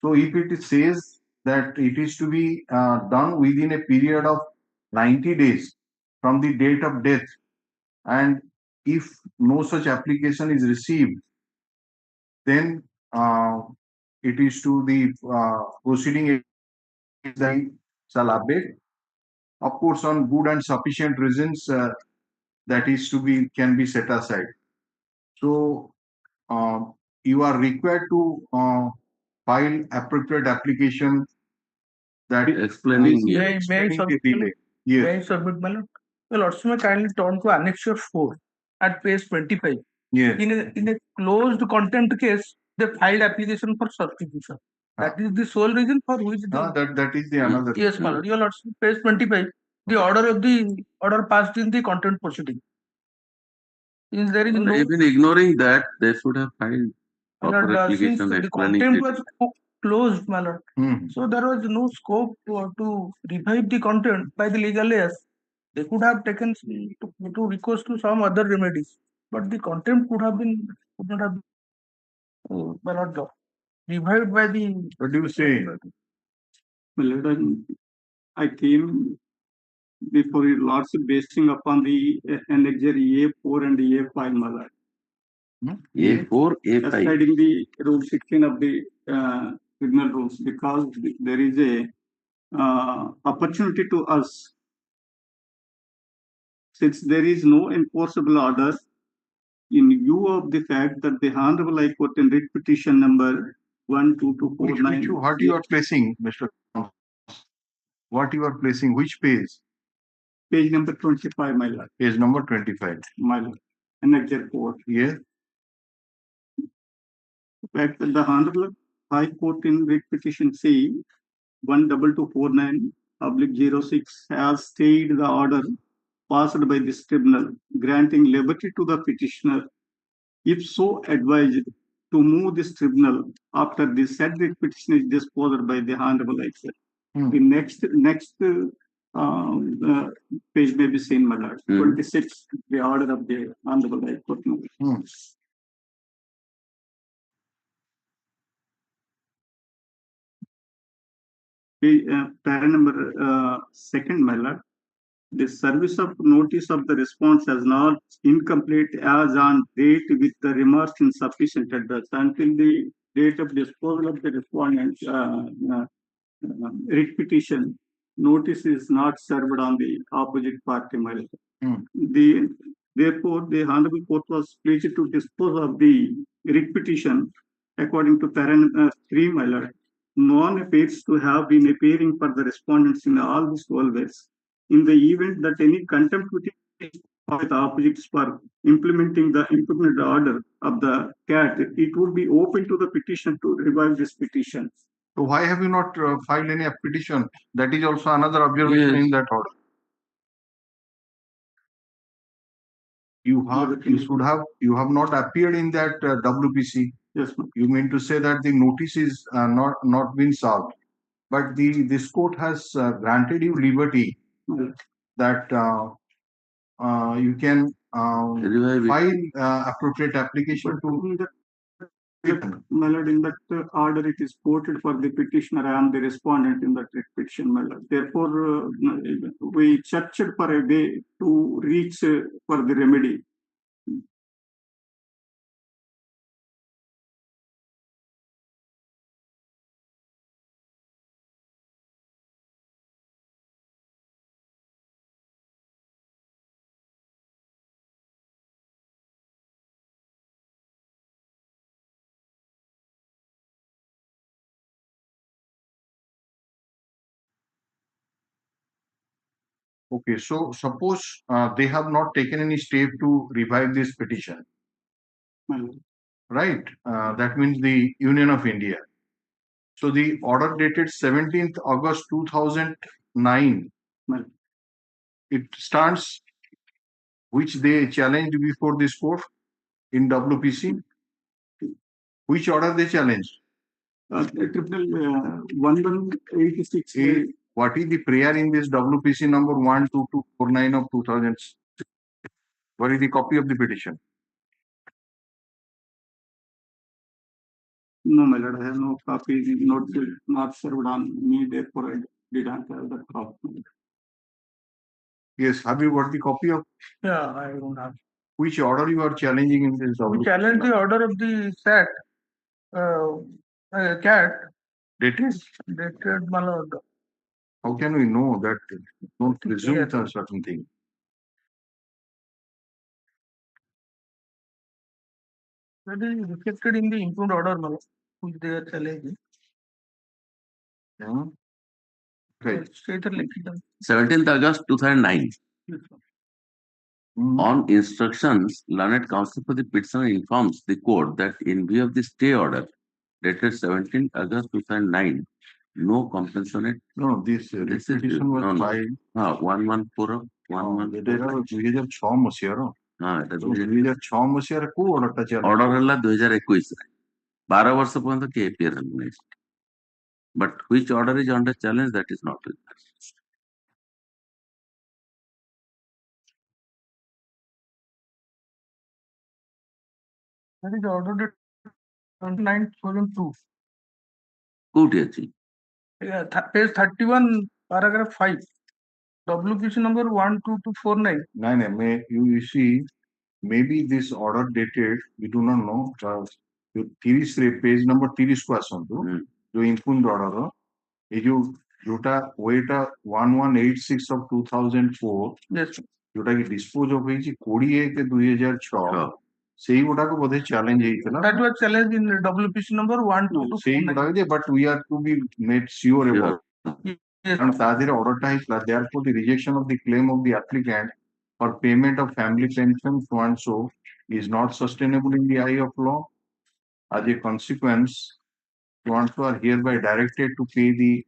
So if it says that it is to be done within a period of 90 days from the date of death, and if no such application is received, then it is to the proceeding that shall abate. Of course, on good and sufficient reasons, that is to be can be set aside. So you are required to file appropriate application that explaining the delay. Yes. May I submit, my lord? Well, also, may kindly turn to Annexure 4 at page 25. Yes. In a closed contempt case, they filed application for substitution. That is the sole reason for which that is the another. Yes, my lord. Your lordship, page 25. The order passed in the contempt proceeding. There is no, even ignoring that, they should have filed proper application since the explaining contempt was closed, my lord. So there was no scope to revive the content by the legal heirs. They could have taken to recourse to some other remedies, but the contempt could not have my lord, revived by the. What do you say? Well, I came before your lordship basing upon the annexure A4 and A5, my lord. A4, A5. Citing the Rule 16 of the criminal rules, because there is a opportunity to us since there is no enforceable order, in view of the fact that the Honorable High Court in writ petition number 12249. What you are placing, Mr. What you are placing? Which page? Page number 25, my lord. Page number 25. My lord. Annexure 4. Yes. The fact that the Honorable High Court in writ petition C 12249/06 has stayed the order passed by this tribunal, granting liberty to the petitioner, if so advised, to move this tribunal after the said petition is disposed by the Honorable High Court. The next page may be seen, my lord. 26, the order of the Honorable High Court. Para number second, my lord. The service of notice of the response as not incomplete as on date with the remarks insufficient address until the date of disposal of the respondent's writ petition. Notice is not served on the opposite party, my lord. Therefore, the Honorable Court was pleased to dispose of the writ petition according to Para 3, my lord. None appears to have been appearing for the respondents in all these 12 ways. In the event that any contempt of the opposites for implementing the implemented order of the CAT, it would be open to the petition to revive this petition. So why have you not filed any petition? That is also another observation in that order. You have not appeared in that WPC. Yes, ma'am. You mean to say that the notice is not been served, but this court has granted you liberty that you can file appropriate application to. My lord, in that order, it is quoted for the petitioner and the respondent in that petition, my lord. Therefore, we searched for a way to reach for the remedy. Okay, so suppose they have not taken any step to revive this petition, right? That means the Union of India. So the order dated 17th August 2009, it stands, which they challenged before this court in WPC. Which order they challenged? Tribunal 1186. What is the prayer in this WPC number 12249 of 2006? What is the copy of the petition? No, my lord, I have no copy. Not served on me, therefore I did not have that copy. Yes, have you got the copy of? Yeah, I don't have. Which order you are challenging in this WPC? We challenge the order of the SAT, CAT. Dated, my lord. How can we know that? Don't presume a certain thing. That is reflected in the improved order, my lord, which they are challenging. Yeah. Right. 17th August 2009. Yes, On instructions, learned counsel for the petitioner informs the court that in view of the stay order dated 17th August 2009, no compensatory. No, this petition was filed. 114 2006 ମସିହାର 2006 ମସିହାରେ କୋଉ ଅର୍ଡରଟା ଚାଲିଛି? Order ହେଲା 2021 ରେ 12 ବର୍ଷ ପର୍ଯ୍ୟନ୍ତ କିଏ appear ହେଲାନି. But which order is under challenge, that is not with us. That is ordered at 29/2002. କୋଉଠି ଅଛି? Yeah, page 31, paragraph 5. WPC number 12249. No, you see, maybe this order dated, we do not know. 30 page number 30 को आसंतु जो input order ये जो जोटा वेटा 1186 of 2004. Yes. जोटा कि dispose of होईची 20/1/2006 सेही गुडाको बोधे challenge हेइतला That was challenged in WPC number 1224. सेही गुडाको जे but we are to be made sure about Yes. कारण ता देहरे ऑर्डर टा हेइतला therefore the rejection of the claim of the applicant for payment of family pension so and so is not sustainable in the eye of law. As a consequence, so and so are hereby directed to pay the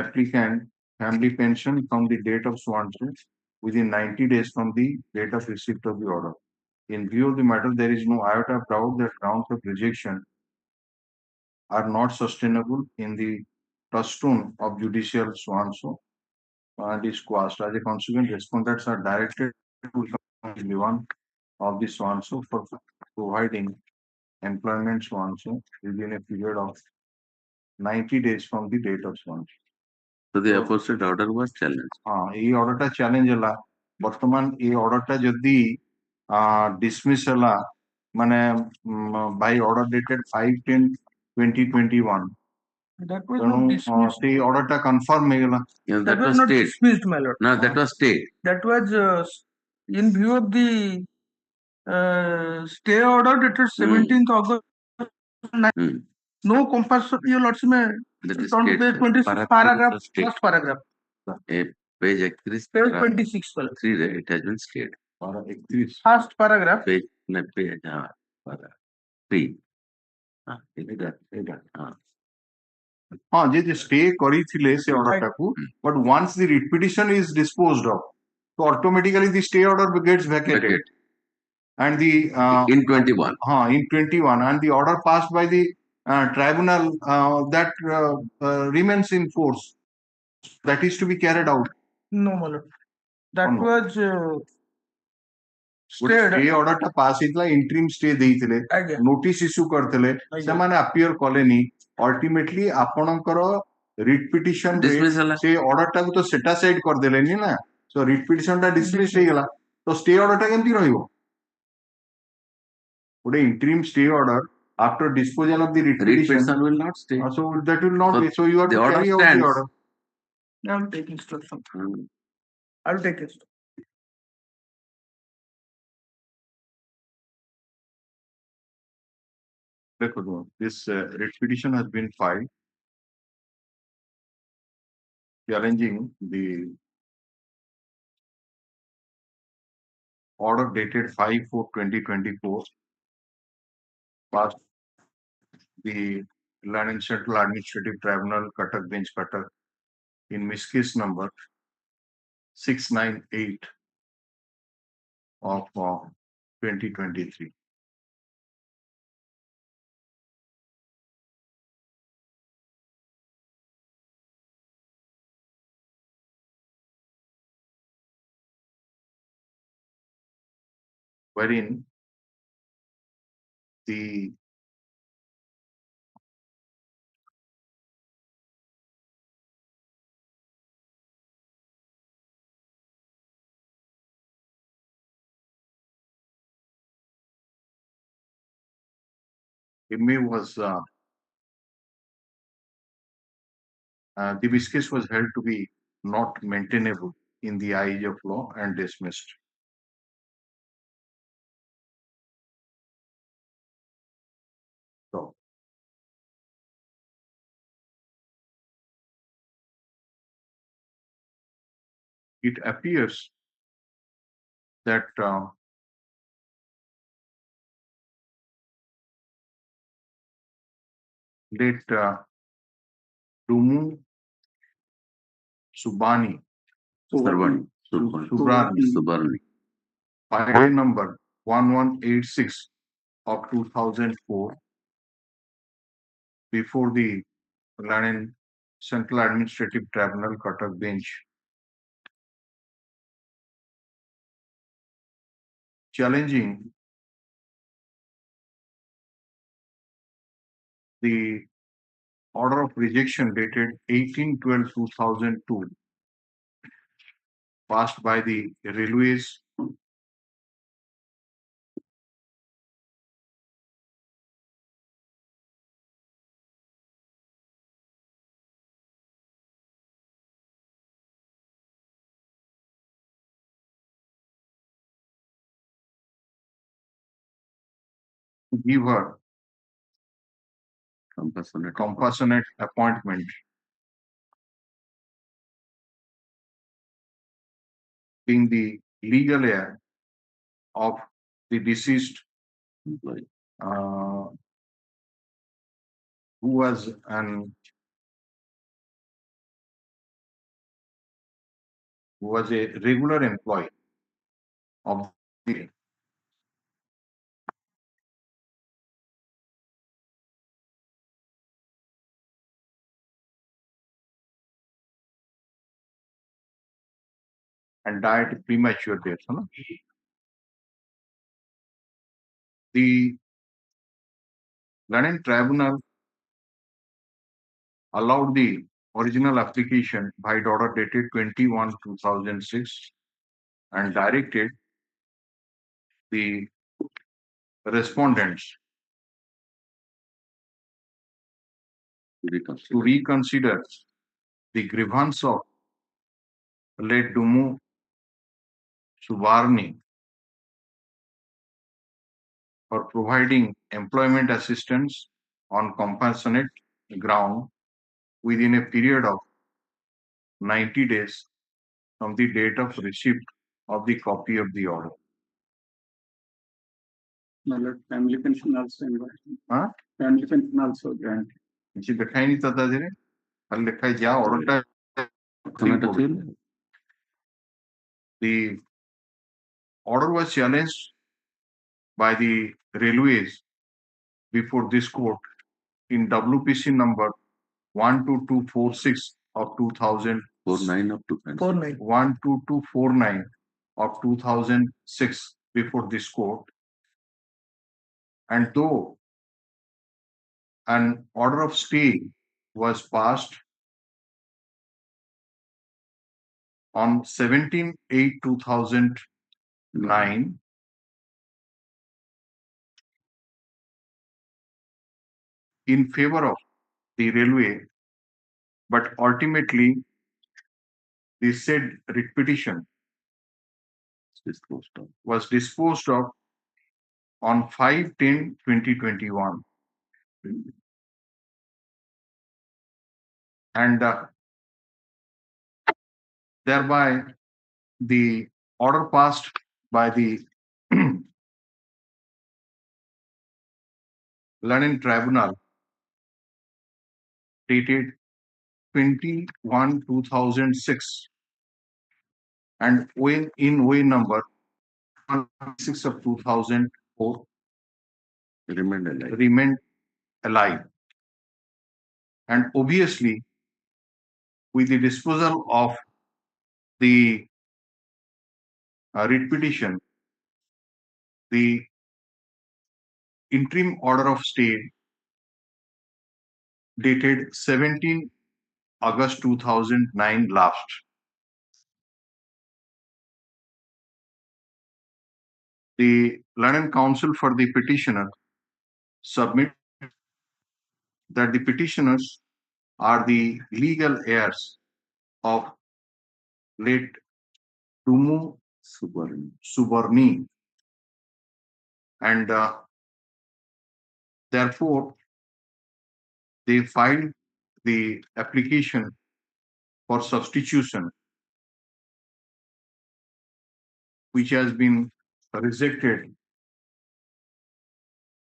applicant family pension from the date of so and so within 90 days from the date of receipt of the order. In view of the matter, there is no iota of doubt that grounds of rejection are not sustainable in the touchstone of judicial so and so and is quashed. As a consequence, respondents are directed to the one of the so and so for providing employment so and so within a period of 90 days from the date of so and so. So the aforesaid order was challenged. हाँ ये order टा challenge ହେଲା ବର୍ତ୍ତମାନ ये order ଟା ଯଦି dismiss ହେଲା ମାନେ by order dated 5/10/2021 That was ତେଣୁ not dismissed. ସେଇ order ଟା confirm ହେଇଗଲା. Yeah, That was not stayed. dismissed, my lord. No, that was stayed. That was in view of the stay order dated 17th August. No compulsory, your lordship, That is on stayed. page 26 paragraph, first paragraph. Page 31. Page 26, my lord. 3 it has been stayed. Para 31. First paragraph. Page, no, page, para 3. हाँ जे stay କରିଥିଲେ ସେ order ଟାକୁ but once the writ petition is disposed of so automatically the stay order gets vacated and the in 21 in 21 and the order passed by the tribunal that remains in force that is to be carried out. No, my lord. That was stay order टा pass ହେଇଥିଲା interim stay ଦେଇଥିଲେ notice issue କରିଥିଲେ ସେମାନେ appear କଲେନି ultimately ଆପଣଙ୍କର writ petition ସେ order ଟାକୁ ତ set aside କରିଦେଲେନି ନା so writ petition ଟା dismiss ହେଇଗଲା ତ stay order ଟା କେମିତି ରହିବ ଗୋଟେ interim stay order after disposal of the writ petition will not stay. So that will not be so you have to carry out the order. I will take instruction. I will take instruction. This writ petition has been filed challenging the order dated 5/4/2024 passed the Land and Central Administrative Tribunal Cuttack Bench Cuttack in miscase number 698 of 2023. Wherein the imbue was the miscase was held to be not maintainable in the eyes of law and dismissed. So it appears that Dumu Subrani, file number 1186 of 2004 before the Land and Central Administrative Tribunal Cuttack Bench challenging the order of rejection dated 18/12/2002 passed by the Railways to give her compassionate appointment being the legal heir of the deceased who was a regular employee of the and died premature death. No? The Learning Tribunal allowed the original application by order dated 21/2006 and directed the respondents to reconsider the grievance of late Dumu Subarni for providing employment assistance on compassionate ground within a period of 90 days from the date of receipt of the copy of the order. Family pension also family pension also granted. The order was challenged by the railways before this court in WPC number 12246 of 12249 of 2006 before this court. And though an order of stay was passed on 17/8/2009, in favor of the railway, but ultimately the said writ petition was disposed of on 5/10/2021, and thereby the order passed by the Learning Tribunal dated 21/2006 and in way number 6 of 2004 remained alive. And obviously, with the disposal of the writ petition, the interim order of stay dated 17 August 2009 lapsed. The Learned Counsel for the petitioner submit that the petitioners are the legal heirs of late Dumu Subarni, and therefore they filed the application for substitution, which has been rejected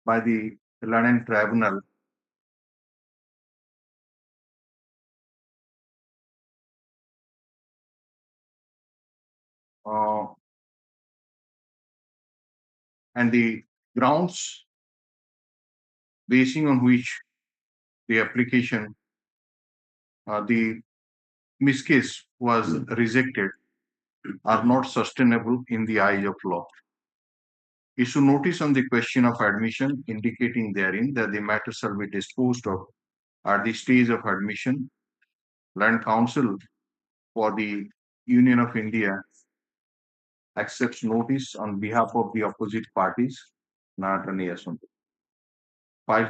by the Learned Tribunal. And the grounds basing on which the application, the miscase was rejected, are not sustainable in the eyes of law. Issue notice on the question of admission, indicating therein that the matter shall be disposed of at the stage of admission. Land Council for the Union of India accepts notice on behalf of the opposite parties. Files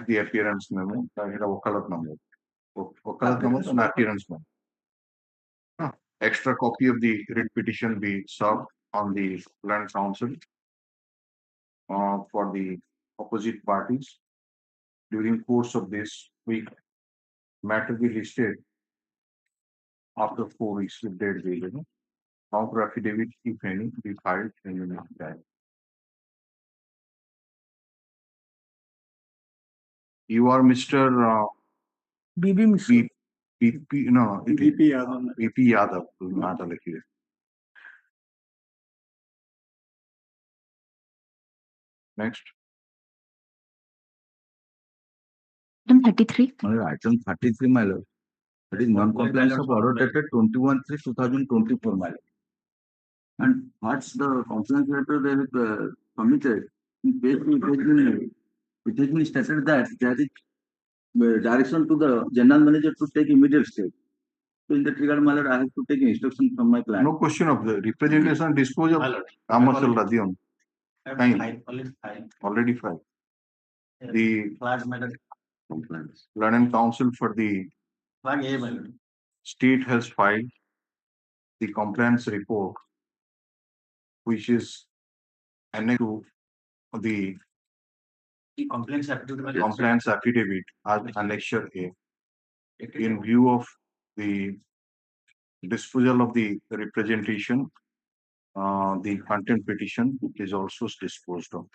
the appearance memo, Wakalat memo. Wakalat memo and appearance memo. Extra copy of the writ petition be served on the Land Council for the opposite parties. During course of this week, matter be listed after 4 weeks with date being, counter-affidavit, if any, be filed in the next time. You are Mr. BB Mishra. BP, no, it is BP Yadav. BP Yadav, not elected. Next. Item 33. Item 33, my lord. That is non-compliance of order dated 21/3/2024, my lord. And what's the compliance letter they have submitted? In page 2, it has been stated that there is direction to the general manager to take immediate step. So in that regard, my lord, I have to take instruction from my client. No question of the representation dispose of commercial radium. Already filed. The Compliance. London Council for the state has filed the compliance report, which is annexed to the compliance affidavit as Annexure A. In view of the disposal of the representation, the content petition is also disposed of.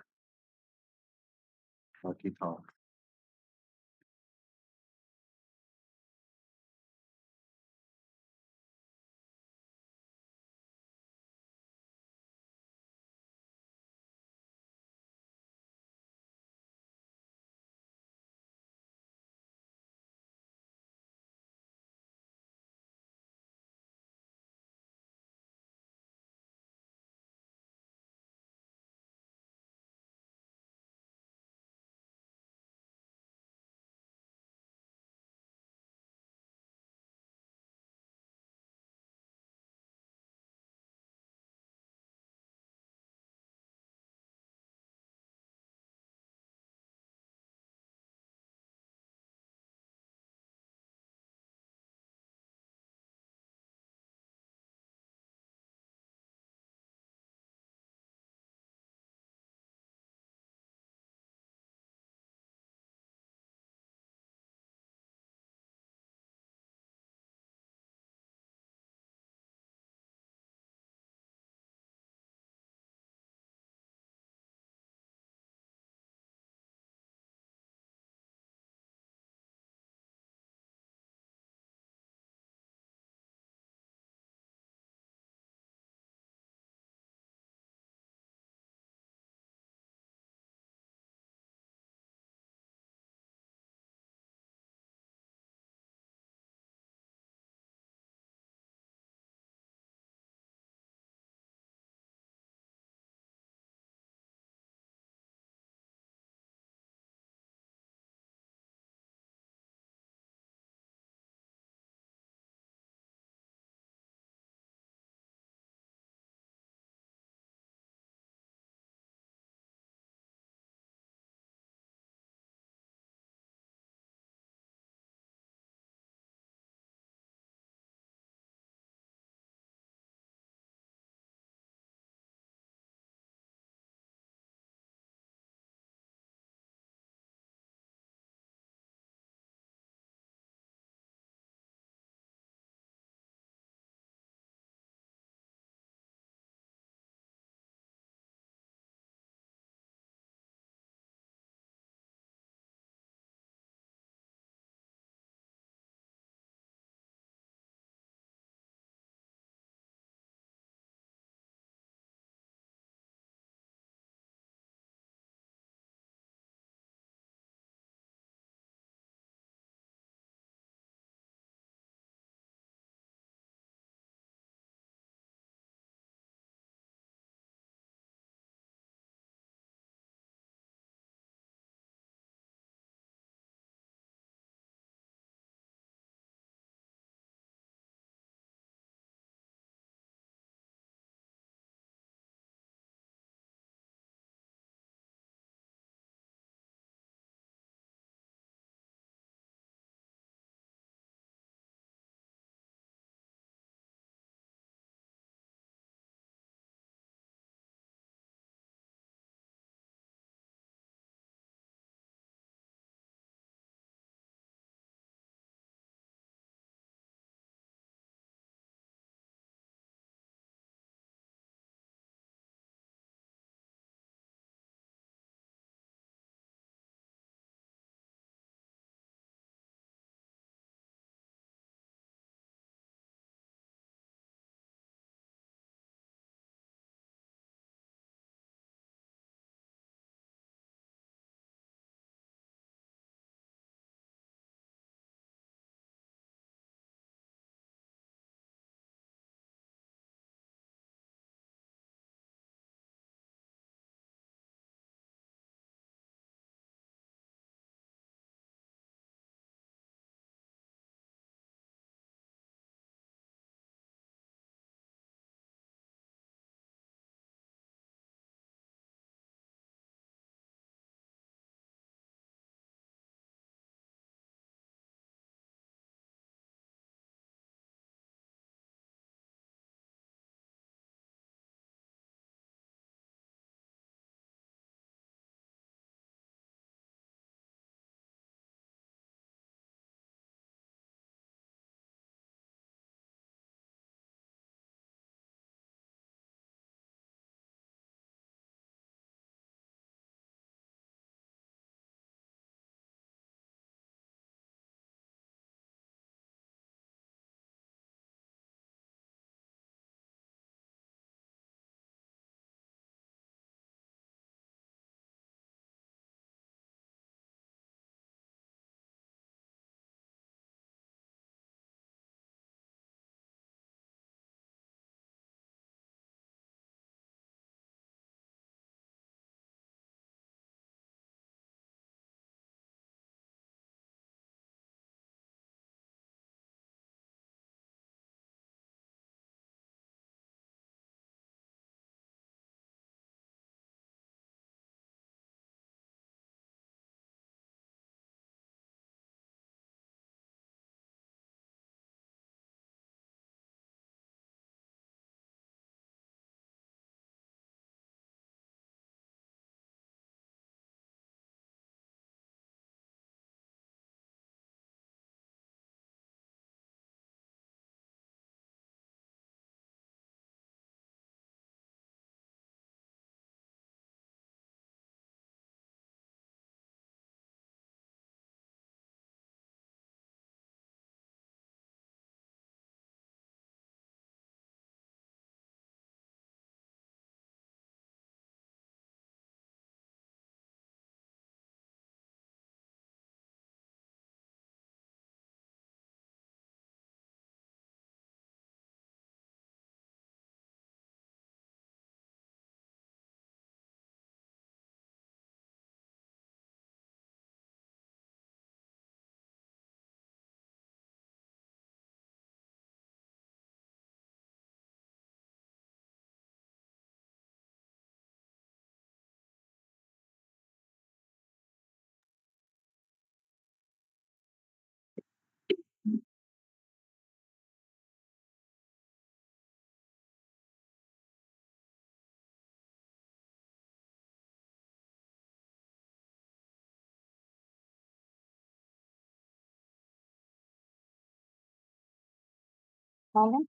Madam,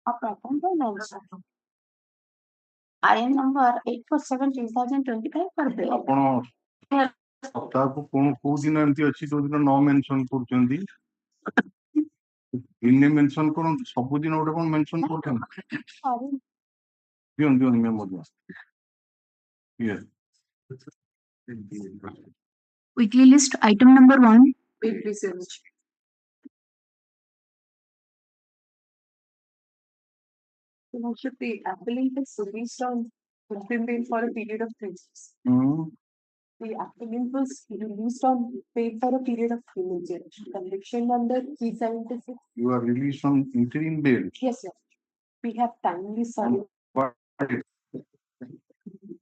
a pattern by mention. IN number 847/2025 for bill. ଆପଣ ସପ୍ତାହକୁ କୋଉ ଦିନ ଏମିତି ଅଛି ଯୋଉ ଦିନ ନ mention କରୁଛନ୍ତି ଦିନେ ମେନସନ କରନ୍ତୁ ସବୁଦିନ ଗୋଟେ କଣ ମେନସନ କରୁଛନ୍ତି Sorry. ଦିଅନ୍ତୁ ଦିଅନ୍ତୁ ମେମୋ ଦିଅ Yes. Weekly list item number 1. Wait, please, Your Lordship. Your Lordship, the appellant is released on interim bail for a period of 3 months. The appellant was released on bail for a period of 3 months. Your Lordship. Conviction number 376. You are released on interim bail. Yes, sir. We have timely served.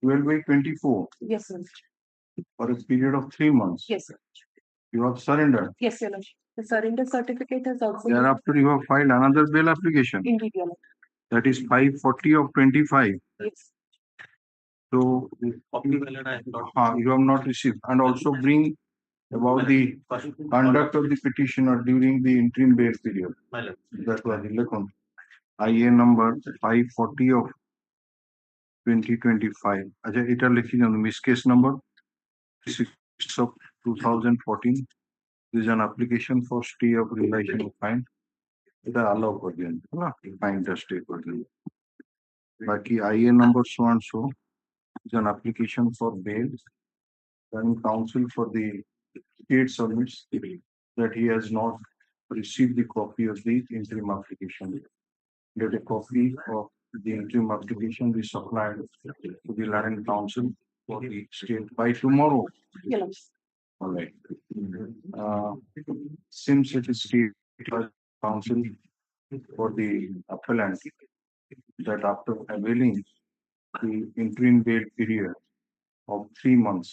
12/24 Yes, sir. for a period of 3 months. Yes, sir. You have surrendered. Yes, Your Lordship. The surrender certificate has also been Thereafter, you have filed another bail application. indeed, Your Lordship. That is 540/25. Yes. So, you have not received. And also bring about the conduct of the petitioner during the interim bail period. That was the IA number 540/2025. Acha, it are likhi jantu. Miss case number 6/2014. This is an application for stay of realization of fine. It is allow kar diyantu na fine ta stay kar diyantu. Baki IA number so and so is an application for bail. Then counsel for the state submits that he has not received the copy of the interim application. Get a copy of the interim application be supplied to the land council for the state by tomorrow. Yes. All right. Since it is state council for the appellant that after availing the interim bail period of 3 months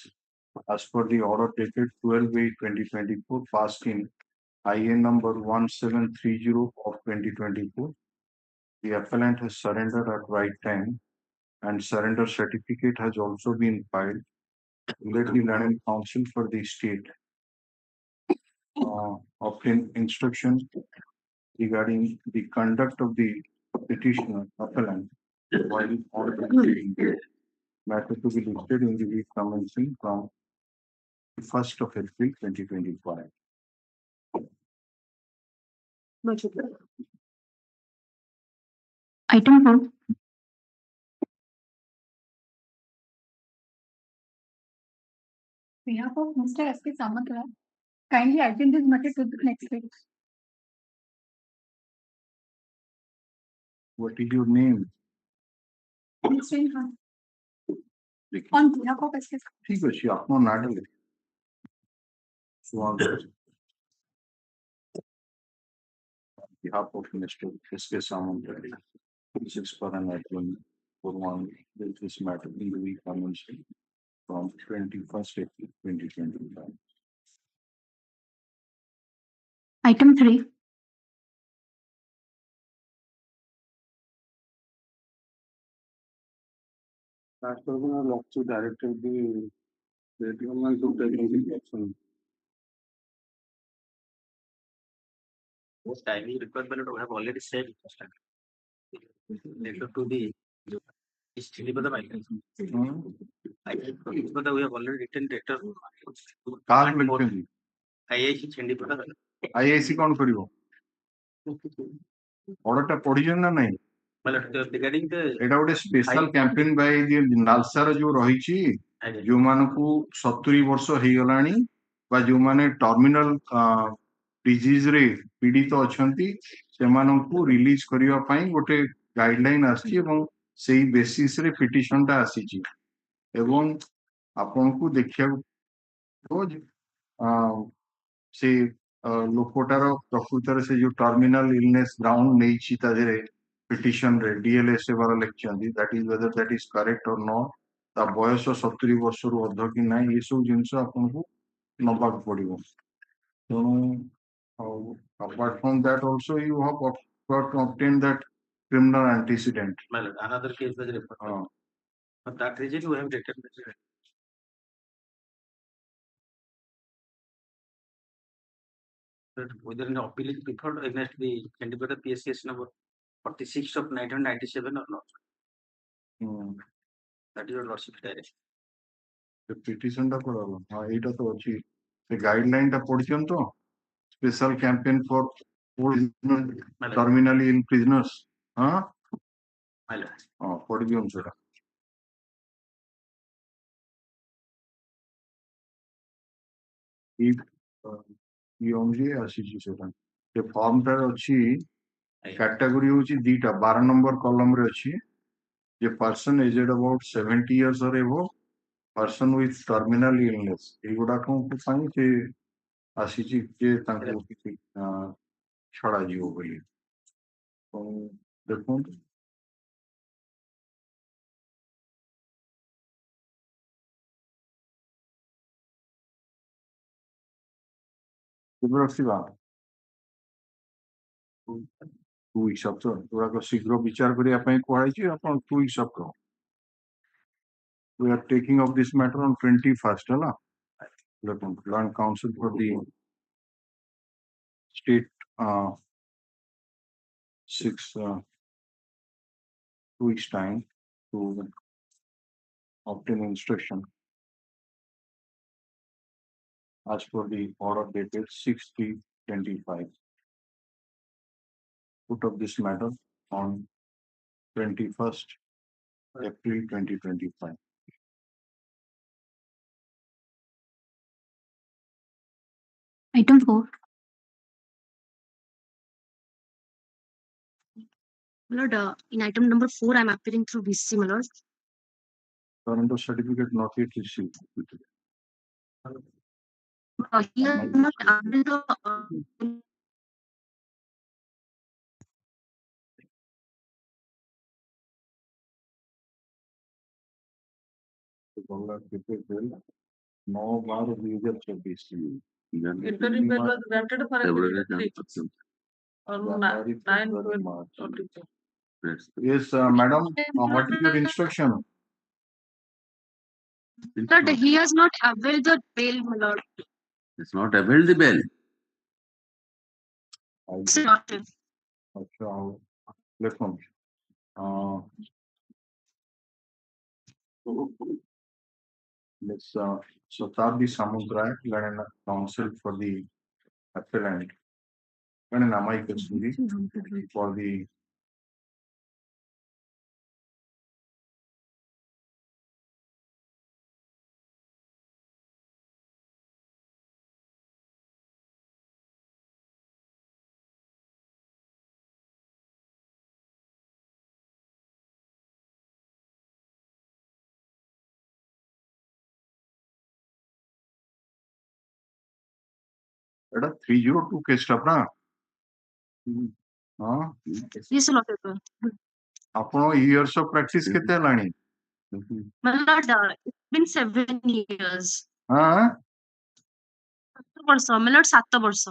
as per the order dated 12/8/2024 passed in IN number 1730 of 2024, the appellant has surrendered at right time and surrender certificate has also been filed. Let the land council for the state obtain instruction regarding the conduct of the petitioner appellant while on the matter to be listed in the week commencing from 1st of April 2025. Much obliged. Item 4. Behalf of Mr. S.K.Sahoo Hon'Ble, kindly attend this matter to the next week. What is your name? Mr. Khan. On behalf of S.K.Sahoo. ठीक है, आपको नाटक लिख behalf of Mr. S.K.Sahoo Hon'Ble, this is for an item for one with this matter in the week commencing from 21st April 2025. Item 3. Last person are locked to directed the government to take any action. What timing requirement we have already said related to the Chindipada migrants. I think Chindipada we have already written letter. काल लिखते IIC Chindipada. IIC कौन करियो ऑर्डरटा पढिजन ना नहीं Regarding the एटा गोटे special campaign by the NALSAR जो रहिछि जो मानकू 70 वर्ष हे गलानी बा जो माने टर्मिनल डिजीज रे पीड़ित अछंती सेमानकू रिलीज करिवा पई गोटे गाइडलाइन आछि एवं सेही बेसिस रे पिटिशन टा आसीछि एवं आपनकू देखिया तो से लोकोटार प्रकृतर से जो टर्मिनल इलनेस ग्राउंड नहीं छी ताजे पिटिशन रे डीएलएस वाला lecture that is whether that is correct और नॉट ता बयस 70 वर्ष रु अध कि ना ये सब जिंस आपनको नबाक पड़िबो तेणु apart from that also you have got to obtain that criminal antecedent. Another case was referred. For that reason we have written this. whether an appeal is preferred against the candidate PSCS number 46 of 1997 or not. That is your lordship's direction. Petition टा पढ़ालो हाँ एटा तो अच्छी से guideline टा पढ़िछन तो special campaign for terminally in prisoners हाँ हाँ पढ़ दियो सेटा ई ओनली आसीची सेटा जे फॉर्म टा अच्छी कैटेगरी होची दीटा 12 नंबर कॉलम रे अच्छी जे पर्सन एजेड अबाउट 70 इयर्स और एबो पर्सन विथ टर्मिनल इलनेस एगुडा को साइन से आसीची जे तांको किसी छड़ा जीवो बोली तो देखो रखिबा 2 weeks up तो थोड़ा को शीघ्र विचार करिया पई कोहाई छी अपन 2 weeks up को we are taking up this matter on 21st है ना Land Council for the state 2 weeks time to obtain instruction as per the order dated 6/3/25. Put up this matter on 21st April 2025. Item 4. My lord, in item number 4, I am appearing through VC, my lord. Surrender certificate not yet received. He has not availed the No bar legal service. Interim bail was granted for a period of 3 months. On 9/12/22. Yes, madam, what is your instruction? Lord, he has not availed the bail, my lord. It's not availed the bail. Sir, not it. Listen. Let's Satabdi Samudra, Land Council for the appellant. And an amicus curiae for the Ada 302 case stuff na. Yes, Lord. Apno years of practice kete lani. My lord, it's been 7 years. हाँ 7 ବର୍ଷ, my lord, 7 ବର୍ଷ.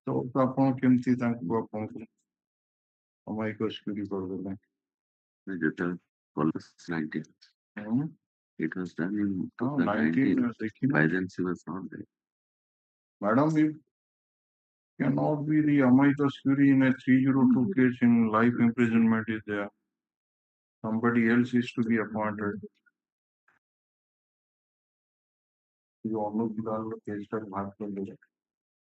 तो ଆପଣ କେମିତି ତାଙ୍କୁ ଆପଣଙ୍କୁ ଅମାୟିକ ସ୍ଥିତି କରିଦେଲେ? Policy 19. It was done in 2019. By then she was not there. Madam, you cannot be the amicus curiae in a 302 case in life imprisonment is there. Somebody else is to be appointed. You only belong to case that have to do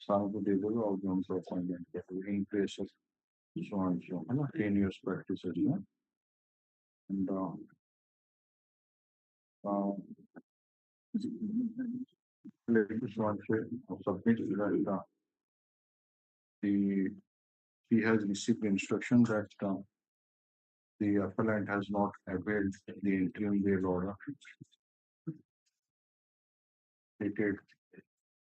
some of the table of the appointment in place of so and so, 10 years practice. And submit that he has received instruction that the appellant has not availed the interim bail order dated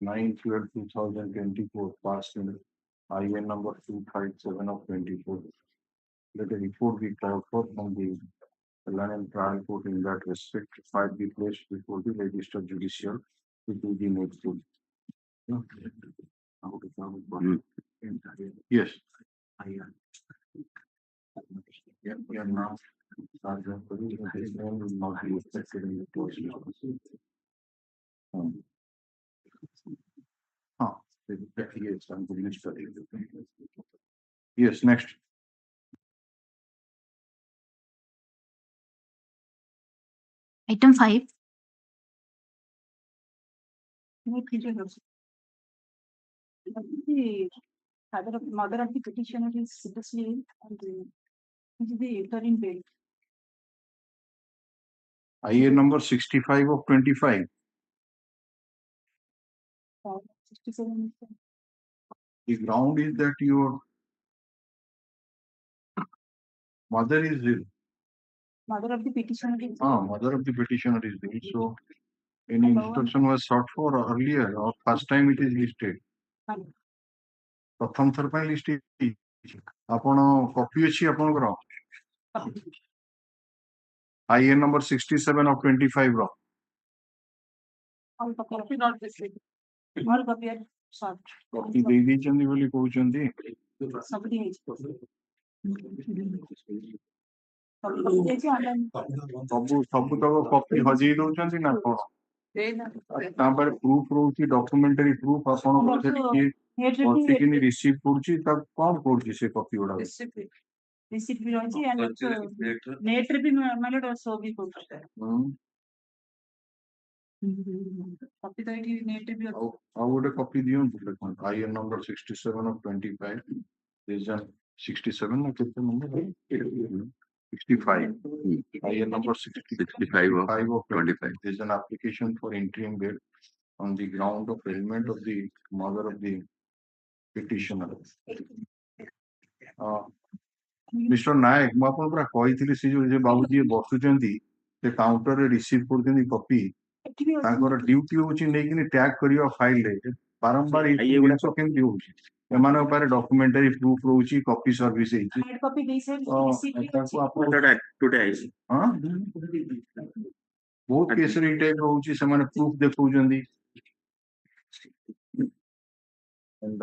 9/12/2024 passed in IN number 257 of 24. Let a report be called for from the London Trial Court in that respect. Might be placed before the registered judicial to do the needful. Yes. Yeah, now. His name will not be affected in the process. Yes, I'm going to study. Yes, next. Item 5. The mother of the petitioner is citizen and this is the interim bill. IA number 65 of 25. 67. The ground is that your mother is ill. Mother of the petitioner is Mother of the petitioner is ill. So any instruction was sought for earlier or first time it is listed. प्रथम थर ପାଇଁ list आपण copy अछि आपनकर IN number 67 of 25 रो all copy not this all copy are short copy दे दी चंदी बोली कहू चंदी somebody is सब तक कॉपी हजई दउचंती ना कोन ता पर प्रूफ रोची डॉक्यूमेंटरी प्रूफ आपण बजेट की बसिकनी रिसीव करची तब कोन करची से कॉपी उडा receipt भी रहची and नेट रे भी मतलब सो भी करता है कॉपी तो एटी नेट रे भी आ गोटे कॉपी दियो देखो आईएन नंबर 67 of 25 रीजन 67 ना कितने number 65 IN number 65 of 25 there is an application for interim bail on the ground of ailment of the mother of the petitioner. Mr. Naik ମୁଁ ଆପଣ ପୁରା କହିଥିଲି ସେ ଯୋଉ ବାବୁଜୀ ବସୁଛନ୍ତି ସେ କାଉଣ୍ଟରରେ ରିସିଭ କରୁଛନ୍ତି କପି ତାଙ୍କର ଡ୍ୟୁଟି ହଉଛି ନେଇକିନି ଟ୍ୟାଗ କରିବା ଫାଇଲ ରେ ବାରମ୍ବାର ଏଇ ଜିନିଷ କେମିତି ହଉଛି ଏମାନଙ୍କ ପାଖରେ ଡକୁମେଣ୍ଟାରୀ ପ୍ରୁଫ ରହୁଛି କପି ସର୍ଭିସ ହେଇଛି कॉपी दे से ତାକୁ ଆପଣ ବହୁତ କେସରେ ଏଇ ଟାଇପ ରହୁଛି ସେମାନେ ପ୍ରୁଫ ଦେଖଉଛନ୍ତି and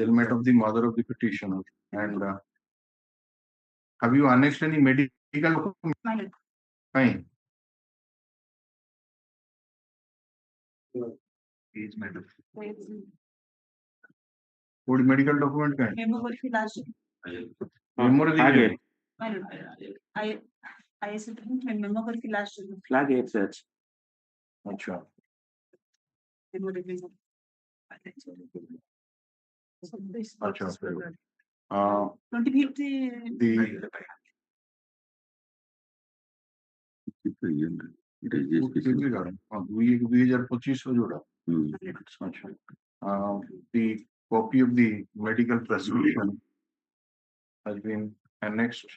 ailment of the mother of the petitioner and have you annexed any medical document? Fine. What medical document kind? Memo करके लास्ट Memory आगे I मेमो करके लास्ट फ्लैग एक सर्च अच्छा मेमो रिवीजन अच्छा 2050 2025 जोड़ा अच्छा the copy of the medical prescription has been annexed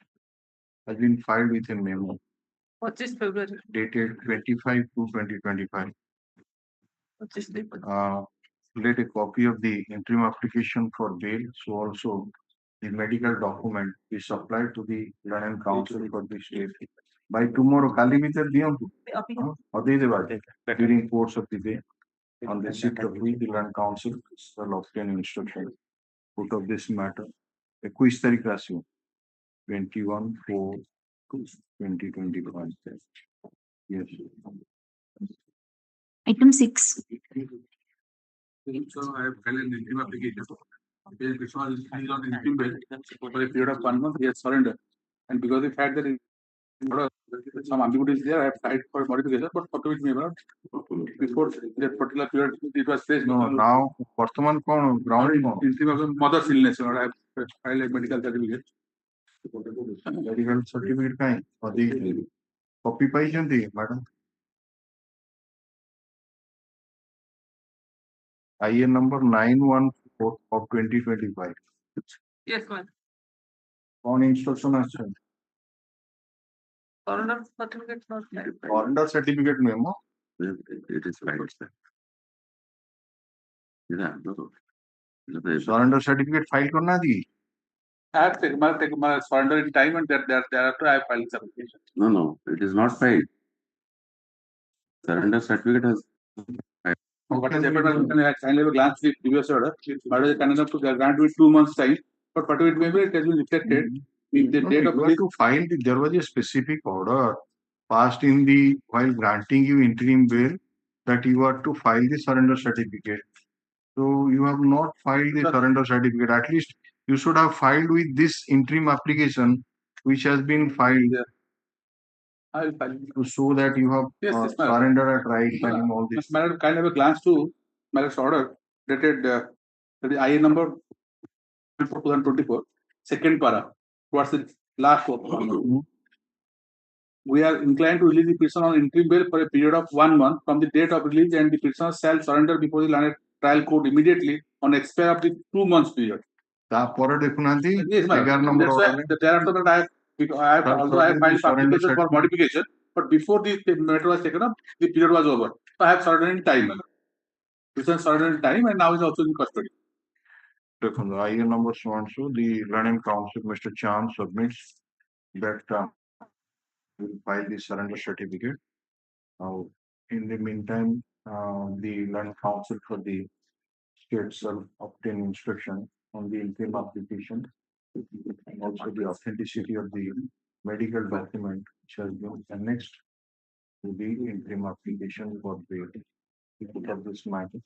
has been filed with a memo 25 February dated 25/2/2025 let a copy of the interim application for bail so also the medical document is supplied to the London Council for the state by tomorrow kali bhitar diyantu adei deba during course of the day on the receipt of which the Land Council shall obtain instruction out of this matter 21 तारीख आसियो 21/4/2025 yes Item 6. So I have filed an interim application. This one is on interim bail for a period of 1 month. He has surrendered, and because the fact that some ambiguity is there, I have tried for modification, but for which may not before that particular period it was placed. no now वर्तमान कौन ground कौन Interim of mother's illness, I have filed a medical certificate. medical certificate काई अधिक copy पाई जंदी madam IN number 914 of 2025 yes ma'am कौन instruction আছে surrender certificate not surrender certificate memo It is filed, sir. Yeah, no. surrender certificate file करना दी I have taken my surrender in time, and thereafter I have filed this application. No, it is not filed. Surrender certificate has What has happened? I kindly have a glance at the previous order. But is kind enough to grant with 2 months time. But whatever it may be, it has been reflected. If the date of you have to find there was a specific order passed in the while granting you interim bail that you are to file the surrender certificate So you have not filed the surrender certificate. At least you should have filed with this interim application, which has been filed I will file. to show that you have Yes, yes, madam. surrendered at right time and all this. Madam, kind of a glance to Madam's order dated the IA number 2024, second para, towards the last one. We are inclined to release the person on interim bail for a period of 1 month from the date of release, and the person shall surrender before the learned trial court immediately on expire of the 2 months period. ତାପରେ ଦେଖୁନାହାନ୍ତି Yes, madam. 11 number That's why order the thereafter that I have although I have filed application for modification, but before the matter was taken up, the period was over. So I have surrendered in time, madam. Person surrendered in time and now is also in custody. देखो IA number so and so, the learning counsel Mr. Chan submits that will file the surrender certificate. In the meantime, the learning counsel for the state shall obtain inspection on the interim application and also the authenticity of the medical document which has been annexed to the interim application for the input of this matter.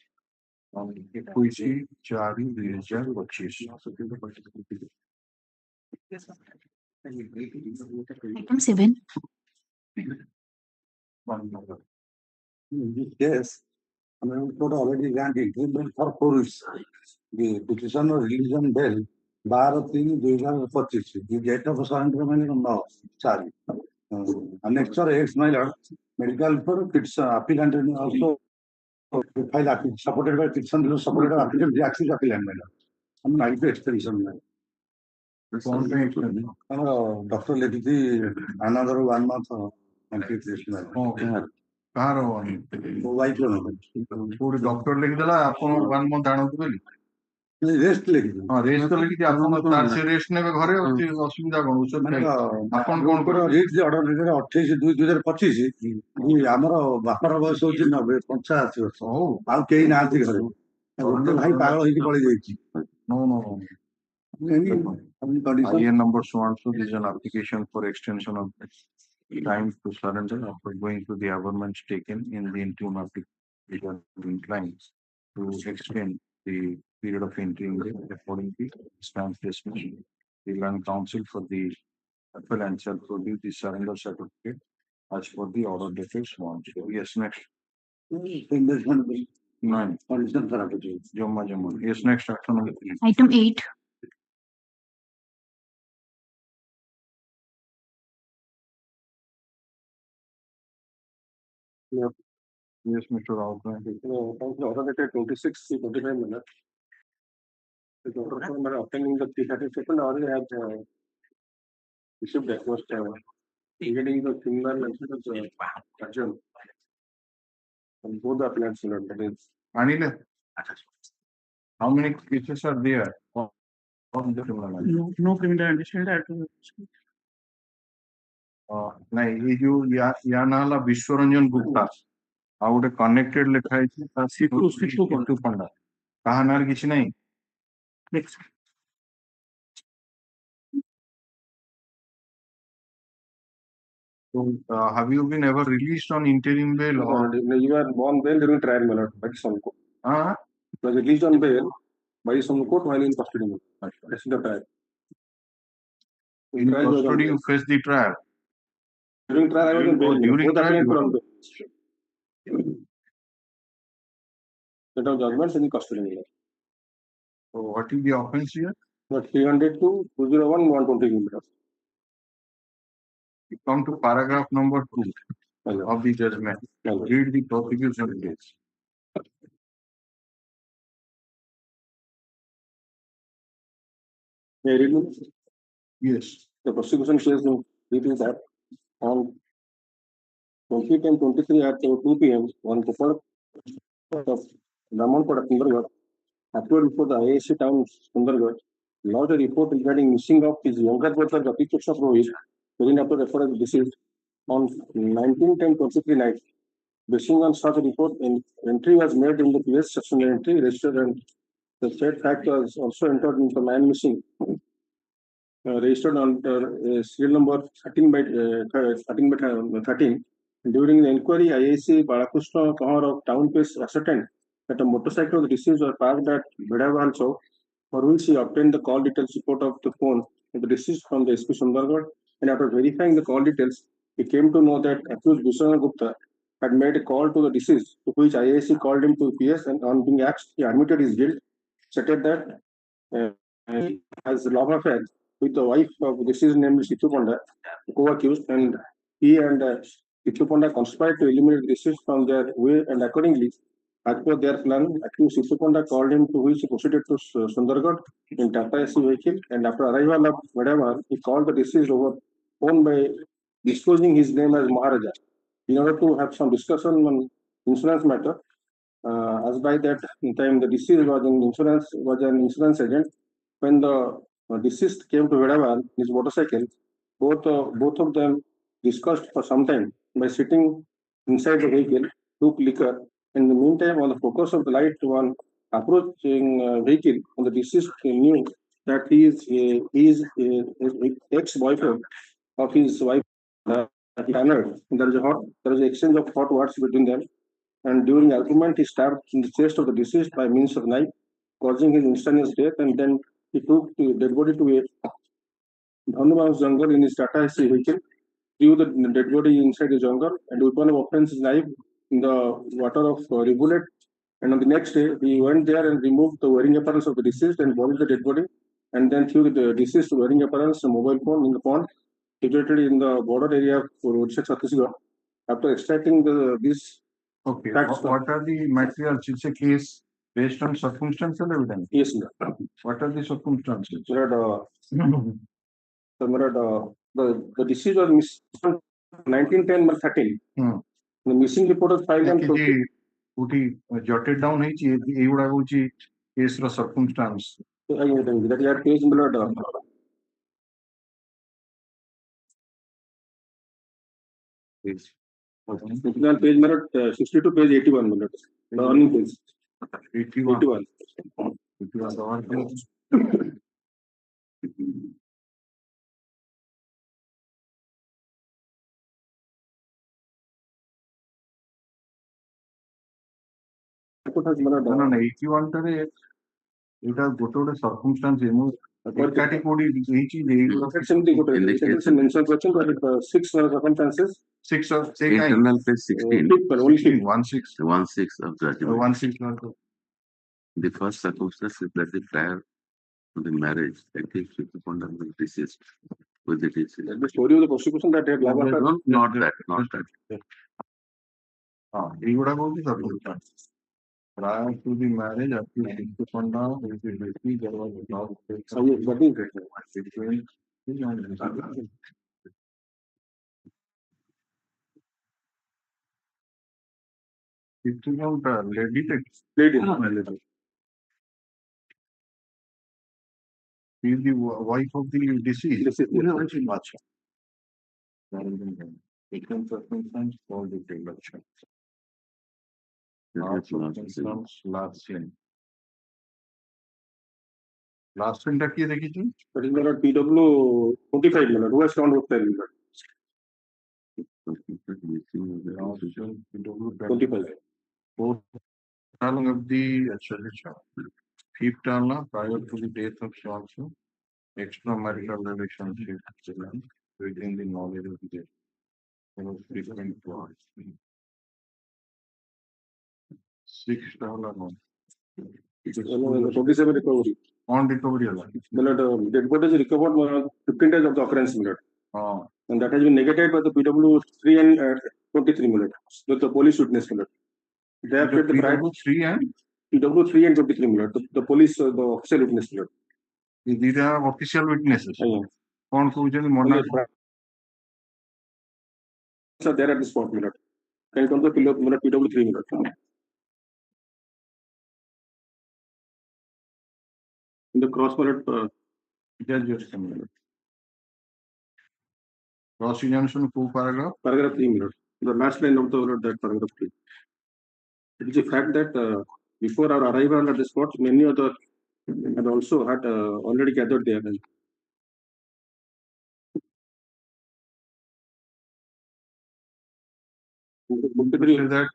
On 21/4/2025. Item 7. In this case, Honorable Court already granted interim bail for 4 weeks. The petition was released on bail 12/3/2025. The date of surrender meaning 9/4. Annexure X minor medical report petition appellant also file supported by petition supported by applicant reactions appellant minor. I to expedition. Doctor ଲେଖିଛି another 1 month କାହାର କୋଉଠି doctor ଲେଖିଦେଲା ଆପଣ 1 month ଆଣନ୍ତୁ ବୋଲି rest ଲେଖିଛି rest ତ ଲେଖିଛି ଆପଣ ସେ ରେଷ୍ଟ ନେବେ ଘରେ ଅସୁବିଧା କଣ ଆପଣ କଣ ଅର୍ଡର 28/2/2025 ଆମର ବାପାର ବୟସ ହଉଛି 85 ବର୍ଷ ଆଉ କେହି ନାହାନ୍ତି ଘରେ ଗୋଟେ ଭାଇ ପାଗଳ ହେଇକି ପଳେଇ ଯାଇଛି। IA number so and so, there is an application for extension of time to surrender after going through the averments taken in the interim application inclined to extend the period of interim according to stamp dismissal. The land counsel for the appellant shall produce the surrender certificate as per the order dated one. Yes, next. Nine. Yes, next action. Item 8. Yes, Mr. Rao. Order dated 26/25 minutes. The order for obtaining the 332nd already have received the request regarding the criminal license of Arjun. And both the appellants that is. Anile, how many cases are there of the criminal license? No criminal understand that. ନାଇଁ ଏଇ ଯୋଉ ୟା ନାଁ ହେଲା ବିଶ୍ୱରଞ୍ଜନ ଗୁପ୍ତା ଆଉ ଗୋଟେ connected ଲେଖା ହେଇଛି ସିଟୁ ପଣ୍ଡା କାହା ନାଁରେ କିଛି ନାହିଁ। So have you been ever released on interim bail or you are on bail during trial manner by some court? Was released on bail by some court while in custody. That's the trial. In custody you face the trial. During trial I was on bail. During trial you were on bail. Set of judgments in custody. So what is the offense here? 300/201/120. You come to paragraph number 2 of the judgment. Read the prosecution case. Yes. The prosecution case it is that on 20/10/23 at 2 p.m. on the court of Raman Court of Sundargarh, appeared before the IAC town Sundargarh, lodged a report regarding missing of his younger brother Jati Krishna Purohit, wherein after referred as deceased on 19/10/23 night. Basing on such a report, an entry was made in the PS section entry registered, and the said fact was also entered into the man missing, registered under serial number 13/13. During the inquiry, IAC Balakrishna Kahar of town case ascertained that a motorcycle of the deceased was parked at Bedava also, for which he obtained the call details report of the phone of the deceased from the SP Sundargarh, and after verifying the call details, he came to know that accused Bhushan Gupta had made a call to the deceased, to which IAC called him to PS, and on being asked, he admitted his guilt, stated that he has a love affair with the wife of deceased named Situ Panda, co-accused, and he and Situ Panda conspired to eliminate the deceased from their way, and accordingly, as per their plan, accused Situ Panda called him, to which he proceeded to Sundargarh in Tata AC vehicle, and after arrival of Vadamar, he called the deceased over phone by disclosing his name as Maharaja in order to have some discussion on insurance matter. As by that time, the deceased was an insurance agent. When the deceased came to Vedavan, his motorcycle, both of them discussed for some time by sitting inside the vehicle, took liquor. In the meantime, on the focus of the light one approaching vehicle, the deceased knew that he is ex-boyfriend of his wife. There is an exchange of hot words between them, and during argument, he stabbed in the chest of the deceased by means of knife, causing his instantaneous death, and then he took the dead body to a Dhanuman's jungle in his Tata AC vehicle, threw the dead body inside the jungle, and weapon of offense is knife in the water of Rivulet. And on the next day, he went there and removed the wearing apparel of the deceased and buried the dead body, and then threw the deceased wearing apparel, a mobile phone in the pond situated in the border area of Orissa, Chhattisgarh. After extracting this. Okay, what are the materials? It's a case based on circumstantial evidence. Yes, sir. What are the circumstances? The deceased was missing 1910-13. The missing report was filed on jotted down case circumstance. That your case page 62 page 81 minutes. The earning page. 81. No, 81 এটা গোটে গোটে circumstance একাটি Cody ହେଇଛି ସେମିତି ଗୋଟେ mention କରିଛନ୍ତି, but six circumstances. Internal page 16. 16 of judgment. The first circumstance is that the prior to the marriage, accused with the conduct was deceased with the deceased. The story of the prosecution that had not that. ଏଇଗୁଡା କହୁଛି circumstance. Prior to the marriage, accused with the conduct with the deceased, there was a love between it's about lady. She is the wife of the deceased. Second circumstance for the election. Last scene. Last scene টা কি দেখেছি? Particular PW 25 minutes. Who has found 10 minutes? 25. Fourth telling of the fifth term prior to the death of Johnson, extramarital relationship within the knowledge of the death. Frequent clause. Sixth term. 27 recovery. On recovery. Dead body is recovered 15 days of the occurrence minute. And that has been negated by the PW 3 and 23 minutes with the police witness minute. They have the PW 3 and PW 3 and 23 minutes. The police, the official witness minute. These are official witnesses. So there at the spot minute. Can come to PW 3 minute. In the cross minute, judge cross examination paragraph? Paragraph 3 minutes. The last line of that paragraph 3. It is a fact that before our arrival at the spot, many other had also had already gathered there. That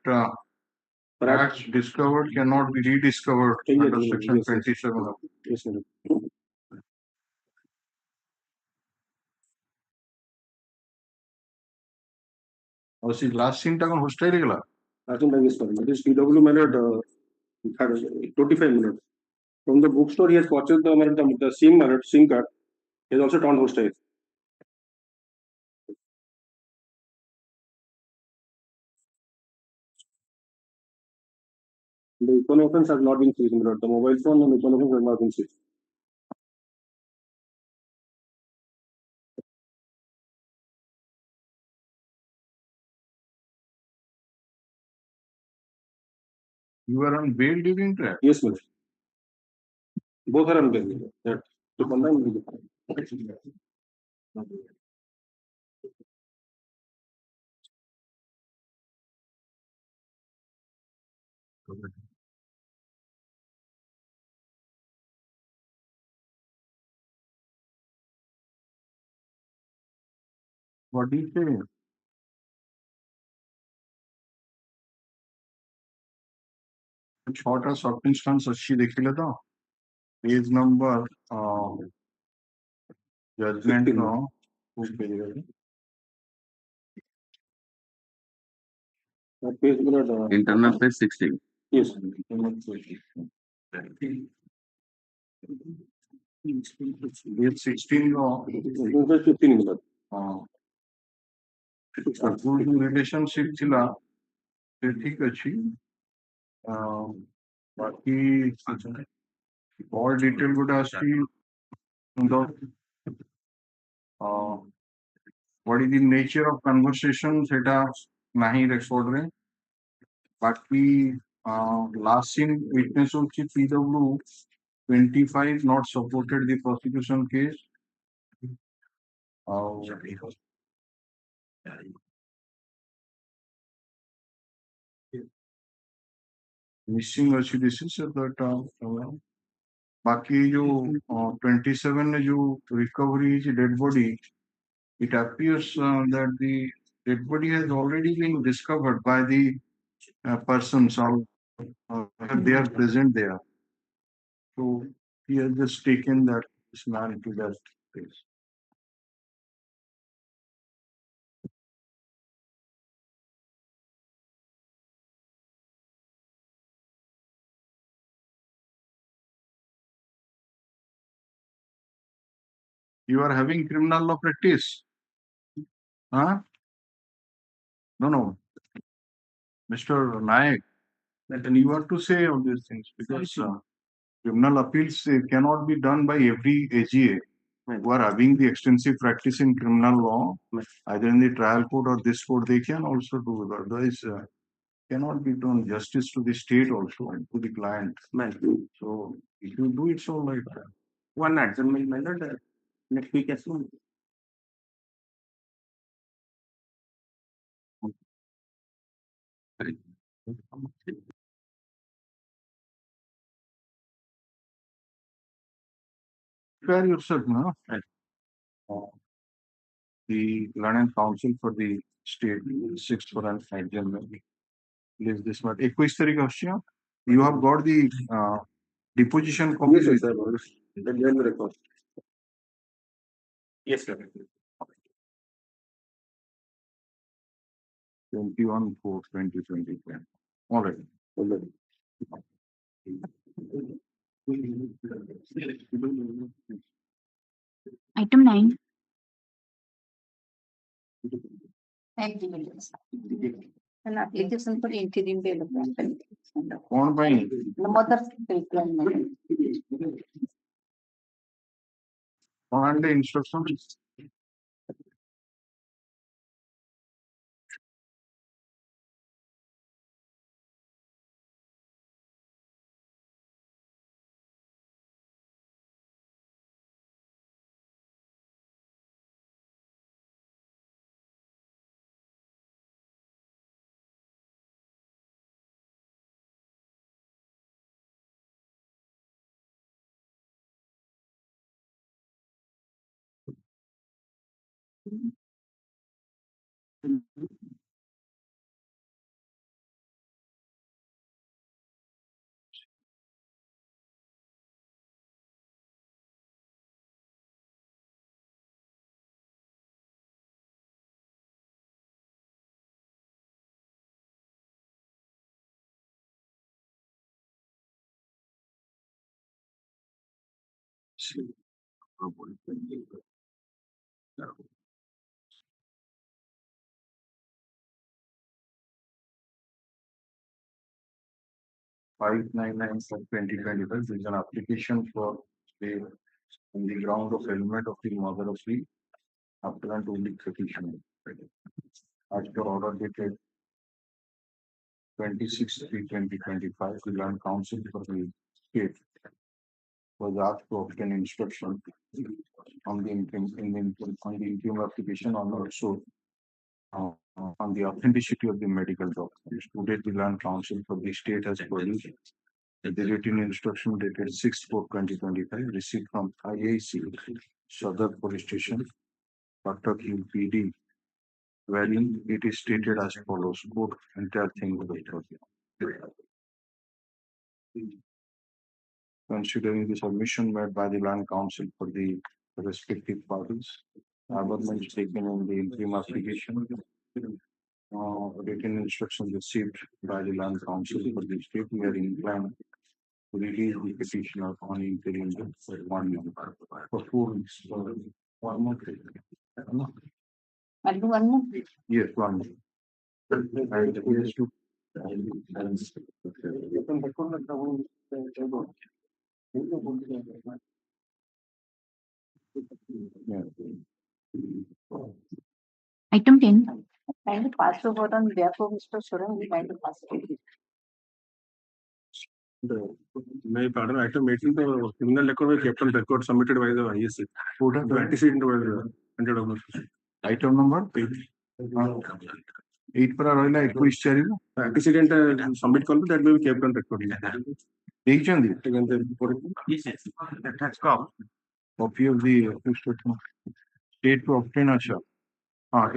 Facts discovered cannot be rediscovered under section 27. Yes, madam. और सी last scene टा कोन hostile गेला I think that is fine. That is PW minute 25 minutes. From the bookstore, he has purchased the SIM alert, SIM card. He has also turned hostile. The economies have not been seized. The mobile phone and economies have not been seized. You were on bail during that? Yes, madam. Both are on bail. That to combine with What do you say? छोटा सब instance अच्छी देखिले तो page number judgement नो उस page रे page minute. Internal page 16. Yes. Page 16 नो 15 minute. Relationship थिला से ठीक अछि बाकी और डिटेल गुडा आसी what is the nature of conversation सेटा नहीं रेकॉर्ड रे बाकी last scene witness होची PW 25 not supported the prosecution case missing अच्छी this is that बाकी जो 27 में जो recovery is dead body, it appears that the dead body has already been discovered by the persons they are present there. So he has just taken that this man to that place. You are having criminal law practice? Huh? No. Mr. Nayak, then you have to say all these things because criminal appeals cannot be done by every AGA who are having the extensive practice in criminal law, either in the trial court or this court, they can also do it. Otherwise, cannot be done justice to the state also and to the client. So if you do it so like one adjournment next week as well. Prepare yourself, no? The learned counsel for the state, 6th for an adjournment. Please this one. 21 तारीख अस्सी you have got the deposition copy. Yes, sir. Then record. Yes, sir. 21/4/2020. All right. Item 9. An application for interim development. कौन भाई? The mother requirement. On the instructions. (599/2025) is an application for stay on the ground of element of the mother of the appellant only petition. As per order dated 26/3/2025, the Land Council for the state was asked to obtain instruction on the interim application on also on the authenticity of the medical documents. Today, the Land Council for the state has produced the written instruction dated 6/4/2025 received from IAC Sadar Police Station, Patak PD, wherein it is stated as follows: quote, entire thing with authority. Considering the submission made by the Land Council for the respective parties, amendments taken in the interim application, written instruction received by the Land Council for the state, we are inclined to release the petitioner on interim for 1 month for 4 weeks. 1 month. I'll do one more. Yes, 1 month. And yes, to Item 10. Kindly pass over on behalf of Mr. Suran, we kindly pass it. May pardon, item 18, the criminal record was kept on record submitted by the ISC. The antecedent was entered on the item number 8 पर ରହିଲା 21 ଚାରି antecedent submit କଲୁ that may be kept on record. ଦେଇଛନ୍ତି that has come. copy of the state to obtain acha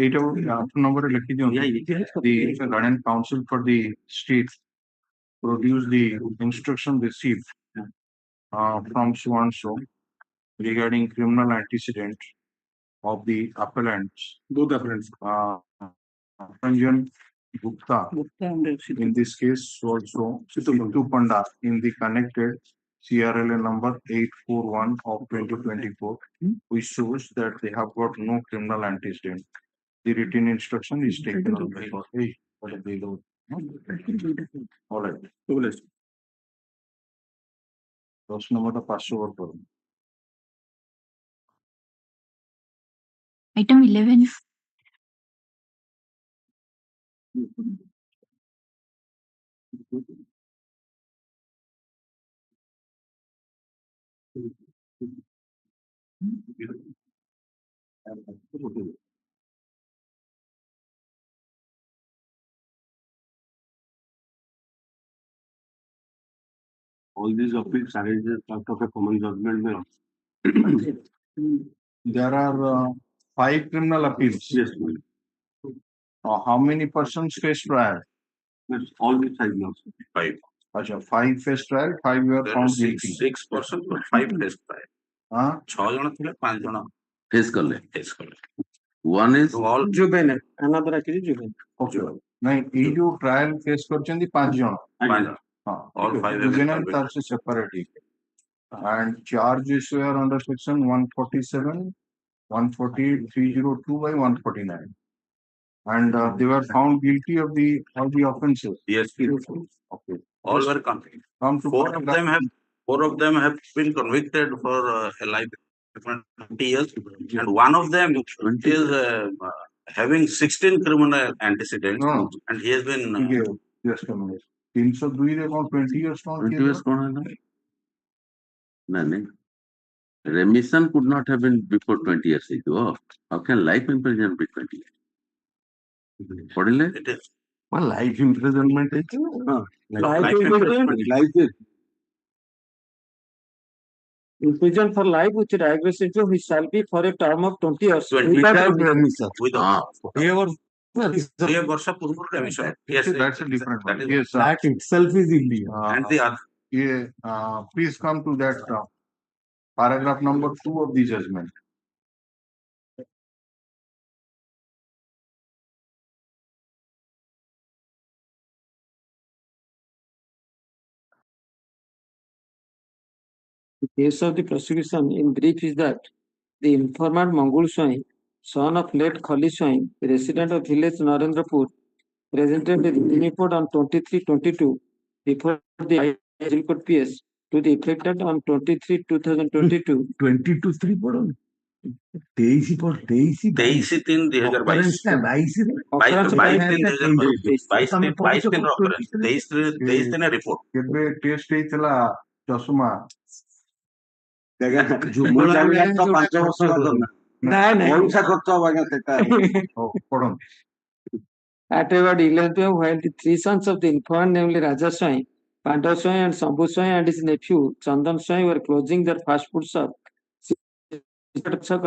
ଏଇଟା after number ଲେଖି ଦିଅନ୍ତୁ the Land Council for the state produce the instruction received from so and so regarding criminal antecedent of the appellants, both appellants, Ranjan Gupta in this case also Sittu Panda in the connected CRLA number 841 of 2024, which shows that they have got no criminal antecedent. The written instruction is taken on record. Hey, what are they doing? All right. First number the password for Item 11. All these appeals are part of a common judgment. There are 5 criminal appeals. Yes, how many persons face trial? Yes, all the 5 now. 5. Achha, 5 face trial, 5 were found guilty. 6 persons or 5 face trial. 6 ଜଣ ଥିଲେ 5 ଜଣ face କଲେ. face କଲେ. One is all juvenile, another actually juvenile. Okay. नहीं ये जो trial face करचंदी 5 जण. 5 जण. All 5 juvenile that's separately. And charges were under section 147, 148, 302 by 149. And they were found guilty of all the offences. Yes. Okay. All were convicted. 4 of them have been convicted for a life 20 years, and one of them is having 16 criminal antecedents, and he has been. Just a minute. 302 रे कौन 20 years कौन 20 years कौन है ना? नहीं. Remission could not have been before 20 years ago. How can life imprisonment be 20 years? पढ़िले? It is. Well, life imprisonment is Life imprisonment. Life is Imprisoned for life with aggressive, he shall be for a term of 20 years. 25 remission. ये वर्ष पूर्व remission. Yes, that's a different one. Yes, that itself is illegal. And the other. Please come to that paragraph number 2 of the judgment. The case of the prosecution in brief is that the informant Mangul Swain, son of late Khali Swain, resident of village Narendrapur, presented a written report on 23/22 before the High Court PS to the effect that on 23/2022 22/3 ପଢ 23 ପଢ 23 23/3/2022 occurrence by 22/3 occurrence 23/3 report କେବେ test ହେଇଥିଲା ଚଷମା ମୁଁ ଜାଣିବାରେ ତ 5 ବର୍ଷ ହେଲା ପଇସା ଖର୍ଚ୍ଚ ହବ ଆଜ୍ଞା ସେଟା ପଢନ୍ତୁ At about 11 p.m., while the three sons of the informant, namely Raja Swain, Pandav Swain, and Sambhu Swain and his nephew Chandan Swain were closing their fast food shop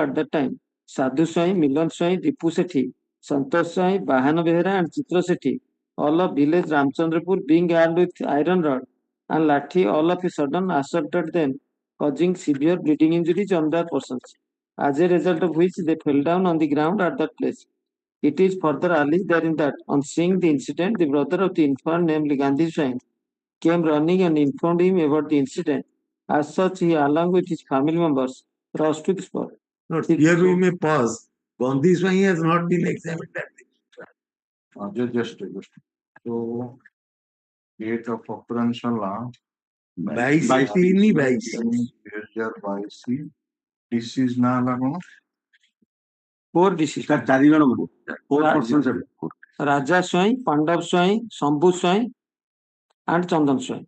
at that time, Sadhu Swain, Milan Swain, Dipu Sethi, Santosh Swain, Bahana Behera, and Chitra Sethi, all of village Ramchandrapur, being armed with iron rod and lathi, all of a sudden assaulted them, causing severe bleeding injuries on their persons, as a result of which they fell down on the ground at that place. It is further alleged therein that on seeing the incident, the brother of the informant, namely Gandhi Swain, came running and informed him about the incident. As such, he, along with his family members, rushed to the spot. Here we may pause. Gandhi Swain has not been examined at the trial. Just. So, date of occurrence ହେଲା 22/3/2022 disease ନା ହେଲା କଣ? 4 deceased. 4 ଜଣ 4% Raja Swain, Pandav Swain, Sambhu Swain, and Chandan Swain.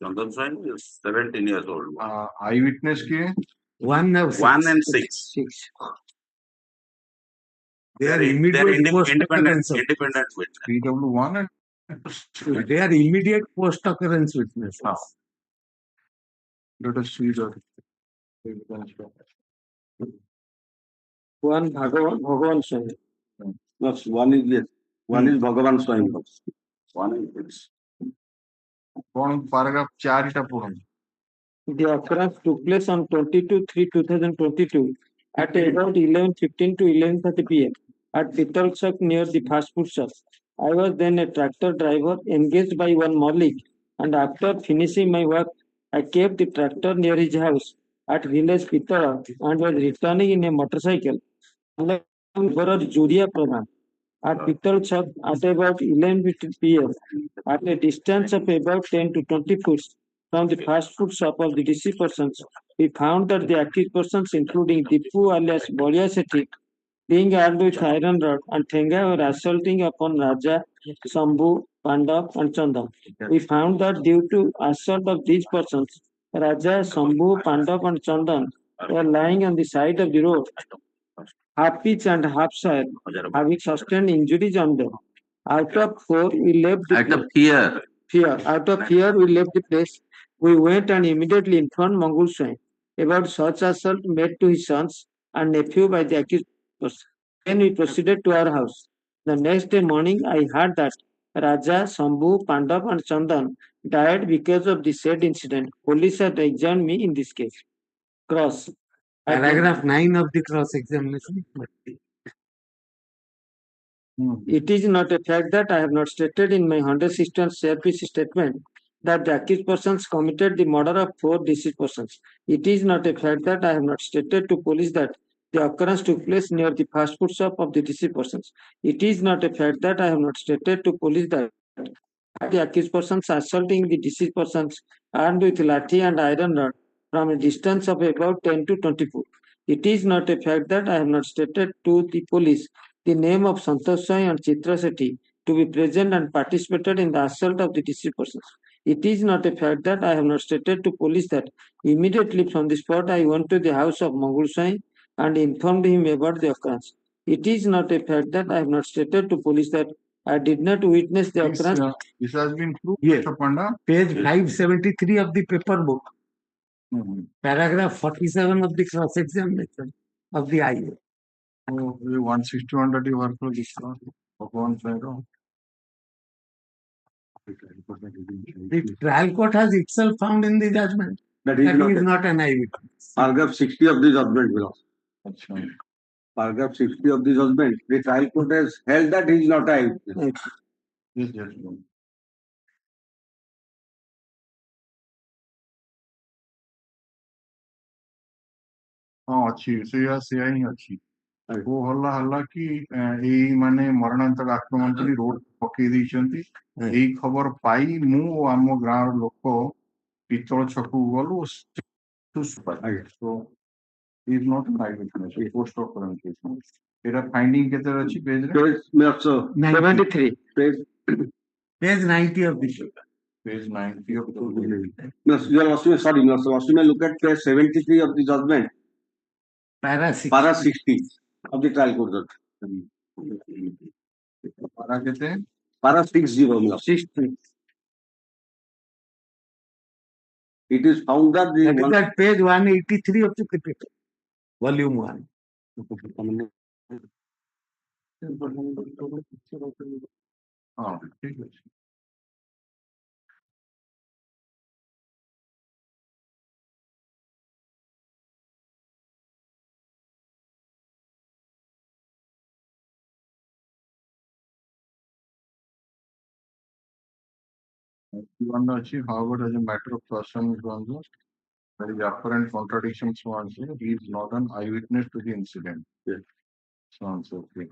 Chandan Swain is 17 years old. Eyewitness के 1 and 6. They are immediate independent witness. PW1 and they are immediate post occurrence witnesses. Let us see the evidence. One Bhagavan Swain. Yes, one is Bhagavan Swain. One is this. Paragraph 4 टा पढ़ो. The occurrence took place on 22/3/2022 at about 11:15 to 11:30 p.m. at Pittalchak near the fast food shop. I was then a tractor driver engaged by one Malik, and after finishing my work, I kept the tractor near his house at village Pittala and was returning in a motorcycle along Juria Pradhan at Pittalchak at about 11:15 p.m. at a distance of about 10 to 20 feet from the fast food shop of the deceased persons. We found that the accused persons, including Dipu alias Bolia Sethi, being armed with iron rod and thenga, were assaulting upon Raja, Sambhu, Pandav, and Chandan. We found that due to assault of these persons, Raja, Sambhu, Pandav, and Chandan were lying on the side of the road, half pitch and half sire, having sustained injuries on them. Out of fear, we left the place. We went and immediately informed Mangul Swain about such assault made to his sons and nephew by the accused person. Then we proceeded to our house. The next day morning, I heard that Raja, Sambhu, Pandav, and Chandan died because of the said incident. Police had examined me in this case. Cross. Paragraph 9 of the cross examination. It is not a fact that I have not stated in my 160th CRPC statement that the accused persons committed the murder of 4 deceased persons. It is not a fact that I have not stated to police that the occurrence took place near the fast food shop of the deceased persons. It is not a fact that I have not stated to police that the accused persons assaulting the deceased persons armed with lathi and iron rod from a distance of about 10 to 20 feet. It is not a fact that I have not stated to the police the name of Santosh Swain and Chitra Sethi to be present and participated in the assault of the deceased persons. It is not a fact that I have not stated to police that immediately from the spot I went to the house of Mangul Swain and informed him about the occurrence. It is not a fact that I have not stated to police that I did not witness the occurrence. This has been proved, Mr. Panda. Page 573 of the paper book. Paragraph 47 of the cross examination of the IA. 161 that you work for this one. The trial court has itself found in the judgment that he is not an eyewitness. Paragraph 60 of the judgment belongs. Paragraph 60 of the judgment, the trial court has held that he is not an eyewitness. Yes, हाँ अच्छी से ही अच्छी वो हल्ला कि एई माने मरणांतक आक्रमण करी रोड पकई दैछंती एई खबर पाई मु आम गाँव लोक पितल छकु गलु so is not an eyewitness post of presentation era finding केते अछि पेज रे Peज 73. page 90 of the page 90 of the Your Lordship, sorry, Your Lordship, may look at page 73 of the judgment, Para para 60 of the trial court judgment. पारा केते Para 60, my lord. 60. It is found that the That is at page 183 of the Petition, volume 1. हाँ ठीक है one अच्छी however as a matter of person there is apparent contradictions so on he is not an eyewitness to the incident so on so okay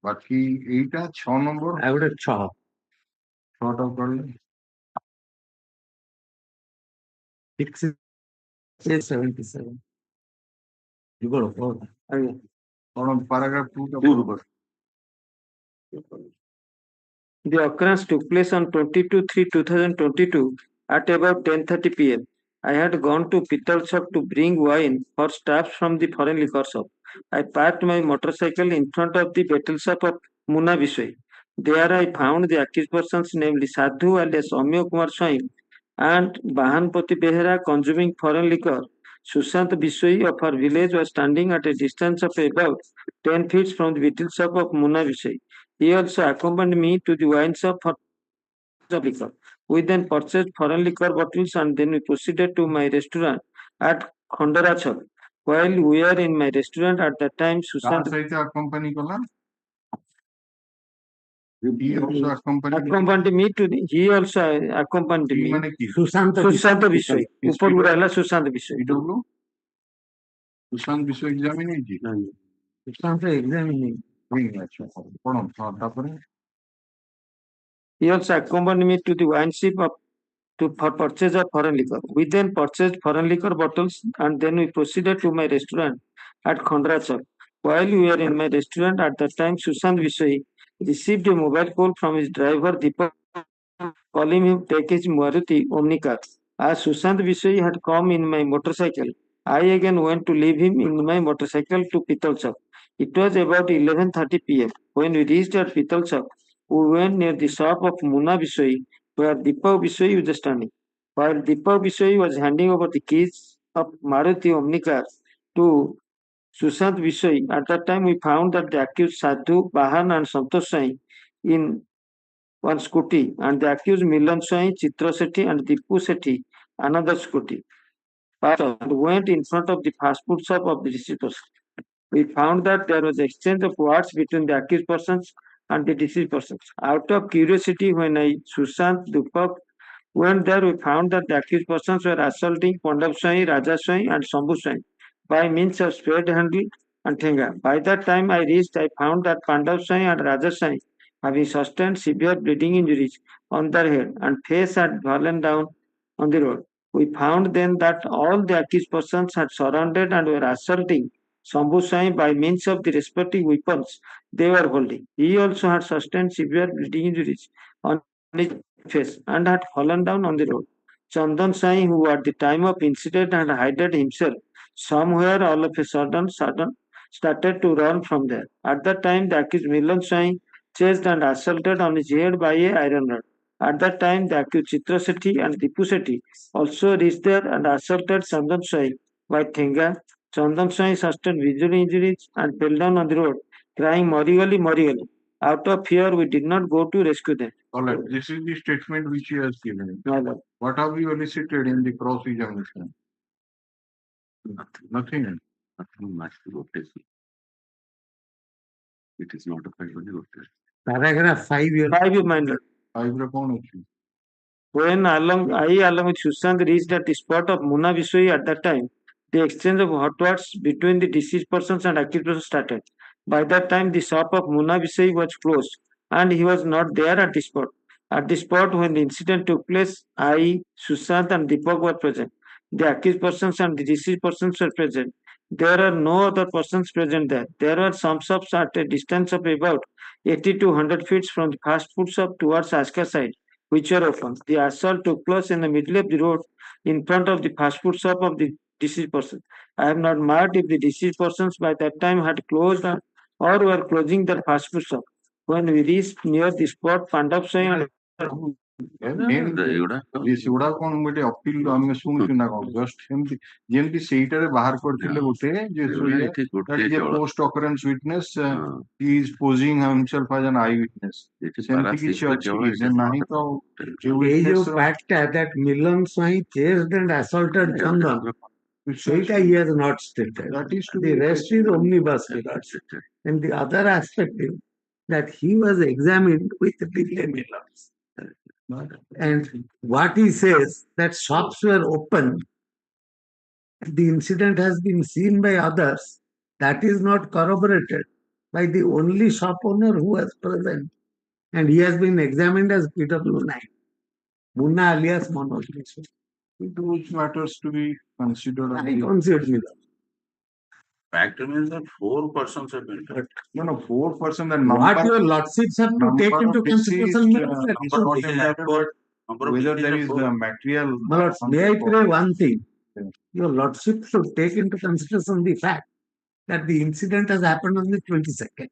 बाकी एटा 6 number I would have 6. Short of कर ले 677. You got a 4. on paragraph 2 The occurrence took place on 22/3/2022 at about 10:30 p.m. I had gone to Pital shop to bring wine for staff from the foreign liquor shop. I parked my motorcycle in front of the battle shop of Muna Bisway. There I found the accused persons, namely Sadhu alias Amyo Kumar Swain and Bahanpati Behera, consuming foreign liquor. Sushant Bisway of our village was standing at a distance of about 10 feet from the battle shop of Muna Bisway. He also accompanied me to the wine shop for liquor. We then purchased foreign liquor bottles and then we proceeded to my restaurant at Khandarachal. While we were in my restaurant at that time, Sushant accompany kala he also accompanied me to the, he also accompanied me. Sushant Bisway. Upar gura hela Sushant Bisway. Sushant विश्व exam ही नहीं थी Sushant exam नहीं. अच्छा कौन हाँ तापरे He also accompanied me to the wine shop for purchase of foreign liquor. We then purchased foreign liquor bottles and then we proceeded to my restaurant at Khandrachal. While we were in my restaurant at that time, Sushant Bisway received a mobile call from his driver Deepak calling him take his Maruti Omni car. As Sushant Bisway had come in my motorcycle, I again went to leave him in my motorcycle to Pital shop. It was about 11:30 p.m. When we reached at Pital shop, we went near the shop of Muna Bisway where Deepak Bisway was standing. While Deepak Bisway was handing over the keys of Maruti Omni car to Sushant Bisway, at that time we found that the accused Sadhu, Bahan and Santosh Sai in one scooty and the accused Milan Sai, Chitra Sethi and Deepu Sethi another scooty. And went in front of the fast food shop of the deceased person. We found that there was exchange of words between the accused persons and the deceased persons. Out of curiosity, when Sushant, Dupak went there, we found that the accused persons were assaulting Pandav Swai, Raja Swai and Shambhu Swai by means of spade handle and thenga. By that time I reached, I found that Pandav Swai and Raja Swai having sustained severe bleeding injuries on their head and face had fallen down on the road. We found then that all the accused persons had surrounded and were assaulting Shambhu Swai by means of the respective weapons they were holding. He also had sustained severe bleeding injuries on his face and had fallen down on the road. Chandan Sai, who at the time of incident had hidden himself somewhere, all of a sudden started to run from there. At that time, the accused Milan Sai chased and assaulted on his head by a iron rod. At that time, the accused Chitra Sethi and Deepu Sethi also reached there and assaulted Chandan Sai by thenga. Chandan Sai sustained visual injuries and fell down on the road, crying Morigali, Morigali. Out of fear, we did not go to rescue them. All right, this is the statement which he has given. No. What have you elicited in the cross-examination? Nothing. Nothing much to notice. It is not a favorable notice. Paragraph 5 you mind. 5 कौन है? When I along with Sushant reached at the spot of Muna Bisway at that time, the exchange of hot words between the deceased persons and accused persons started. By that time, the shop of Munna Visai was closed, and he was not there at the spot. At the spot when the incident took place, I, Sushant, and Deepak were present. The accused persons and the deceased persons were present. There are no other persons present there. There were some shops at a distance of about 80 to 100 feet from the fast food shop towards Asker side, which were open. The assault took place in the middle of the road in front of the fast food shop of the deceased person. I have not marked if the deceased persons by that time had closed or were closing their fast food shop. When we reached near the spot, Pandav Singh ସେଗୁଡା କଣ ଗୋଟେ appeal ଆମେ ଶୁଣୁଛୁ ନା କଣ just ସେମିତି ଯେମିତି ସେଇଟାରେ ବାହାର କରିଥିଲେ ଗୋଟେ ଯେ post occurrence witness he is posing himself as an eye witness ସେମିତି କିଛି ଅଛି ଯେ ନାହିଁ ତ ଏଇ ଯୋଉ fact that Milan Swai chased and assaulted Chandan, ସେଇଟା he has not stated. The rest is omnibus regards. And the other aspect is that he was examined with delay Milans. And what he says that shops were open, the incident has been seen by others, that is not corroborated by the only shop owner who was present, and he has been examined as PW9, Munna alias Manoj. Those matters to be considered. I consider me that. Fact remains that 4 persons have been hurt. No, 4 persons. The number what your lordships have to take into consideration, whether there is material. My lords, may I pray one thing? Your lordship should take into consideration the fact that the incident has happened on the 22nd.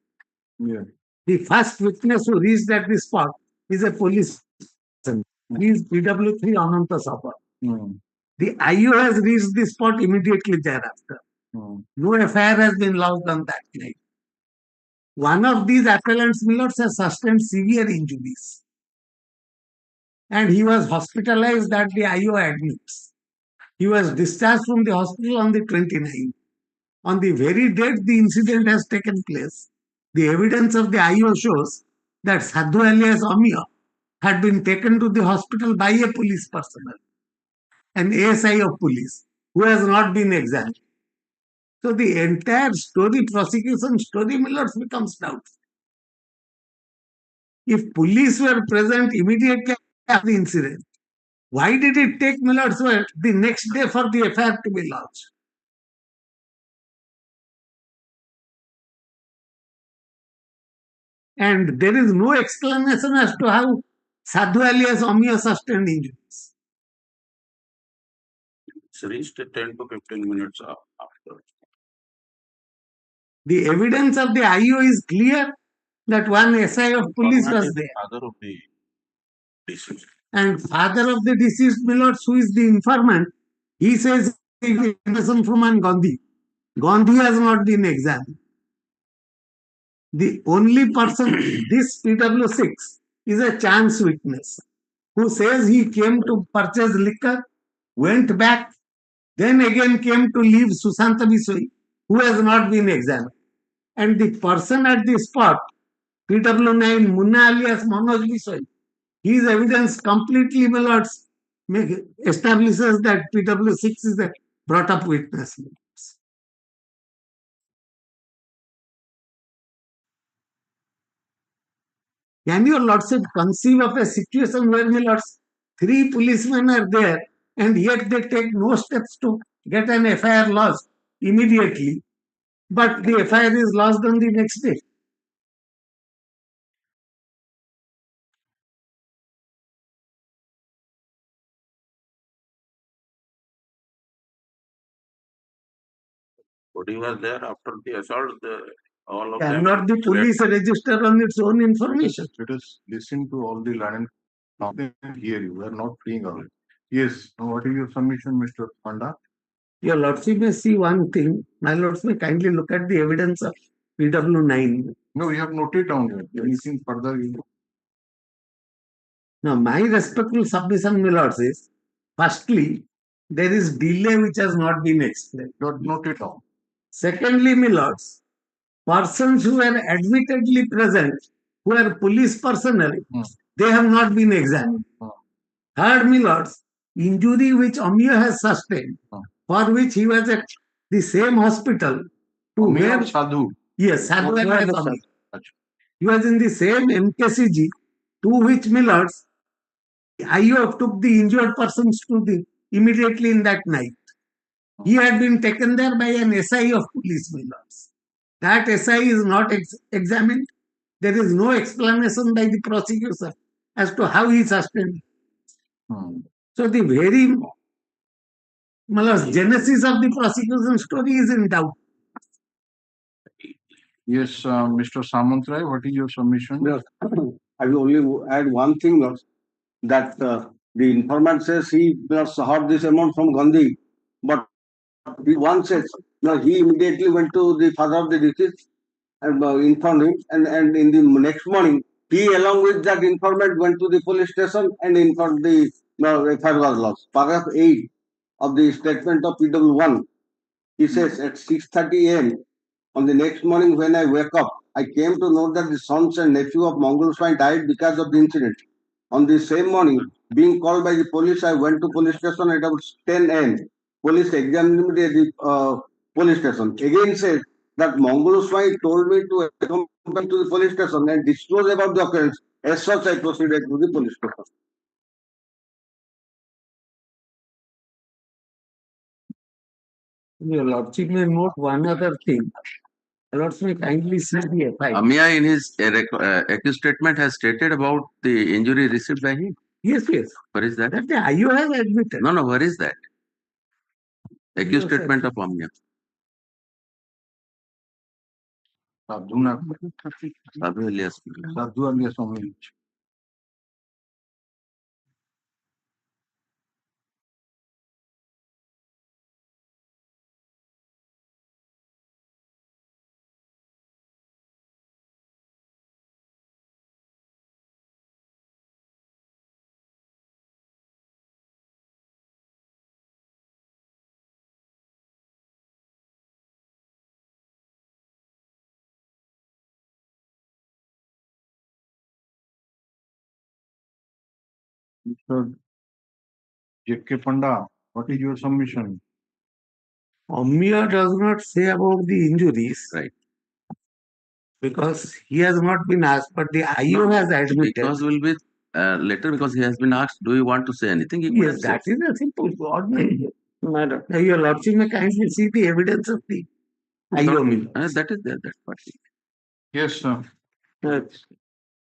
Yeah. The first witness who reached at the spot is a police person. He is PW3 Ananta Sabha. The IO has reached the spot immediately thereafter. No FIR has been lodged on that night. One of these appellants, Millers, has sustained severe injuries. And he was hospitalized at the IO admits. He was discharged from the hospital on the 29th. On the very date the incident has taken place, the evidence of the IO shows that Sadhu alias Amiya had been taken to the hospital by a police personnel, an ASI of police, who has not been examined. So the entire story, prosecution story, Millers, becomes doubtful. If police were present immediately after the incident, why did it take Millers the next day for the FIR to be lodged? And there is no explanation as to how Sadhu alias Amiya sustained injuries. It's reached 10 to 15 minutes after. The evidence of the IO is clear that one SI of police was there. Father of the deceased. And father of the deceased, Millers, who is the informant, he says information from an Gandhi. Gandhi has not been examined. The only person, this PW6, is a chance witness who says he came to purchase liquor, went back, then again came to leave Sushanta Bisoi, who has not been examined. And the person at the spot, PW9 Munna alias Manoj Bisoi, his evidence completely establishes that PW6 is a brought up witness. Can your lordship conceive of a situation where, Millers, 3 policemen are there and yet they take no steps to get an FIR lodged immediately, but the FIR is lodged on the next day? But he was there after the assault. All of Cannot the police register on its own information? Let us listen to all the land and hear you. We are not freeing out. Yes. Now, what is your submission, Mr. Panda? Your lordship may see one thing. My lords may kindly look at the evidence of PW9. No, we have noted down here. Anything further? Now, my respectful submission, my lords, is firstly, there is delay which has not been explained. Noted down. Secondly, my lords, persons who were admittedly present, who are police personnel, they have not been examined. Third, my lords, injury which Amiya has sustained, for which he was at the same hospital to where Sadhu. Yes, Sadhu and Amir. He was in the same MKCG to which Millers IO took the injured persons to the immediately in that night. He had been taken there by an SI of police Millers. That SI is not examined. There is no explanation by the prosecutor as to how he sustained. So the very genesis of the prosecution story is in doubt. Yes, Mr. Samantrai, what is your submission? Yes. I will only add one thing, that the informant says he heard this amount from Gandhi, but one says he immediately went to the father of the deceased and informed him, and in the next morning, he along with that informant went to the police station and informed the FIR was lost. Paragraph 8 of the statement of PW1, he says at 6:30 a.m. on the next morning when I wake up, I came to know that the sons and nephew of Mongol swine died because of the incident. On the same morning, being called by the police, I went to police station at about 10 a.m. Police examined me at the police station. Again says that Mongol swine told me to accompany to the police station and disclose about the occurrence. As such, I proceeded to the police station. Your Lordship may note one other thing. Lordship may kindly see the FI. Amia in his accused statement has stated about the injury received by him. Yes, yes. Where is that? That the IO has admitted. No, where is that? Accused statement of Amia. Sadhu alias Amia. Mr. J.K. Panda, what is your submission? Amir does not say about the injuries. Right. Because he has not been asked, but the IO has admitted. Because will be later, because he has been asked, do you want to say anything? Yes, that is a simple ordinary matter. Now, your Lordship may kindly see the evidence of the IO. That is there, that part. Yes, sir. Yes.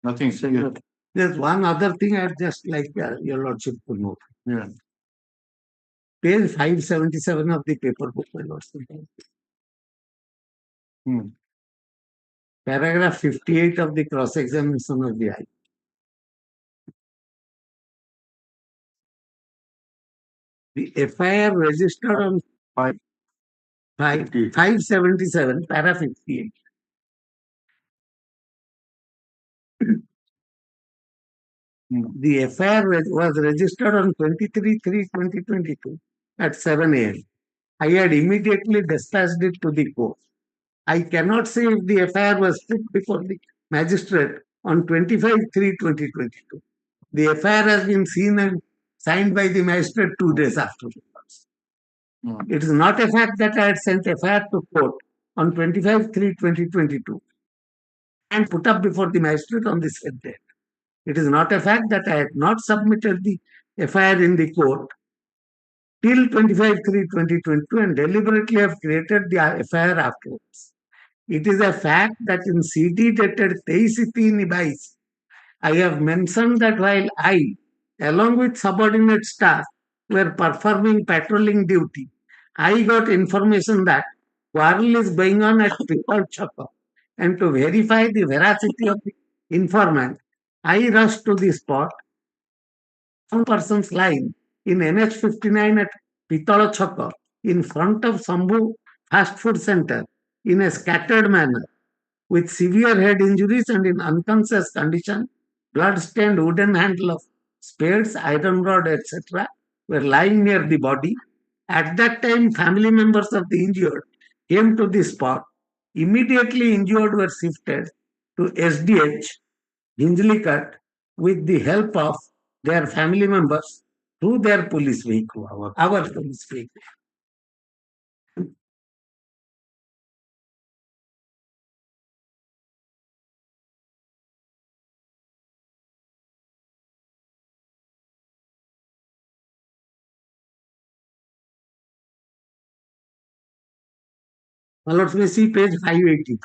Nothing. Yes. There's one other thing I'd just like your Lordship to note. Yeah. Page 577 of the paper book, my Lordship. Paragraph 58 of the cross-examination of the IO. The FIR registered on 577, para 58. The FIR was registered on 23/3/2022 at 7 a.m. I had immediately dispatched it to the court. I cannot say if the FIR was put before the magistrate on 25/3/2022. The FIR has been seen and signed by the magistrate 2 days afterwards. It is not a fact that I had sent FIR to court on 25/3/2022 and put up before the magistrate on the said date. It is not a fact that I had not submitted the FIR in the court till 25/3/2022 and deliberately have created the FIR afterwards. It is a fact that in CD dated 23/22, I have mentioned that while I, along with subordinate staff, were performing patrolling duty, I got information that quarrel is going on at Pitol Chakka, and to verify the veracity of the informant, I rushed to the spot. One person's lying in NH 59 at Pitol Chakka in front of Sambhu Fast Food Center in a scattered manner with severe head injuries and in unconscious condition, blood-stained wooden handle of spades, iron rod, etc. were lying near the body. At that time, family members of the injured came to the spot. Immediately injured were shifted to SDH, Hinjlicut, with the help of their family members through their police vehicle, our police vehicle. My lords may see page 582.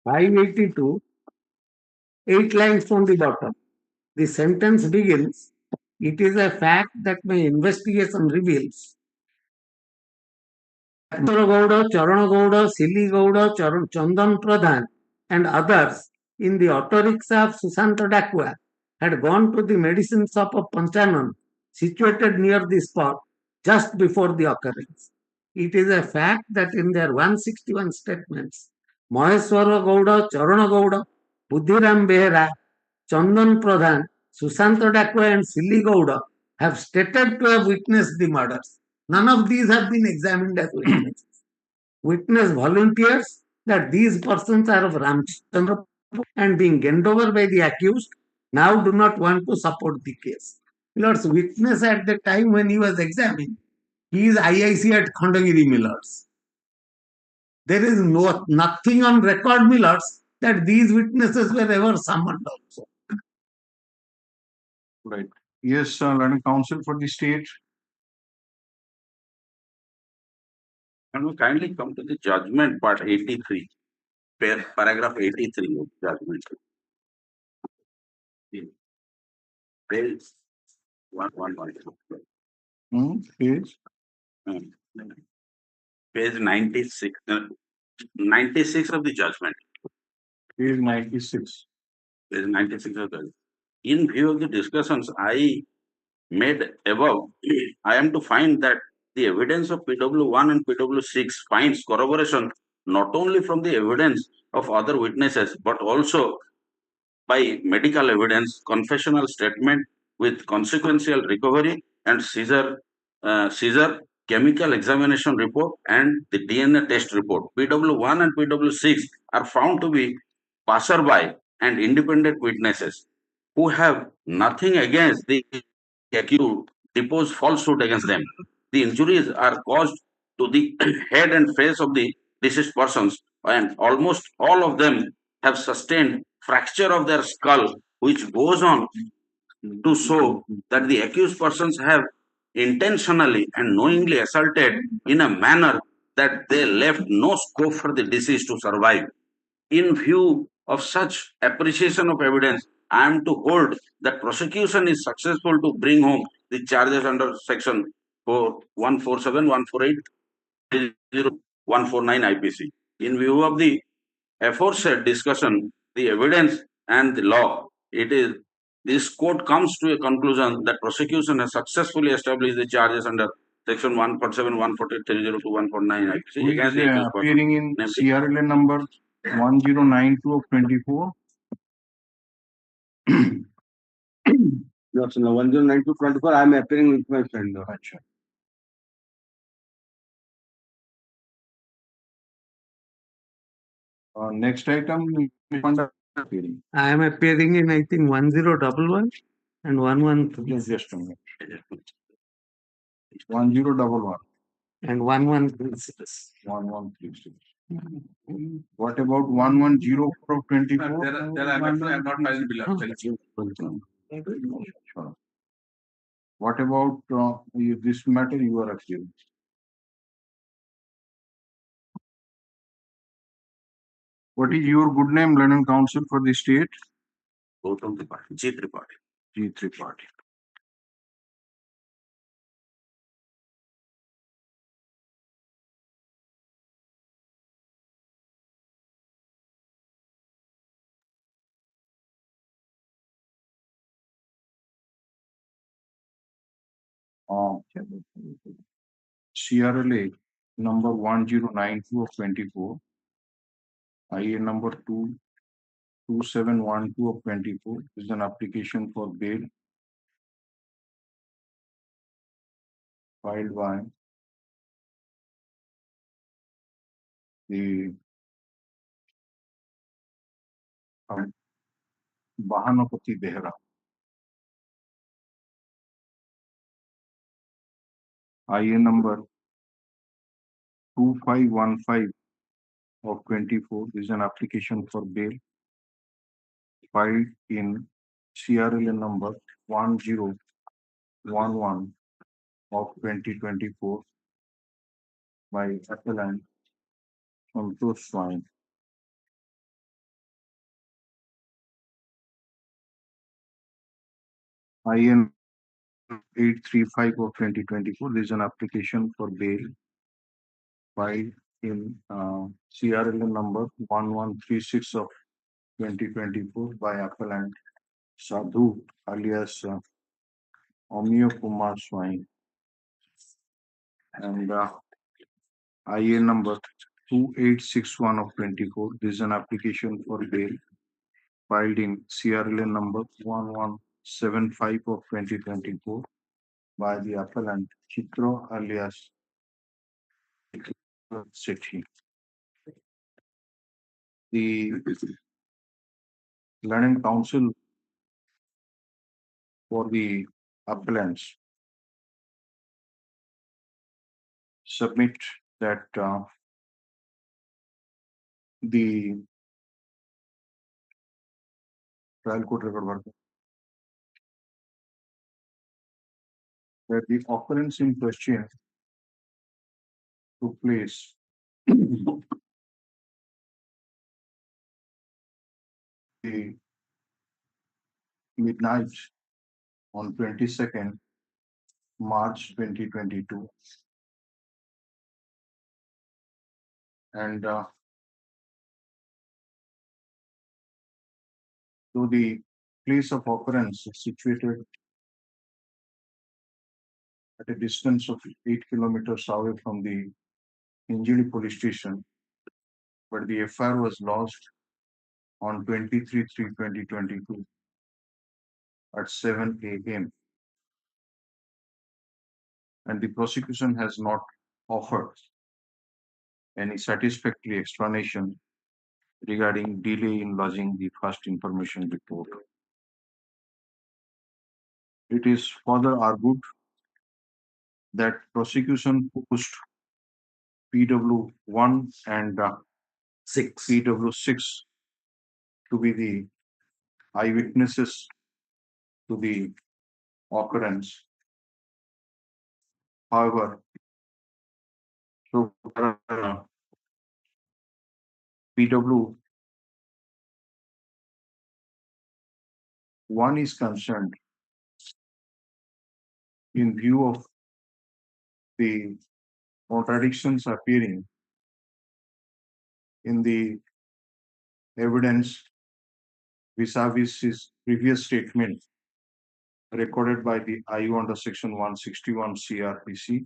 582, 8 lines from the bottom. The sentence begins, it is a fact that my investigation reveals Gowda, Charana Gowda, Silly Gowda, Chandan Pradhan and others in the auto rickshaw of Susanta Dakwa had gone to the medicine shop of Panchanan situated near the spot just before the occurrence. It is a fact that in their 161 statements, Maheshwara Gowda, Charana Gowda, Buddhiram Behera, Chandan Pradhan, Susanta Dakwa and Silly Gowda have stated to have witnessed the murders. None of these have been examined as witnesses. Witness volunteers that these persons are of Ramchandra and being gained over by the accused now do not want to support the case. Millards witness at the time when he was examined, he is IIC at Khandagiri Millards. There is nothing on record, Millards, that these witnesses were ever summoned also. Right. Yes, learned counsel for the state. Can we kindly come to the judgment part 83, paragraph 83 of judgment. Page 111. Page 96. 96 of the judgment. Page 96. Page 96 of the judgment. In view of the discussions I made above, I am to find that the evidence of PW1 and PW6 finds corroboration not only from the evidence of other witnesses, but also by medical evidence, confessional statement with consequential recovery and seizure, chemical examination report and the DNA test report. PW1 and PW6 are found to be passerby and independent witnesses who have nothing against the accused depose falsehood against them. The injuries are caused to the head and face of the deceased persons, and almost all of them have sustained fracture of their skull, which goes on to show that the accused persons have intentionally and knowingly assaulted in a manner that they left no scope for the deceased to survive. In view of such appreciation of evidence, I am to hold that prosecution is successful to bring home the charges under section 147, 148, 149 IPC. In view of the aforesaid discussion, the evidence and the law, this court comes to a conclusion that prosecution has successfully established the charges under section 147, 148, 302, 149 IPC. Who is appearing in CRLA number 1092 of 24. Yes, no, 1092 24, I am appearing with my friend. Next item, appearing. I am appearing in, I think, 1011 and 113. Just a minute. 1011 and 1136. 1136. What about 110 of 24? There I am not filed below. Sure. What about this matter you are appearing? What is your good name, learned counsel for the state? Gautam Tripathi. G Tripathi. G Tripathi. CRLA number 1092 of 24, IA number 2712 of 24 is an application for bail filed by the Bahanapati Behra. IA number 2515 of 24 is an application for bail filed in CRLA number 1011 of 2024 by appellant Santosh Swine. IN 835 of 2024. There is an application for bail filed in CRLN number 1136 of 2024 by appellant Sadhu alias Omyo Kumar Swine, and IN number 2861 of 24. This is an application for bail filed in CRLN number 1175 of 2024 by the appellant Chitro alias Sethi. The learned counsel for the appellants submit that the trial court record that the occurrence in question took place the midnight on 22nd March 2022, and so the place of occurrence is situated at a distance of 8 kilometers away from the Injili police station, but the FIR was lodged on 23/3/2022 at 7 a.m. and the prosecution has not offered any satisfactory explanation regarding delay in lodging the first information report. It is further argued that prosecution pushed PW1 and PW6 to be the eyewitnesses to the occurrence. However, so PW1 is concerned, in view of the contradictions appearing in the evidence vis-a-vis his previous statement recorded by the IU under section 161 CRPC,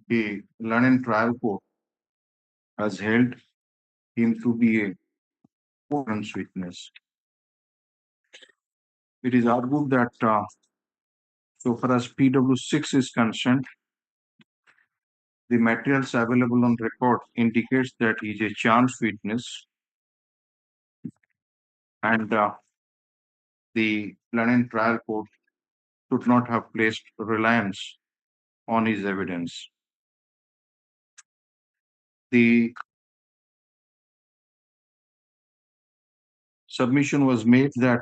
the London trial court has held him to be a witness. It is argued that so far as PW6 is concerned, the materials available on record indicates that he is a chance witness, and the London trial court should not have placed reliance on his evidence. The submission was made that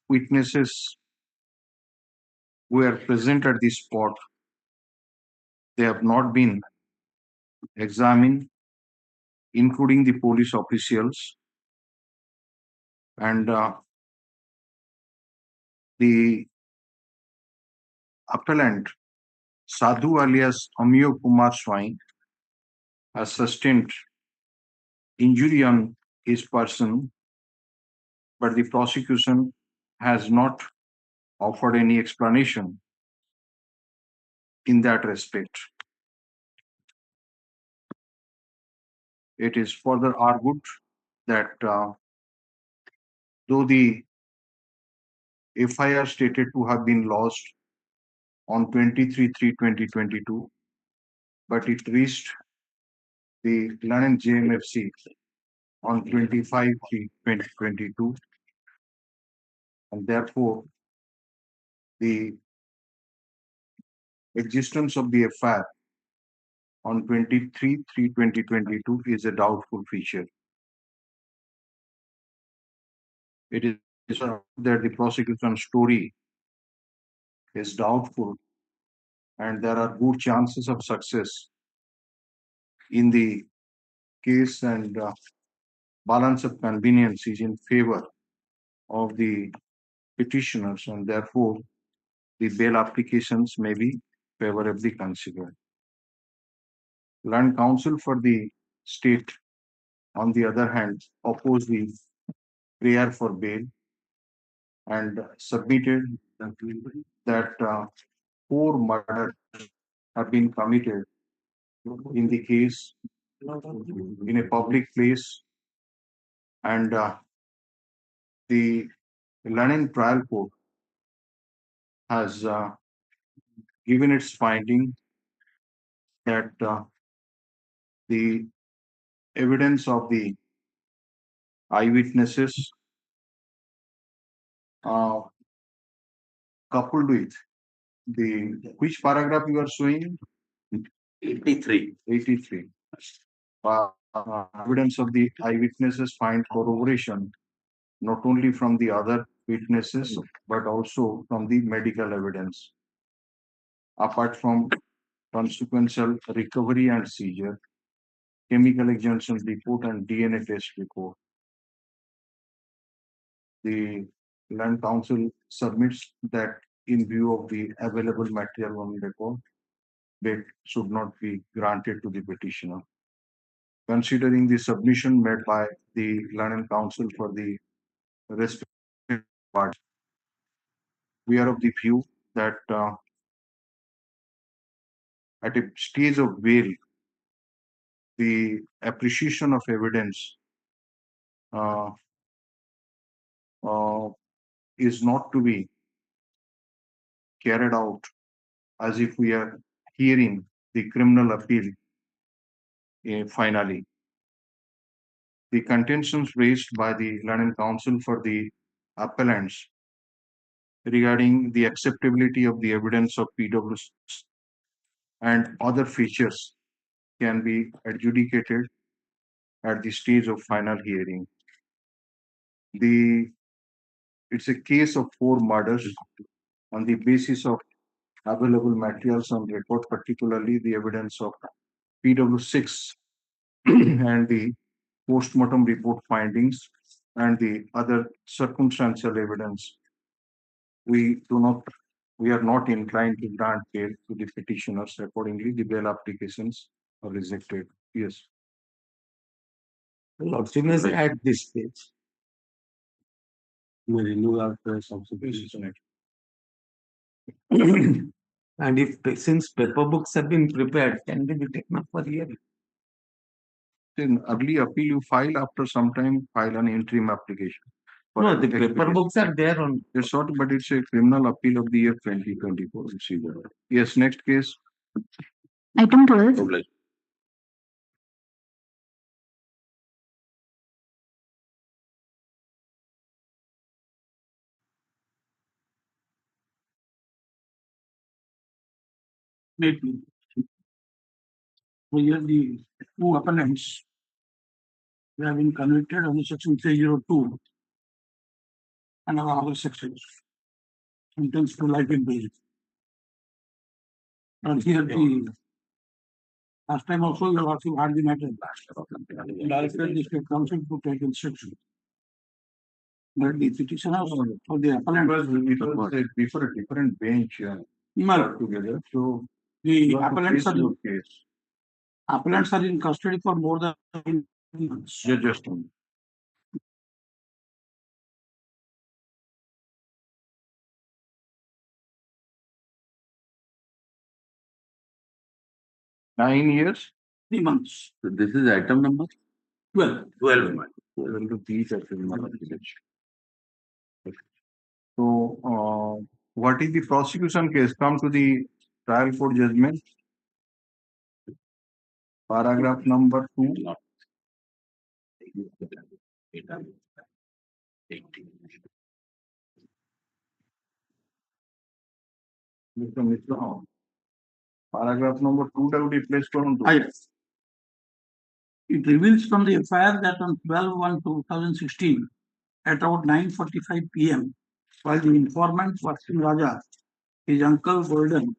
witnesses who are present at the spot, they have not been examined, including the police officials, and the appellant Sadhu alias Amiyo Kumar Swine has sustained injury on his person, but the prosecution has not offered any explanation in that respect. It is further argued that though the FIR stated to have been lodged on 23/3/2022, but it reached the London JMFC on 25/3/2022, and therefore the existence of the FIR on 23/3/2022 is a doubtful feature. It is that the prosecution story is doubtful and there are good chances of success in the case, and balance of convenience is in favor of the petitioners, and therefore the bail applications may be favorably considered. Land counsel for the state, on the other hand, opposed the prayer for bail and submitted that 4 murders have been committed in the case in a public place, and the London trial court has given its finding that the evidence of the eyewitnesses coupled with the, which paragraph you are showing? 83. 83. Evidence of the eyewitnesses find corroboration not only from the other witnesses but also from the medical evidence. Apart from consequential recovery and seizure, chemical examination report and DNA test report, the Land Council submits that in view of the available material on record, bail should not be granted to the petitioner. Considering the submission made by the Land Council for the respective parties, we are of the view that at a stage of bail, the appreciation of evidence is not to be carried out as if we are hearing the criminal appeal finally. The contentions raised by the London Council for the appellants regarding the acceptability of the evidence of PWS and other features can be adjudicated at the stage of final hearing. It's a case of 4 murders on the basis of available materials on record, particularly the evidence of PW6 and the post-mortem report findings and the other circumstantial evidence. We are not inclined to grant bail to the petitioners. Accordingly, the bail applications are rejected. Yes. Lordship is at this stage. We renew our substitution. And if since paper books have been prepared, can they be taken up for hearing? In early appeal, you file after some time, file an interim application. No, the paper books are there on. It's not, but it's a criminal appeal of the year 2024. Yes, next case. Item 12. Lately. So here the 2 appellants, they have been convicted under section 302 and other sections. Sentenced to life in prison. And here the last time also you have also had the matter. Directed the state council to take instruction. But the petitioner for the appellant was before a different bench together. So the appellants are in custody for more than months. Just 9 years? 3 months. So this is item number 12. 12. So, what is the prosecution case? Come to the trial court judgment. Paragraph number 2. Paragraph number 2 that would be placed on. It reveals from the FIR that on 12/1/2016, at about 9:45 p.m. while the informant Vasim Raja, his uncle Golden,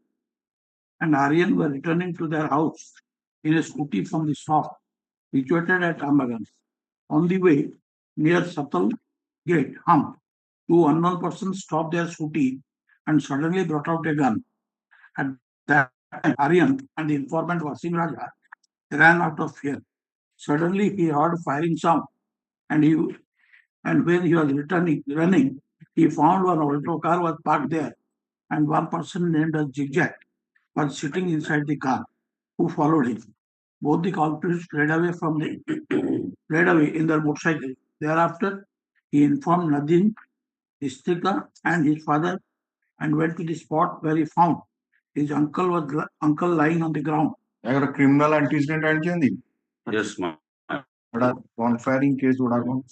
and Aryan were returning to their house in a scooty from the shop situated at Ambagan. On the way, near Satal Gate, two unknown persons stopped their scooty and suddenly brought out a gun. At that time, Aryan and the informant Vasim Raja ran out of fear. Suddenly, he heard firing sound, and when he was running, he found one auto car was parked there, and one person named as Zigzag was sitting inside the car, who followed him. Both the culprits fled away in their motorcycle. Thereafter, he informed Nadim, Istika, and his father, and went to the spot where he found his uncle lying on the ground. अगर criminal antecedent aunty Yes, ma'am. बड़ा firing case उड़ा कौन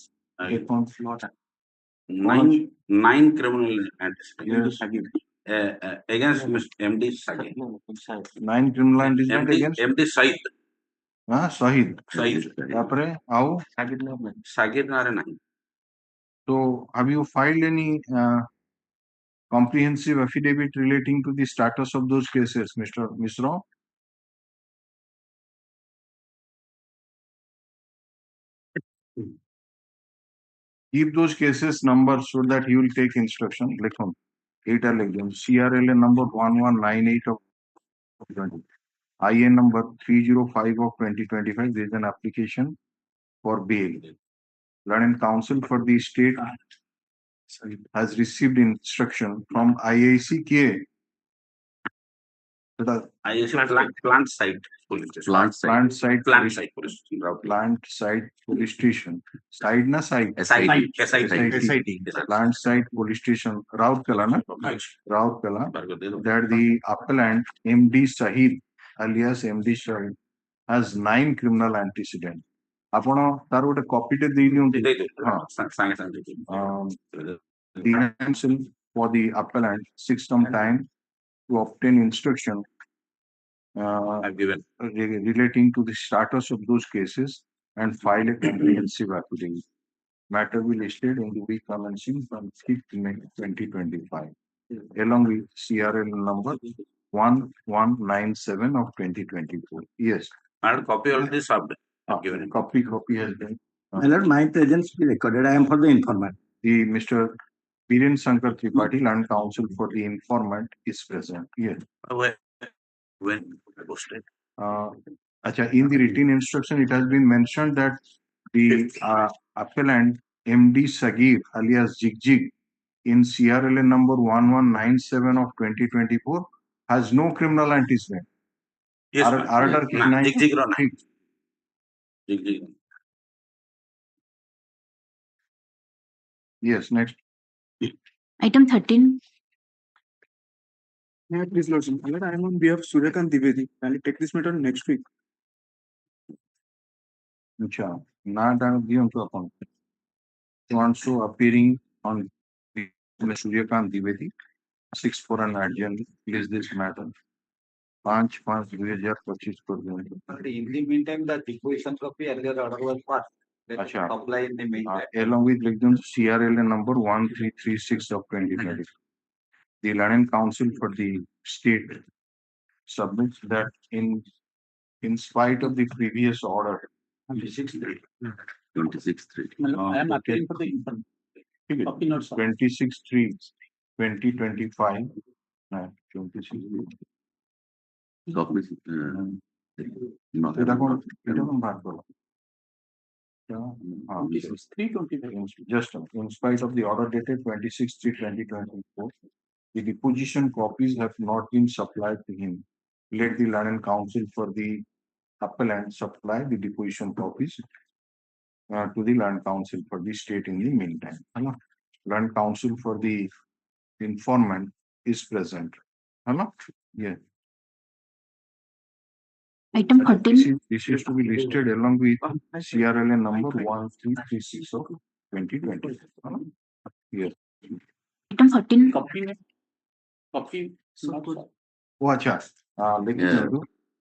एक कौन Nine criminal Yes. against Mr. MD Sagir. 9 criminal antecedent against MD Said. हाँ Shahid Said. तापरे आओ Sagir नारे नहीं. So have you filed any comprehensive affidavit relating to the status of those cases, Mr. Misra? Keep those cases numbers so that he will take instruction. Like on 8 CRLA number 1198 of 2020. IN number 305 of 2025. There is an application for bail. Learned counsel for the state has received instruction from IACK. Plant site police station. Plant site police station. Plant site police station. Side na site. SIT. Plant site police station. Raurkela na. Raurkela. That the appellant MD Sahid alias MD Sahid has 9 criminal antecedent. ଆପଣ ତାର ଗୋଟେ କପିଟେ ଦେଇ ଦିଅନ୍ତୁ the counsel for the appellant seeks some time to obtain instruction relating to the status of those cases and file a comprehensive affidavit. Matter will be listed in the week commencing from 5th May 2025 along with CRL number 1197 of 2024. Yes. And copy already served. Copy has been. My lord, my presence be recorded. I am for the informant. The Mr. Biren Shankar Tripathi, land counsel for the informant, is present. Yes. When posted. In the written instruction, it has been mentioned that the appellant MD Sagir alias Jig in CRLA number 1197 of 2024 has no criminal antecedent. Yes, Yes, next. Item 13. May I please, Lordship? I am on behalf of Suryakant Dwivedi. I'll take this matter next week. Acha, na diyon to upon. Also appearing on the Suryakant Dwivedi, 6-4 and urgent. Please this matter. 5/5/2025 कर देंगे. In the meantime, the deposition copy earlier order was passed. Acha. Apply in the meantime. Along with CRLA number 1336 of 2020. The Learning Council for the state submits that in spite of the previous order, 26/3. I am appealing for the informant. 26/3, 2025. 26/3. Just in spite of the order dated 26/3/2024, the deposition copies have not been supplied to him. Let the Learning Council for the appellant supply the deposition copies to the Land Council for the state in the meantime. Land Council for the informant is present. Hello? Yeah. Item 13. This is to be listed along with CRLA number 1336 of 2020. Yes. Item 14. Copy. Oh, acha.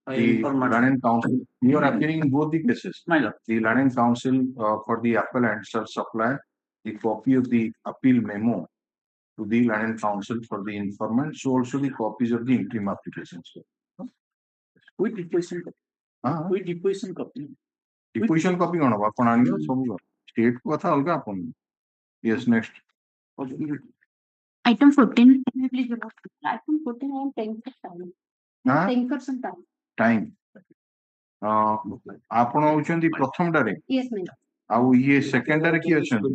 The Learning Council, you are appearing in both the cases. My lord. The Learning Council for the appellant shall supply the copy of the appeal memo to the Land Council for the informant, so also the copies of the interim applications. With deposition copy. With deposition copy. Deposition copy कौन होगा? अपन आने सब state को था अलग अपन. Yes, next. Item 14. Item 14 I am paying for time. हाँ? Paying for some time. Time. ଆପଣ ହଉଛନ୍ତି ପ୍ରଥମଟାରେ Yes, ma'am. ଆଉ ଇଏ ସେକେଣ୍ଡଟାରେ କିଏ ଅଛନ୍ତି?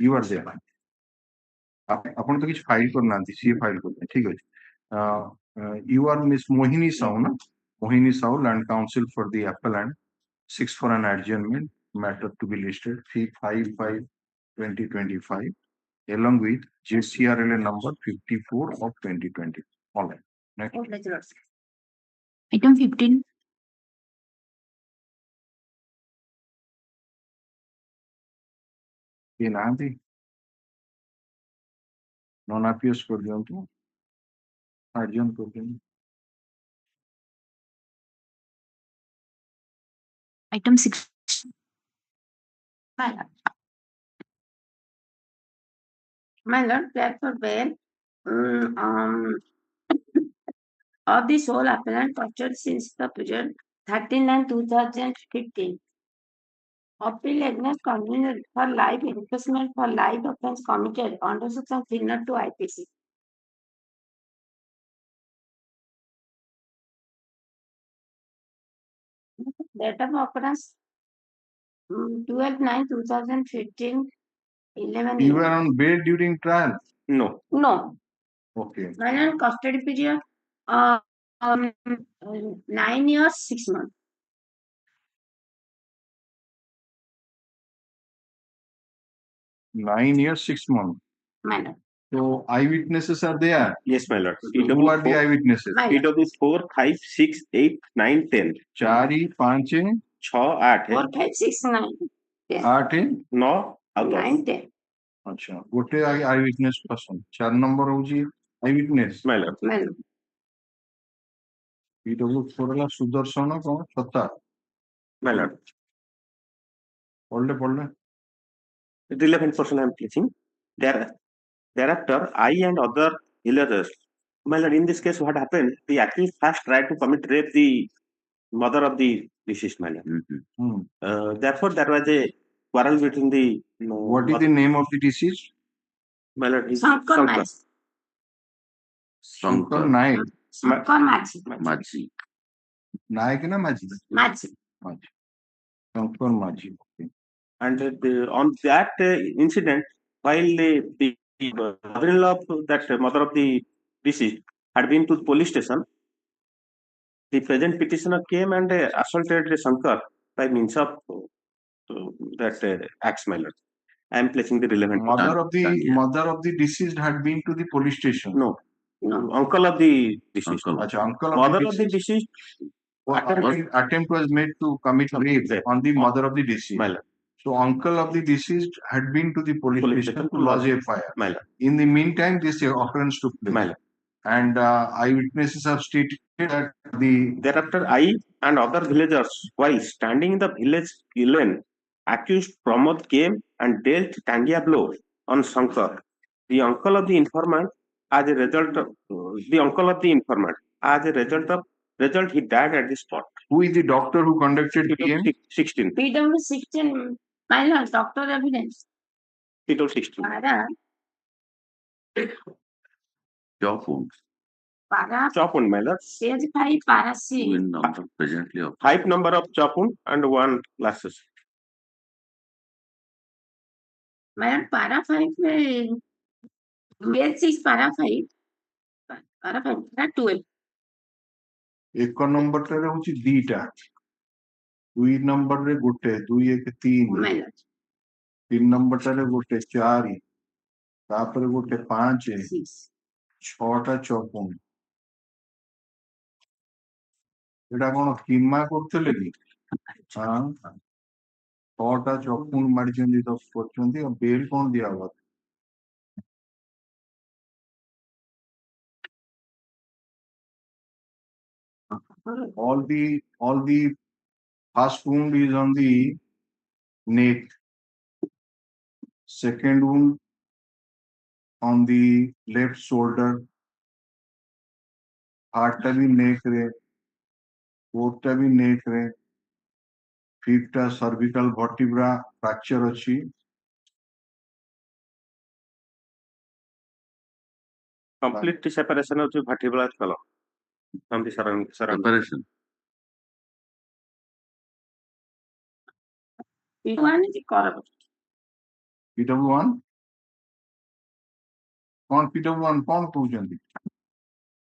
You are there. ଆପଣ ତ କିଛି ଫାଇଲ କରୁନାହାନ୍ତି, ସିଏ ଫାଇଲ କରୁଛନ୍ତି, ଠିକ ଅଛି. You are Miss Mohini Sahu, na? Mohini Sahu, Land Council for the appellant, 6 for an adjournment, matter to be listed 355/2025, along with JCRLA number 54 of 2020. All right. Next. Item 15. କିଏ ନାହାନ୍ତି? Non ଆପିୟସ୍ କରିଦିଅନ୍ତୁ, adjourn କରିଦିଅନ୍ତୁ. Item 6. My Lord, pray for bail of the sole appellant custody since the period 13/9/2015. Appeal against convenience for life imprisonment for life offense committed under section 302 IPC. Date of occurrence 12/9/2015, 11. You were on bail during trial? No. No. Okay. My Lord, custody period 9 years 6 months. 9 years 6 months. My Lord. So eyewitnesses are there? Yes, my lord. Who are the eyewitnesses? PW 4, 5, 6, 8, 9, 10. 4, 5, 6, 8. 4, 5, 6, 9. 8, 9, 9, 10. अच्छा गोटे eyewitness person. 4 number होची eyewitness. My lord. My Lord. PW 4 ला सुदर्शन कौन? छत्ता. My lord. पढ़ले. Relevant person I am teaching. Thereafter, I and other villagers. My lord, in this case, what happened? The accused first tried to commit rape the mother of the deceased, my lord. Therefore, there was a quarrel between the. What is the name of the deceased? My lord, is Shankar Maji. Shankar Naik. Shankar Maji. Maji. Naik na Maji? Maji. Shankar Maji. Okay. And on that incident, while the mother-in-law of that mother of the deceased had been to the police station, the present petitioner came and assaulted Shankar by means of that axe, my lord. I am placing the relevant. Mother of the deceased had been to the police station. No. Uncle of the deceased. Uncle mother of the deceased. Attempt was made to commit rape on the mother of the deceased. My lord. So uncle of the deceased had been to the police station to lodge a fire. My lord. In the meantime, this occurrence took place. My lord. And eyewitnesses have stated that Thereafter, I and other villagers, while standing in the village lane, accused Pramod came and dealt tangia blow on Shankar. The uncle of the informant, as a result of he died at the spot. Who is the doctor who conducted PM? 16. PW 16. My Lord, doctor evidence. PW 16. Job wound. Chop wound, my lord. Stage 5 parasi. Number presently of 5 number of chop wound and 1 glasses. My Lord, para 5 में grade 6 para 5. Para 5 ना 12. एक number रे होची दीटा. 2 number रे गोटे 2 1 3. My Lord. 3 number रे गोटे 4. तापर गोटे 5 6टा चौपन. एटा कोन कीमा करथले कि? हां 6टा चौपन मारचंदी तो करचंदी और बेल कोन दिया हुआ? All the first wound is on the neck. second wound on the left shoulder, heart टा भी neck रे, fourth टा भी neck रे, fifth टा cervical vertebra fracture अच्छी, Complete separation of the vertebral column from the surrounding. Separation. One is CORAM. PW1 कौन PW1 कौन पूछेंगे?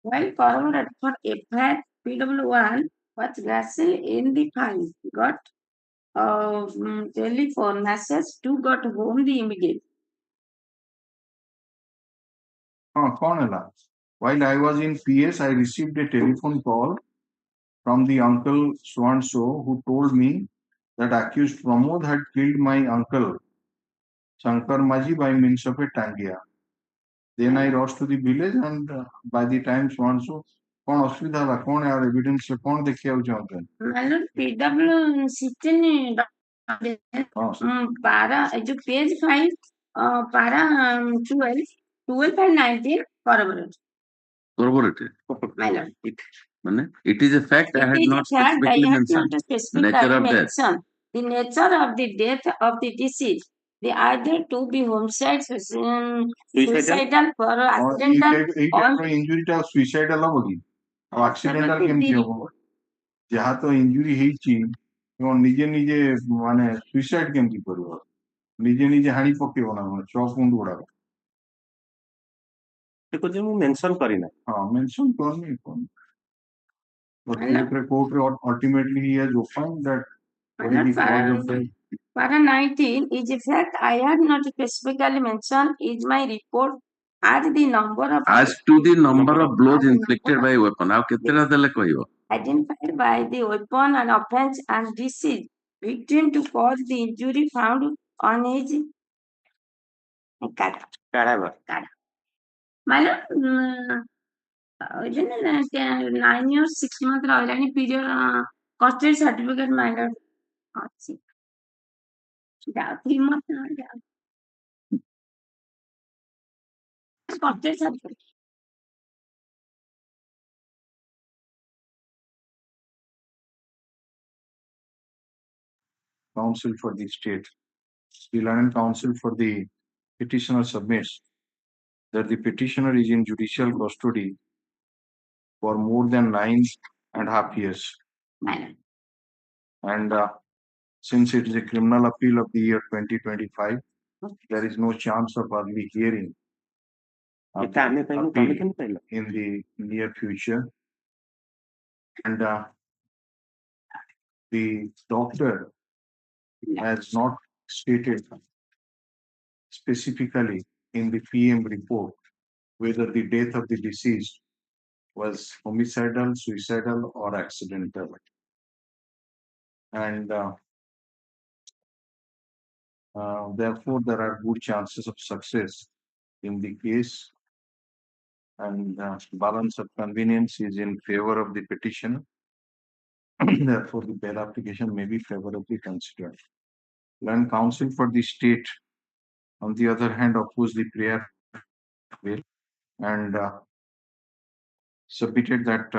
While corroborated for FIR, PW1 was wrestled in the file, got telephone message to got home the immediate. हाँ कौन है ला? While I was in PS, I received a telephone call from the uncle so and so who told me that accused Pramod had killed my uncle Shankar Maji by means of a tangia. Then I rushed to the village and by the time so and so कौन असुविधा था कौन यार evidence से कौन देखे हो जाते हैं? मतलब PW 16 para जो page 5 para 12 and 19 corroborated. Corroborated. My lord. It is a fact I had not specifically mentioned the nature of death. The nature of the death of the deceased. The either to be homicide, suicidal for accidental or injury टा suicidal होगी और accidental केमती होगा जहाँ तो injury ହେଇची तो निजे निजे माने suicide केमती करियो निजे निजे हानि पकेइबो ना चॉप वुंड गुडा देखो जे मैं मेंशन करी ना हाँ मेंशन करनी कौन but court ultimately he has opined that what is the cause of death. Para 19 is a fact I had not specifically mentioned is my report as the number of as to the number of blows inflicted by weapon. आप कितने देले कहियो? Identified by the weapon and offense and deceased victim to cause the injury found on his cadaver. मतलब 9 years 6 months ରହିଲାଣି period custody certificate minor ଅଛି ଯାଉ 3 months ଯାଉ custody certificate. Counsel for the state. The London Counsel for the petitioner submits that the petitioner is in judicial custody for more than 9.5 years. And since it is a criminal appeal of the year 2025, there is no chance of early hearing of the appeal in the near future. And the doctor has not stated specifically in the PM report whether the death of the deceased was homicidal, suicidal, or accidental. And therefore, there are good chances of success in the case, and balance of convenience is in favor of the petitioner. Therefore, the bail application may be favorably considered. Land Counsel for the state, on the other hand, opposed the prayer bail and submitted that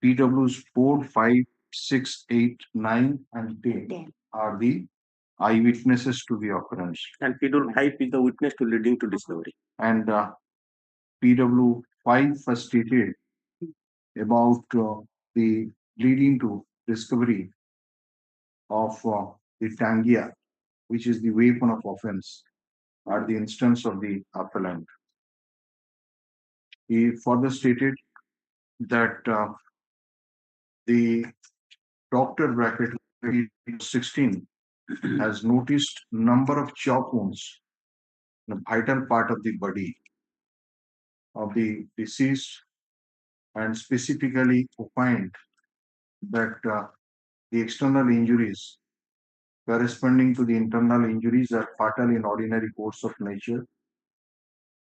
PWs 4, 5, 6, 8, 9, and 10 are the eyewitnesses to the occurrence. And PW 5 is the witness to leading to discovery. And PW 5 was stated about the leading to discovery of the tangia, which is the weapon of offense, at the instance of the appellant. He further stated that the doctor bracket 16 has noticed number of chop wounds in a vital part of the body of the deceased, and specifically opined that the external injuries corresponding to the internal injuries are fatal in ordinary course of nature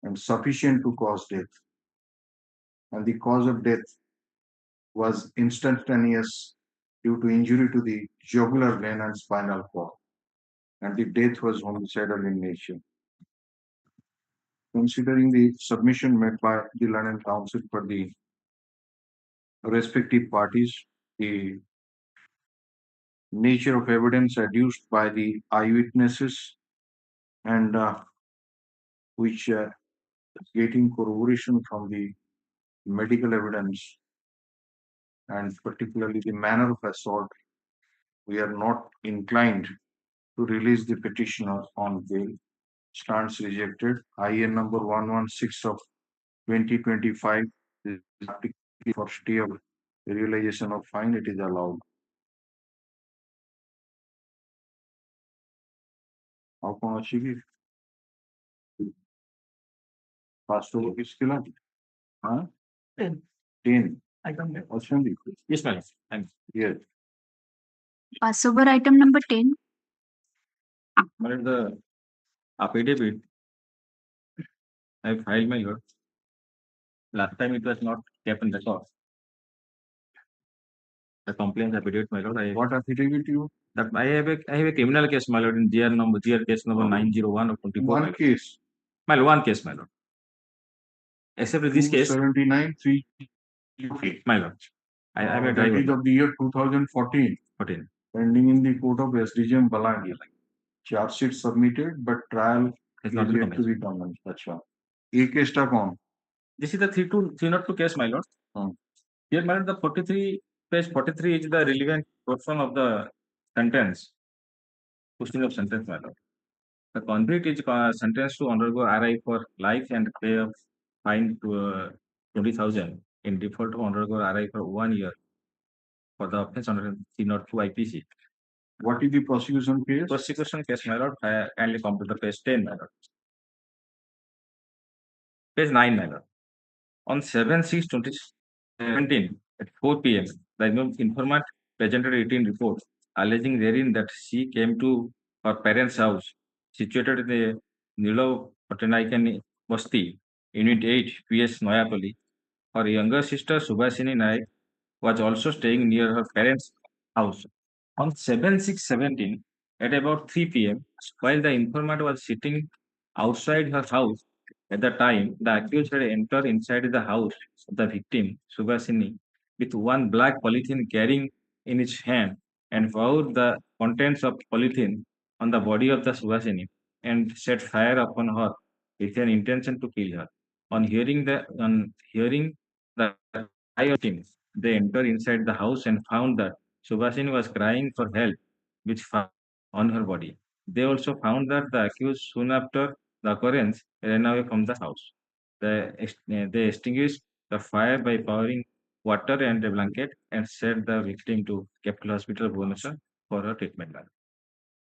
and sufficient to cause death. And the cause of death was instantaneous due to injury to the jugular vein and spinal cord. and the death was homicidal in nature. Considering the submission made by the learned counsel for the respective parties, the nature of evidence adduced by the eyewitnesses, and which getting corroboration from the medical evidence, and particularly the manner of assault, we are not inclined to release the petitioner on bail. Stands rejected. IN number 116 of 2025 is applicable for stay of realization of fine. It is allowed. How can achieve it? First over किसके लिए? हाँ? 10. Item. Yes, ma'am. Thanks. Yes. Pass over item number 10. But the affidavit I filed my lord. Last time it was not kept in record. The complaint affidavit, my lord. What affidavit you? That I have a criminal case, my lord, in GR case number 901 of 24. One case. My lord, one case, my lord. Except this case. 79 3. My lord. I have a that driver. is of the year 2014. 14. Pending in the court of SDGM Balangi. Charge sheet submitted, but trial Has is not been yet to be commenced. Achha. A case ta kaun? This is the 302 case, my lord. Here, my lord, the 43 page 43 is the relevant portion of the sentence. Posting of sentence, my lord. The convict is sentenced to undergo RI for life and pay a fine to 20,000 in default to undergo RI for 1 year for the offense under 302 IPC. What is the prosecution case? Prosecution case, my lord. I kindly come to the page 10, my lord. Page 9, my lord. On 7/6/2017 at 4 p.m., the informant presented a written report alleging therein that she came to her parents' house situated in the Nilo Patanaikani Basti, Unit 8, PS Noyapalli. Her younger sister Subhasini Naik was also staying near her parents' house. On 7/6/17 at about 3 p.m., while the informant was sitting outside her house, at the time, the accused had entered inside the house of the victim, Subhasini, with one black polythene carrying in his hand and poured the contents of polythene on the body of the Subhasini and set fire upon her with an intention to kill her. On hearing the cry of him, they entered inside the house and found that Subhasini was crying for help with fire on her body. They also found that the accused soon after the occurrence ran away from the house. They extinguished the fire by pouring water and a blanket and sent the victim to Capital Hospital, Bhubaneswar for her treatment.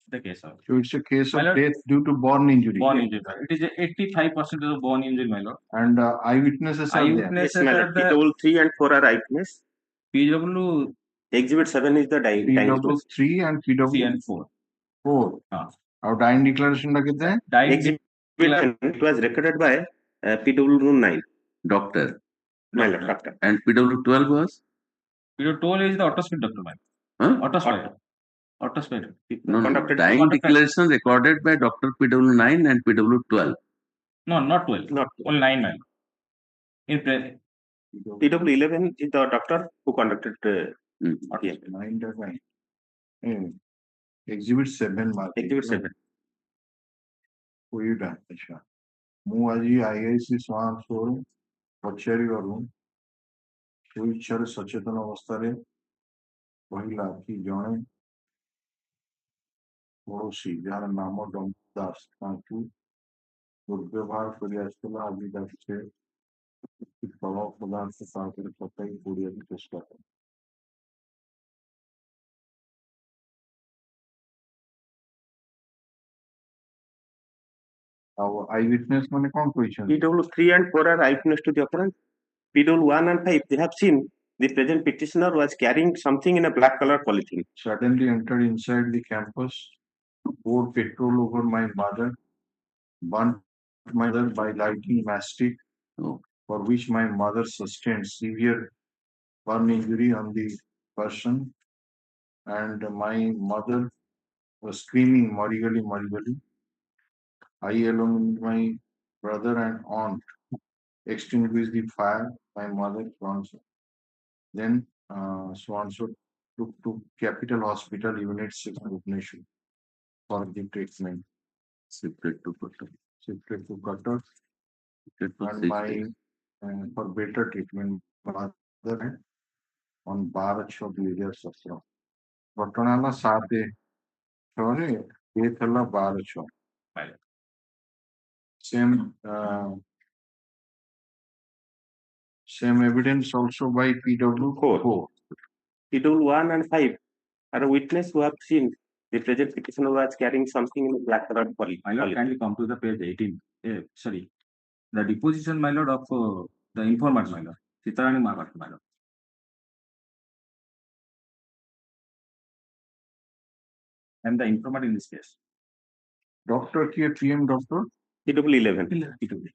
The case of. So it's a case My of lord, death due to burn injury. Born injury. It is 85% of born injury, my lord. And eyewitnesses are there. Eyewitnesses Yes, my are lord. the PW3 and 4 are eyewitness. PW Exhibit 7 is the dying witness. PW3 and C PW and 4. 4. हाँ. और dying declaration ला कितना है? Dying Exhibit 10, it was recorded by PW9. Doctor. My lord, doctor. And PW12 was? PW12 is the autopsy doctor, man. Huh? Autopsy. Autopsy. No, Conducted- dying declaration recorded by Dr. PW9 and PW12. No, not 12. Not Only 9, man. In PW11 is the doctor who conducted Okay. 9. Exhibit 7 mark. Exhibit 7. कोई डाल अच्छा. ମୁଁ ଆଜି IIC Swan ଶୋରୁ ପଚାରିବାରୁ ସୁଇଚ୍ଛାରେ ସଚେତନ ଅବସ୍ଥାରେ କହିଲା କି ଜଣେ ପଡ଼ୋଶୀ ଯାହାର ନାମ ଡମ୍ପୁ ଦାସ ତାଙ୍କୁ ଦୁର୍ବ୍ୟବହାର କରି ଆସିଥିଲା ଆଜି ତାକୁ ସେ ତଳ ପଦାର୍ଥ ତା ଉପରେ ପକାଇ ପୋଡ଼ିବାକୁ ଚେଷ୍ଟା କଲେ. ଆଉ eyewitness ମାନେ କଣ କହିଛନ୍ତି? PW3 and 4 are eyewitness to the occurrence. PW1 and 5, they have seen the present petitioner was carrying something in a black color polythene. Suddenly entered inside the campus, poured petrol over my mother, burnt my mother by lighting mastic, for which my mother sustained severe burn injury on the person, and my mother was screaming morally. I alone with my brother and aunt extinguished the fire. My mother so then so took to Capital Hospital Unit 6 Bhubaneswar for the treatment. Separate to cutter. Shifted to Cutter Separate to and 6 my days. for better treatment mother on 12/6/2017 ଘଟଣା ହେଲା 7/6 death ହେଲା 12/6 same evidence also by PW4. PW1 and 5 are a witness who have seen the present petitioner was carrying something in a black colored poly. My lord, kindly come to the page 18. Sorry, the deposition, my lord, of the informant, my lord, Chittarani Mahapat, my lord. And the informant in this case. Doctor K. PM Doctor? PW11. PW.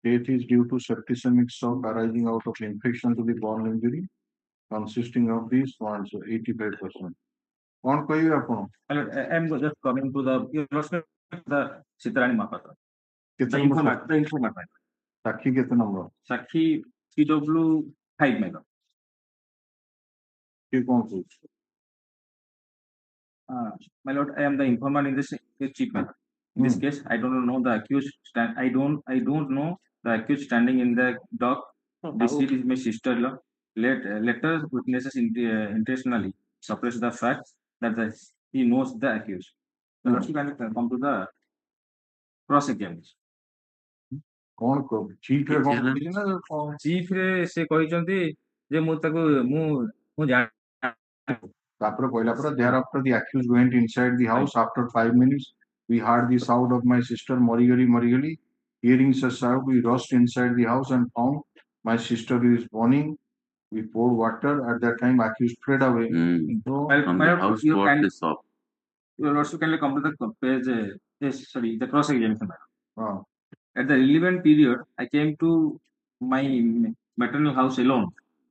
Death is due to septicemic shock arising out of infection to the bone injury, consisting of these ones, 85%. कौन कहिए ଆପଣ? I am just coming to the Chittarani Mahapat. The informant. साक्षी कितने number? Sakshi PW5 my lord. ये कौन सी? My lord, I am the informant in this chief matter. In this case, I don't know the accused I don't know the accused standing in the dock. This is my sister-in-law. Let us witnesses intentionally suppress the fact that he knows the accused. My lord, you can come to the cross examination. कौन को chief रे कौन कहिए ना कौन chief रे से କହିଛନ୍ତି ଯେ ମୁଁ ତାକୁ ମୁଁ ଜାଣି ତାପରେ କହିଲା ପରେ thereafter the accused went inside the house after 5 minutes we heard the sound of my sister morigari hearing such sound we rushed inside the house and found my sister is burning. We poured water at that time accused fled away. So From the house brought this up. You also can come to the page the cross examination. At the relevant period, I came to my maternal house alone.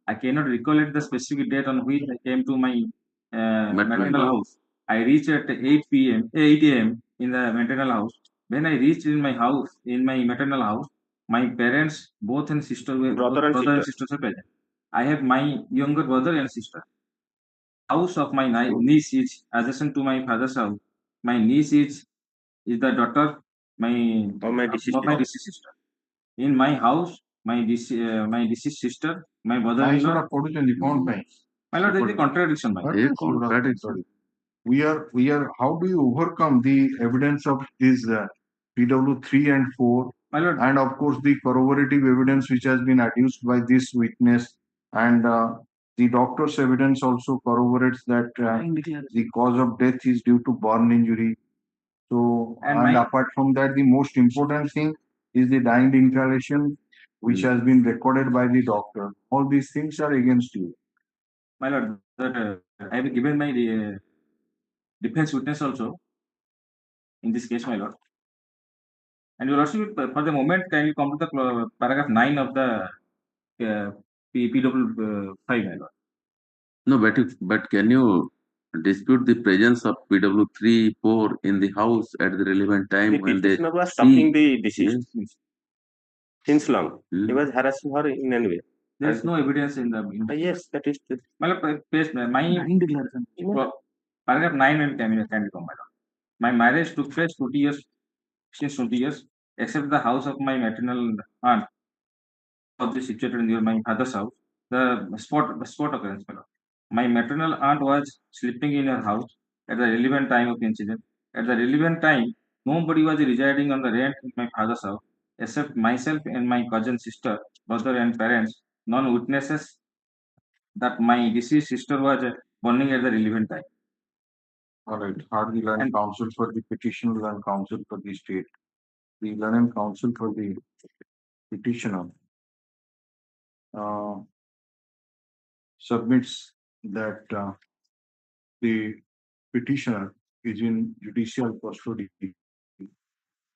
I cannot recollect the specific date on which I came to my maternal house. I reached at 8 a.m. in the maternal house. When I reached in my house, in my maternal house, my parents, both and sister were brother and sisters were present. I have my younger brother and sister. House of my niece is adjacent to my father's house. My niece is the daughter my deceased sister. In my house, my deceased sister, my brother-in-law. My lord, there is a contradiction. We are. How do you overcome the evidence of this PW3 and 4, my lord, and of course the corroborative evidence which has been adduced by this witness, and the doctor's evidence also corroborates that the cause of death is due to burn injury. So, and apart from that, the most important thing is the dying declaration, which has been recorded by the doctor. All these things are against you. My lord, I have given my defense witness also in this case, my lord. And you also, for the moment, can you come to the paragraph 9 of the PW5, my lord? No, but can you dispute the presence of PW3, 4 in the house at the relevant time the when they was stalking the deceased since long. Hmm. He was harassing her in any way. There is no evidence in the. Yes, that is the. My paragraph 9 and can come, my lord. My marriage took place 20 years, since 20 years, except the house of my maternal aunt, situated near my father's house. The spot occurrence, my lord. My maternal aunt was sleeping in her house at the relevant time of the incident. At the relevant time, nobody was residing on the rent in my father's house except myself and my cousin, sister, brother, and parents. None witnesses that my deceased sister was burning at the relevant time. All right. Are the learned counsel for the petitioner and counsel for the state? The learned counsel for the petitioner submits that the petitioner is in judicial custody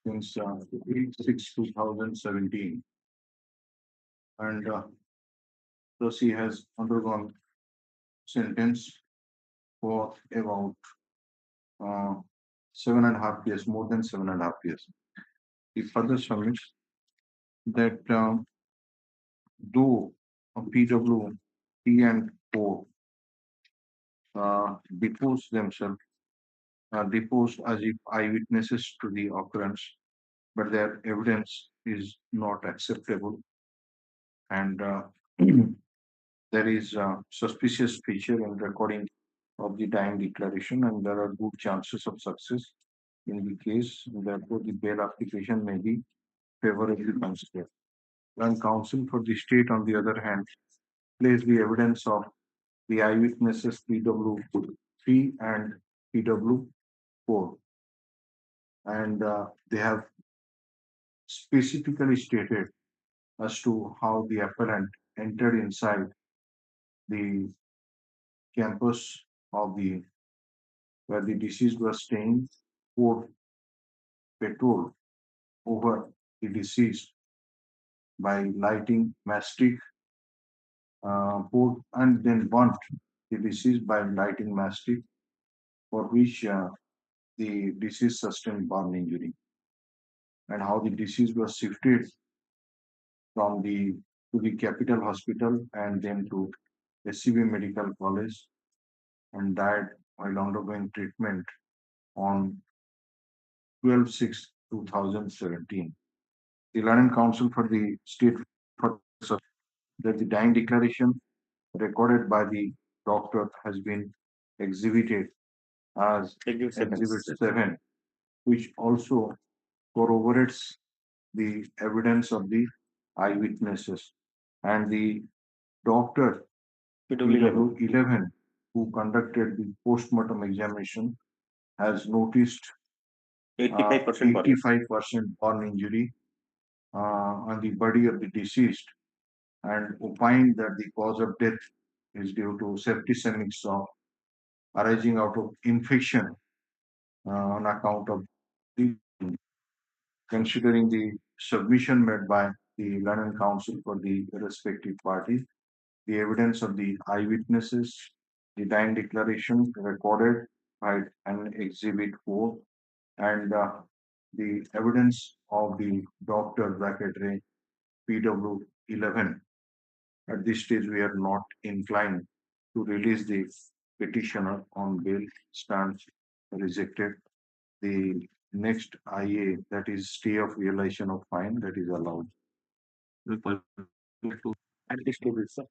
since 8/6/2017, and thus he has undergone sentence for about 7.5 years, more than 7.5 years. He further submits that though PW 3 and 4 deposed themselves, deposed as if eyewitnesses to the occurrence, but their evidence is not acceptable, and there is a suspicious feature in recording of the dying declaration, and there are good chances of success in the case. Therefore, the bail application may be favorably considered. When counsel for the state, on the other hand, placed the evidence of the eyewitnesses PW3 and PW4, and they have specifically stated as to how the appellant entered inside the campus of the where the deceased was staying, poured petrol over the deceased by lighting mastic, poured and then burnt the deceased by lighting mastic, for which the deceased sustained burn injury, and how the deceased was shifted from the to the capital hospital and then to SCB Medical College and died while undergoing treatment on 12/6/2017. The learned counsel for the state that the dying declaration recorded by the doctor has been exhibited as Exhibit 7, which also corroborates the evidence of the eyewitnesses, and the doctor PW11 who conducted the post-mortem examination has noticed 85% burn injury on the body of the deceased, and opined that the cause of death is due to septicemic shock arising out of infection on account of the, considering the submission made by the learned counsel for the respective parties, the evidence of the eyewitnesses, the dying declaration recorded by an Exhibit 4, and the evidence of the doctor bracketary PW11. At this stage, we are not inclined to release the petitioner on bail, stands rejected. The next IA, that is stay of realization of fine, that is allowed. At this table, sir.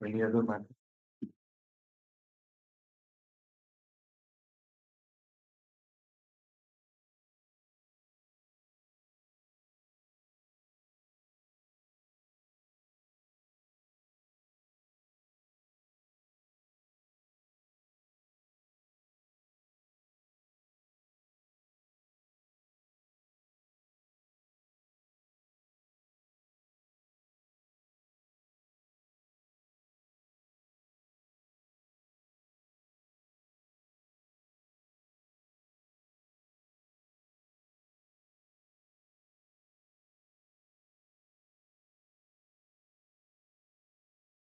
Any other matter?